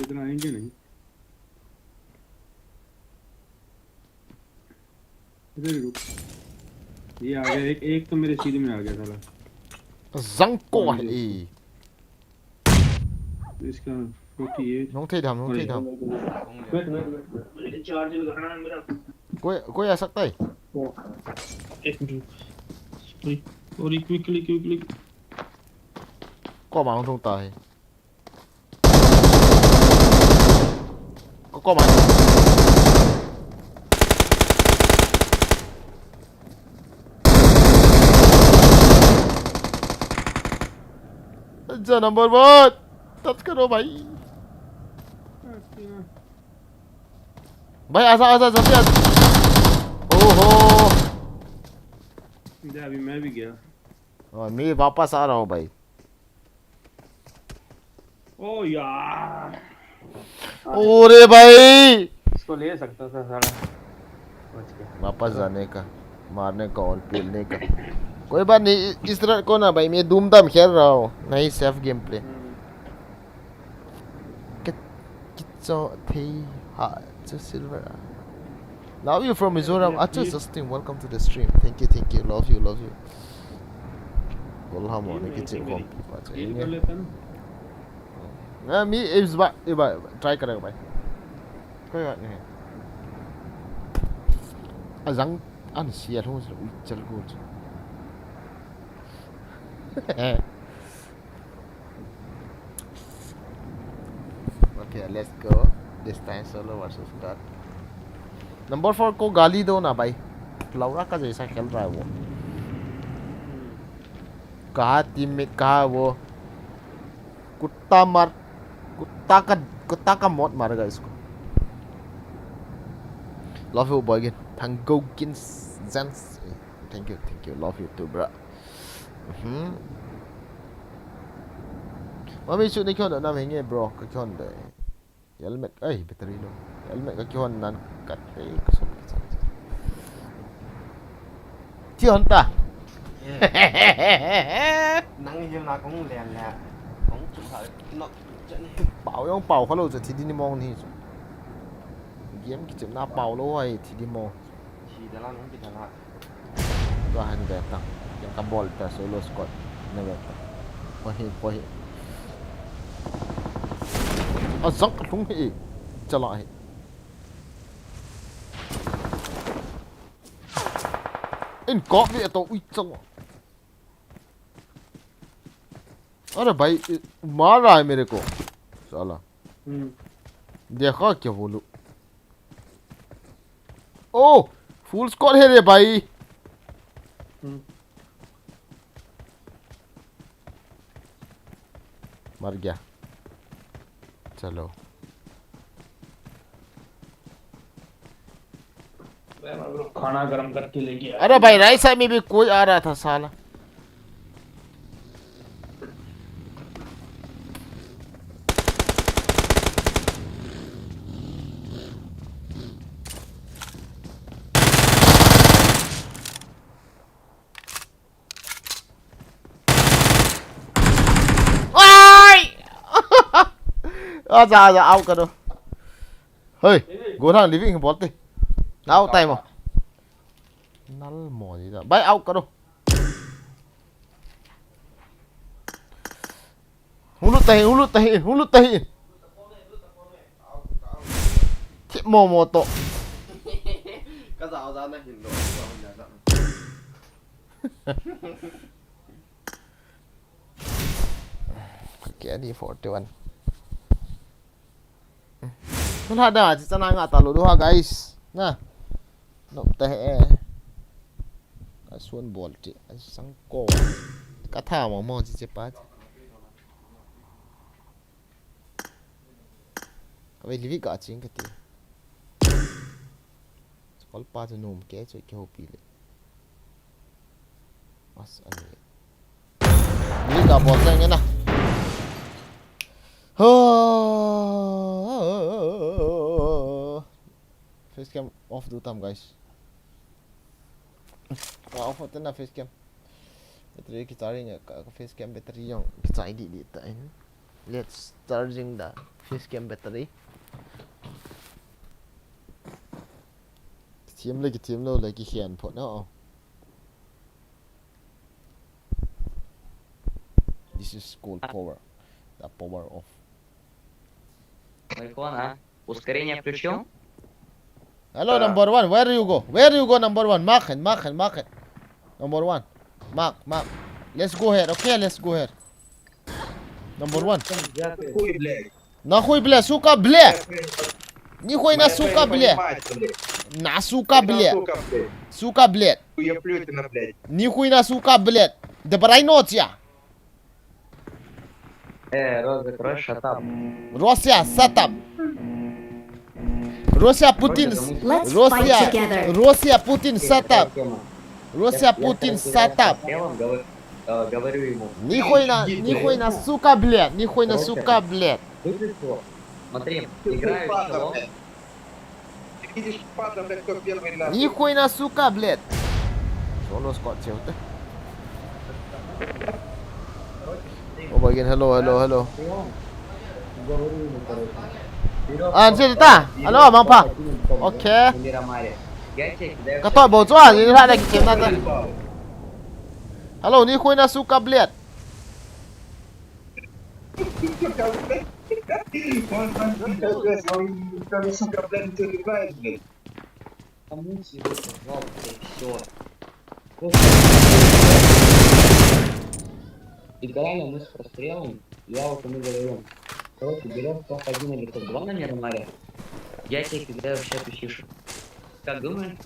इतना आएंगे नहीं। इधर ही रुक। ये आ गया, एक तो मेरे सीधे में आ गया साला। Zangko है। इसका 48 नोंग थे धाम। कोई आ सकता है? एक मिनट और quickly có mạng trong tay có mạng giờ number 1 tất cả đồ भाई भाई आजा जल्दी आ। ओहो अभी मैं भी गया और मैं वापस आ रहा हूँ भाई। ओ यार ओरे भाई इसको ले सकता था साला वापस जाने का मारने का और पेलने का कोई बात नहीं। इस तरह को ना भाई मैं धूमधाम खेल रहा हूँ नहीं safe game play Silver. Now you're from Mizoram. Acha Justin, welcome to the stream. Thank you, love you. Wallah mo ne kiche kom. Na me is ba try karega bhai. Koi baat nahi. Azang an siya ho chal go. Okay, let's go. This time solo versus God. Number 4 को गाली दो ना भाई फ्लावरा का जैसा खेल रहा है वो। कहा टीम में कहा वो कुत्ता का मौत मारेगा इसको। Love you boy thank you love you too bro. Mummy should नहीं क्यों ना महंगे ब्रो का क्यों दे helmet battery lo helmet ka kihon nan kat kasum kihon ta nắng như là cũng lèn lẹ cũng chụp hơi nó bảo yung bảo khó lâu rồi thì đi mong thì game cái chấm na bảo lâu hay thì đi mong chỉ để nó bị thằng nào rồi hành về tăng yang kabol ta solo squad na về pohi Azang lung hi chala hi in cop vi to ui chang अरे भाई मार रहा है मेरे को साला हम्म देखा क्या बोलूं ओ फुल स्क्वाड है रे भाई मर गया चलो खाना गरम करके ले गया अरे भाई राइट साइड में भी कोई आ रहा था साला आजा आउट करो hey go thang living bot đi out tay mà nál mò gì đó bay out करो hulu tahi chị mò to cái dạo ra này hình đồ kẻ đi 41 Mun ada ci sana nga talo doha guys na no te suon bol ti sang ko ka tha mo ci pa Vậy lý cả chính cái gì có ba cho nôm kế cho cái hộp bị lệ as anh lý cả bỏ ra nghe nè facecam off dulu tam guys off hotel na facecam battery kita charging facecam battery yang kita ID dito let's charging the facecam battery team lo lagi hian phot no this is called power the power of Балкона. Ускорение включил? hello number 1 where you go number 1 mark number 1 mark let's go here okay let's go here number 1 нахуй бля сука бля нихуя на сука бля на сука бля сука блядь нихуя на сука блядь да брай нотя Розыгрыш, шатап. Россия сатап Россия Путин Россия Путин сатап Говорю ему. Нихуя на сука блядь нихуя на сука блядь Смотри, играю в село. нихуя на сука блядь Solo squad chiều tới Oh again hello Anh ta hello mang pa okay cái tội bầu chó gì ra đây kiếm ra đây hello ni khui na suka bled Играем мы с прострелом, я вот мы говорим. Короче, берем топ 1 или топ 2 на нормале. Я тебе кидаю в чат пишешь. Как думаешь?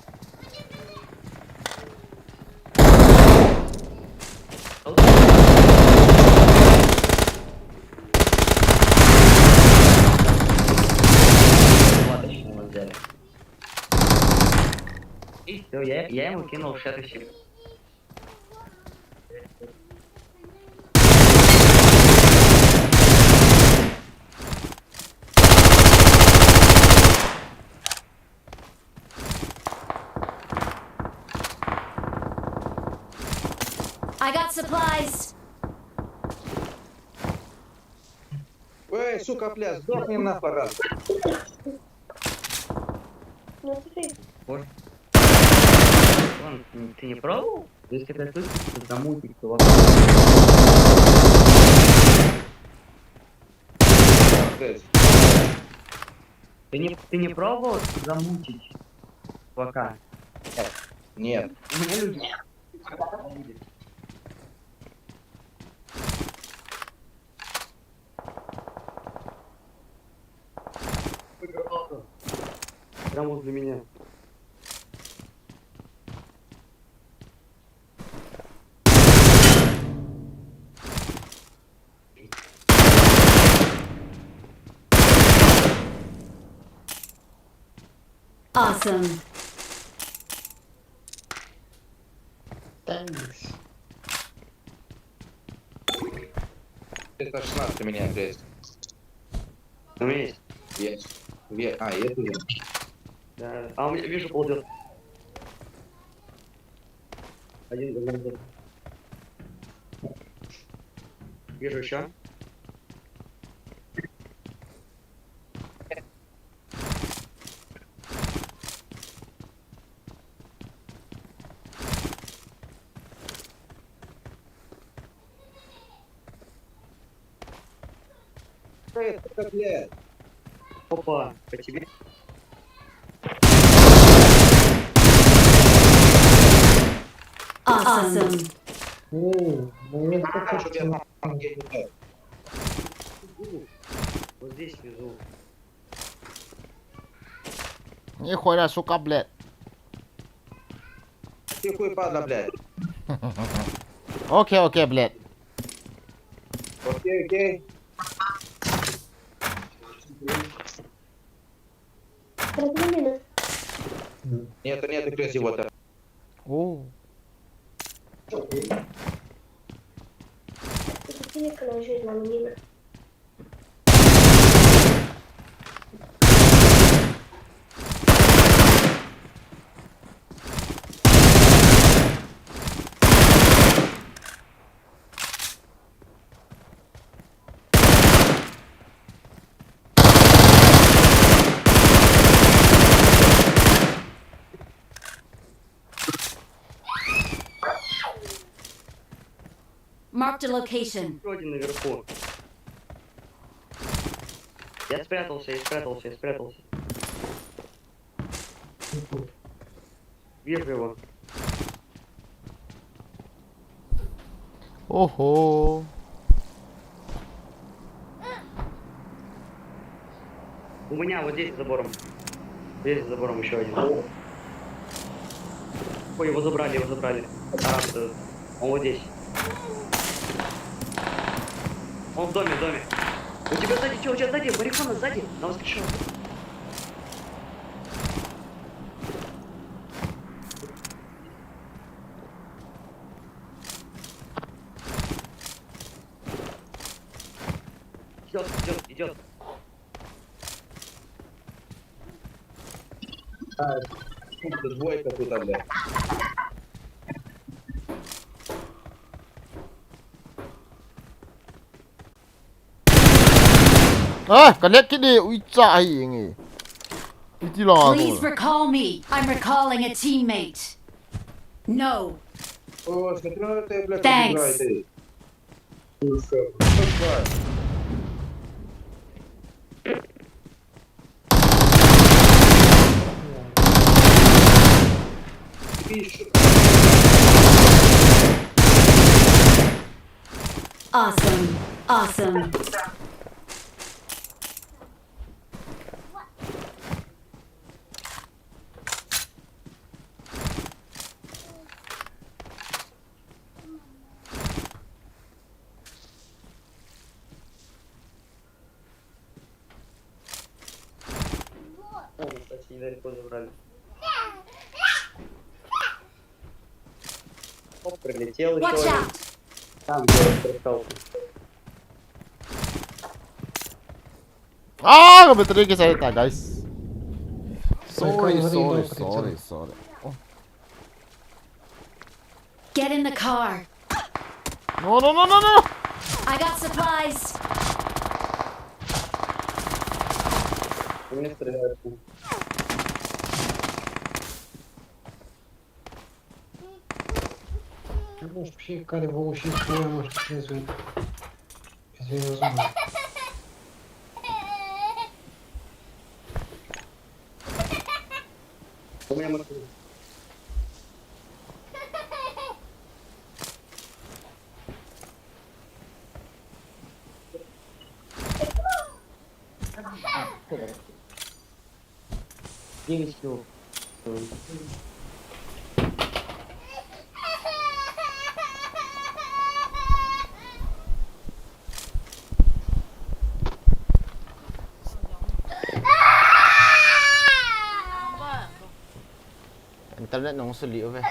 И все, я ему кинул в чат пишешь. I got supplies. Эй, сука, бля, сдохни нахуй раз. Ты не пробовал? Если ты слышишь, замутить, то Ты не пробовал замутить пока? Нет. Прямо возле меня. Awesome. Thanks. 316 у меня есть. У меня есть. Есть. А, есть уже. Да. А у меня, вижу, полдет. Один. Вижу еще. Это, блядь. Опа, по тебе. Awesome. Мне хочется на... Вот здесь внизу. Нихуя, сука, блядь. Ты хуй падла, блядь. Окей, блядь. Окей. Разумеется. Нету красивого-то. О. Ini kalau je dalam ni. Marked a location. Еще один наверху. Я спрятался. Вижу его. Ого. У меня вот здесь за забором. Здесь за забором еще один. Ой, его забрали. Он вот здесь. Он в доме. У тебя сзади, у тебя сзади? Марихуана сзади? На воскрешенном. Идет. Тут двойка тут, блядь. Connect cái đi, ui chạy nghe. Đi lo Please recall me. I'm recalling a teammate. No. О, смотрю, ты, блядь, Thanks. играешь. Awesome. Кстати, недалеко забрали. Оп, прилетел еще Watch один. out. Там, где он пристался. Betul ke saya tak, guys. Sorry. Oh. Get in the car. No. I got supplies. У меня стреляют. Ну, психикали волчьи слои, может, извини. У меня машина. 9 килл. Internet nung suli ove.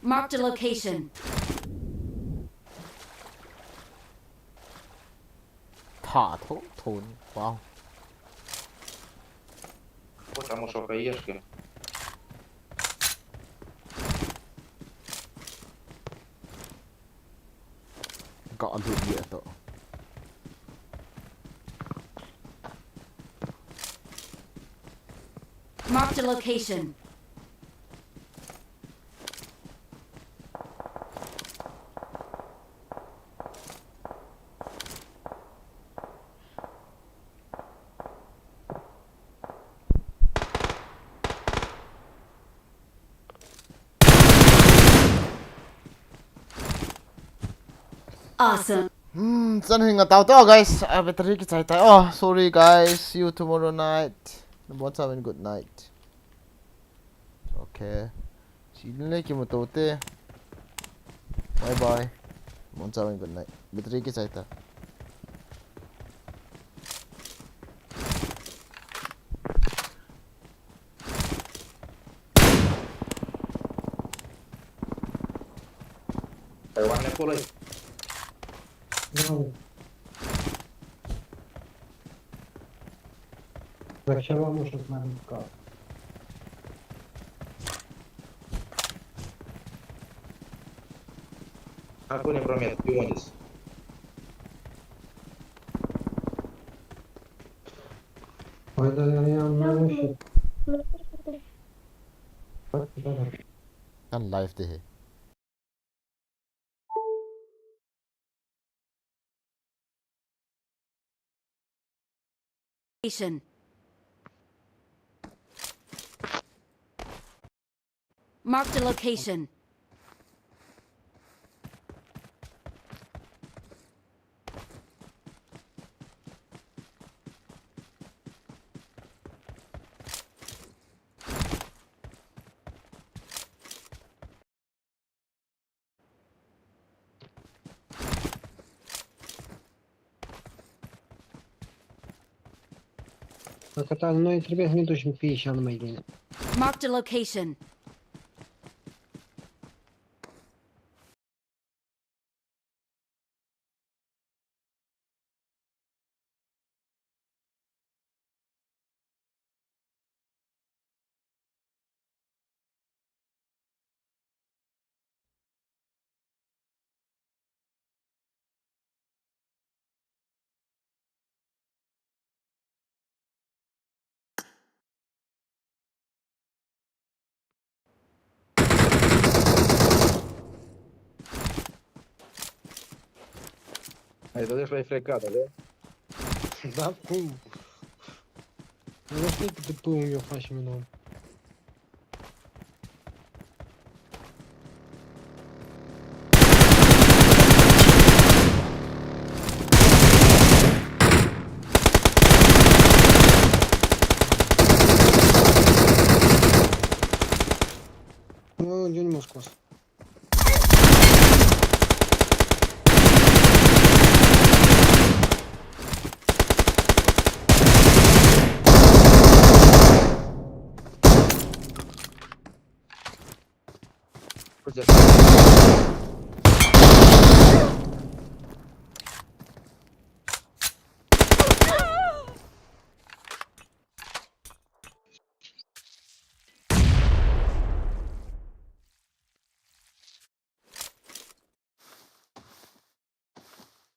Marked a location. Thả thốn thốn. Wow. Потому что каешки. Got a good year though. Marked a location. Awesome. Chân hình ở tàu to guys. Battery cái chạy tay. Oh, sorry guys. See you tomorrow night. What's up and good night. Okay. Xin lấy cái một tổ tê. Bye bye. What's up and good night. Battery cái chạy tay. Нормально поле. Вечора може з мене вкати. Aku не промет, пионис. Hayda ya ne olmuş? Bak bak. Kan live thế. Location. Marked a location. Marked a location. Aí tu deixa frecada, né? Да, пум. Ну что ты пум ее фашмином? Unde nu m-a scos?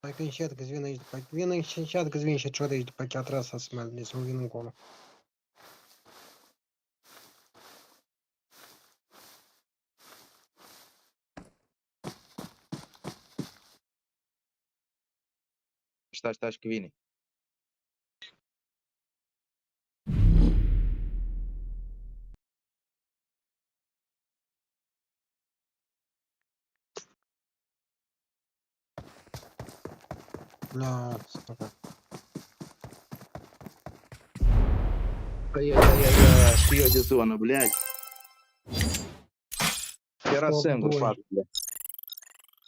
Hai că încet că-ți vin aici după... Vin încet că-ți vin și ciot aici după ce a tras să mai ales, nu vin încolo. Stai că vine. La, stop. Я съеду зону, блядь. Я раз сингл Ой. факт, блядь.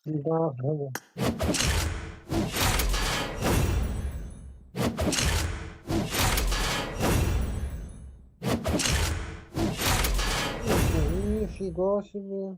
Да, да. Нифига себе.